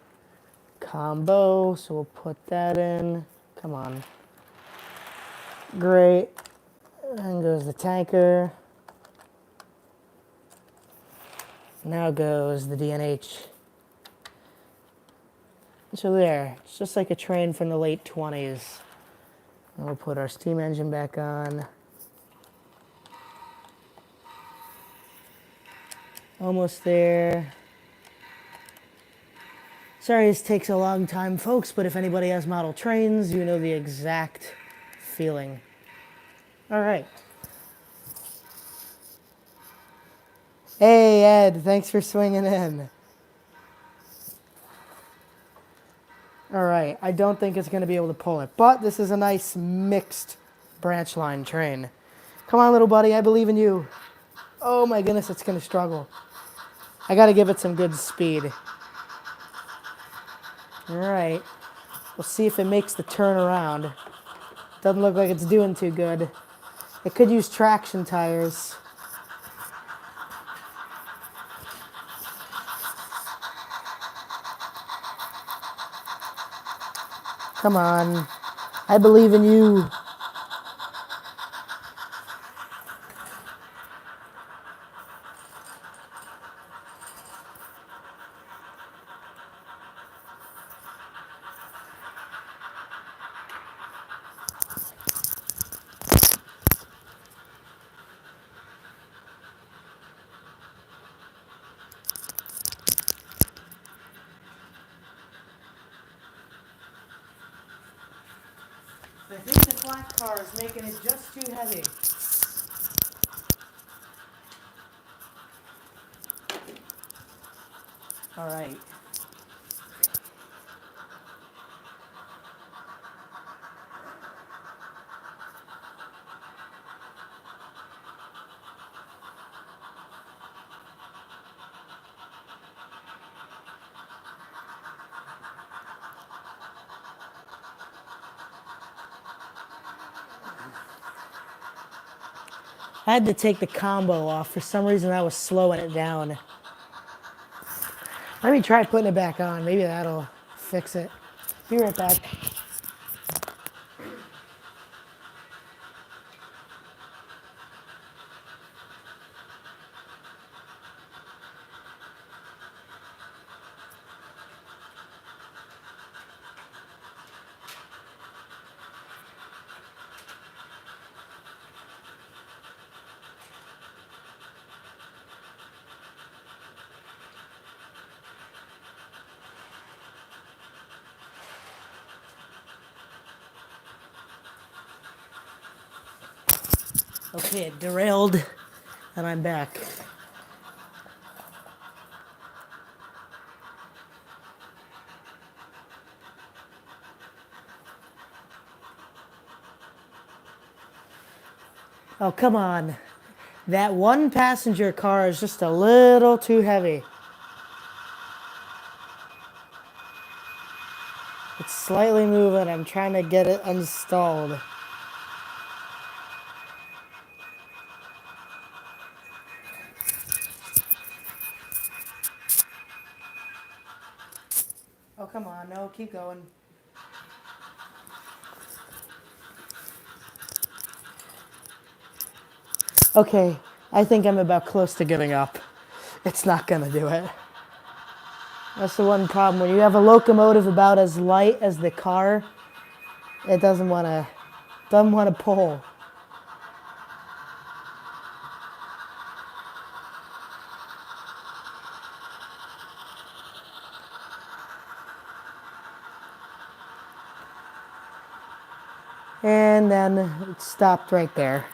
combo. So we'll put that in. Come on. Great. Then goes the tanker. Now goes the DNH. So there, it's just like a train from the late 20s. And we'll put our steam engine back on. Almost there. Sorry this takes a long time, folks, but if anybody has model trains, you know the exact feeling. All right. Hey, Ed, thanks for swinging in. All right, I don't think it's going to be able to pull it, but this is a nice mixed branch line train. Come on, little buddy, I believe in you. Oh my goodness, it's going to struggle. I got to give it some good speed. All right, we'll see if it makes the turn around. Doesn't look like it's doing too good. It could use traction tires. Come on, I believe in you. I think the flat car is making it just too heavy. All right. I had to take the combo off. For some reason, I was slowing it down. Let me try putting it back on. Maybe that'll fix it. Be right back. Okay, it derailed, and I'm back. Oh, come on. That one passenger car is just a little too heavy. It's slightly moving. I'm trying to get it installed. Oh, come on. No, keep going. Okay, I think I'm about close to giving up. It's not going to do it. That's the one problem. When you have a locomotive about as light as the car, it doesn't want to pull. And then it stopped right there.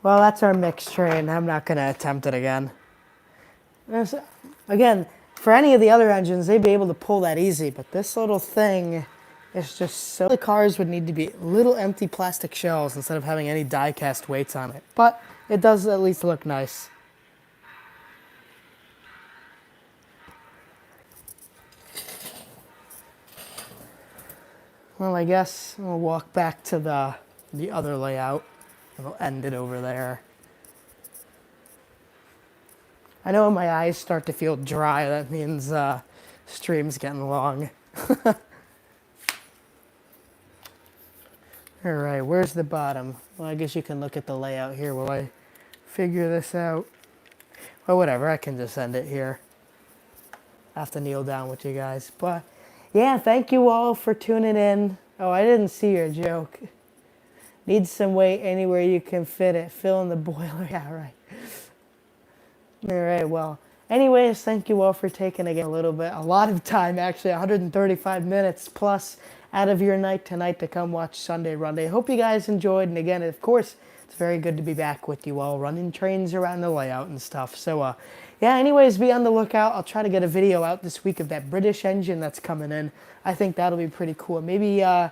Well, that's our mixed train. I'm not going to attempt it again. Again, for any of the other engines, they'd be able to pull that easy, but this little thing is just so... The cars would need to be little empty plastic shells instead of having any die-cast weights on it. But it does at least look nice. Well, I guess we'll walk back to the other layout, and we'll end it over there. I know when my eyes start to feel dry, that means stream's getting long. All right, where's the bottom? Well, I guess you can look at the layout here while I figure this out. Well, whatever, I can just end it here. I have to kneel down with you guys. But yeah, thank you all for tuning in. Oh, I didn't see your joke. Needs some weight anywhere you can fit it. Fill in the boiler. Yeah, right. All right, well, anyways, thank you all for taking again a lot of time actually, 135 minutes plus out of your night tonight to come watch Sunday Runday. Hope you guys enjoyed, and again, of course, it's very good to be back with you all, running trains around the layout and stuff. So, yeah, anyways, be on the lookout. I'll try to get a video out this week of that British engine that's coming in. I think that'll be pretty cool. Maybe, I'll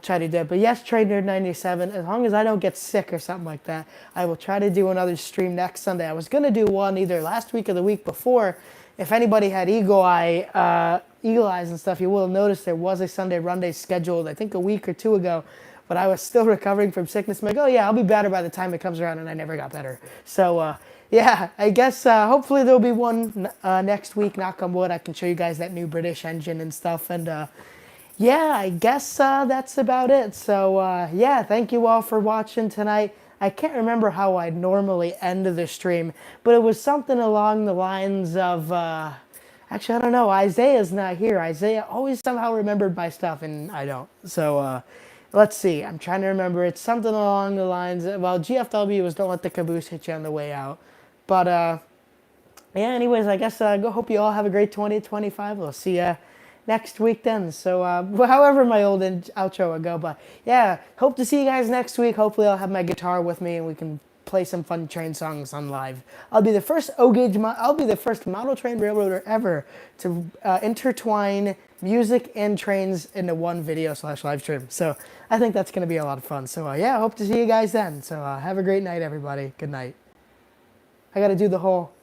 try to do it. But yes, Trade Nerd 97, as long as I don't get sick or something like that, I will try to do another stream next Sunday. I was going to do one either last week or the week before. If anybody had eagle eyes and stuff, you will have noticed there was a Sunday Runday scheduled, I think a week or two ago, but I was still recovering from sickness. I'm like, oh yeah, I'll be better by the time it comes around, and I never got better. So, yeah, I guess hopefully there'll be one next week, knock on wood. I can show you guys that new British engine and stuff, and yeah, I guess that's about it. So, yeah, thank you all for watching tonight. I can't remember how I'd normally end the stream, but it was something along the lines of, actually, I don't know, Isaiah's not here. Isaiah always somehow remembered my stuff, and I don't. So, let's see. I'm trying to remember. It's something along the lines of, well, GFW was don't let the caboose hit you on the way out. But, yeah, anyways, I guess hope you all have a great 2025. We'll see ya next week then. So, however my old outro would go. But yeah, hope to see you guys next week. Hopefully I'll have my guitar with me and we can play some fun train songs on live. I'll be the first I'll be the first model train railroader ever to intertwine music and trains into one video / live stream. So I think that's going to be a lot of fun. So yeah, hope to see you guys then. So have a great night, everybody. Good night. I got to do the whole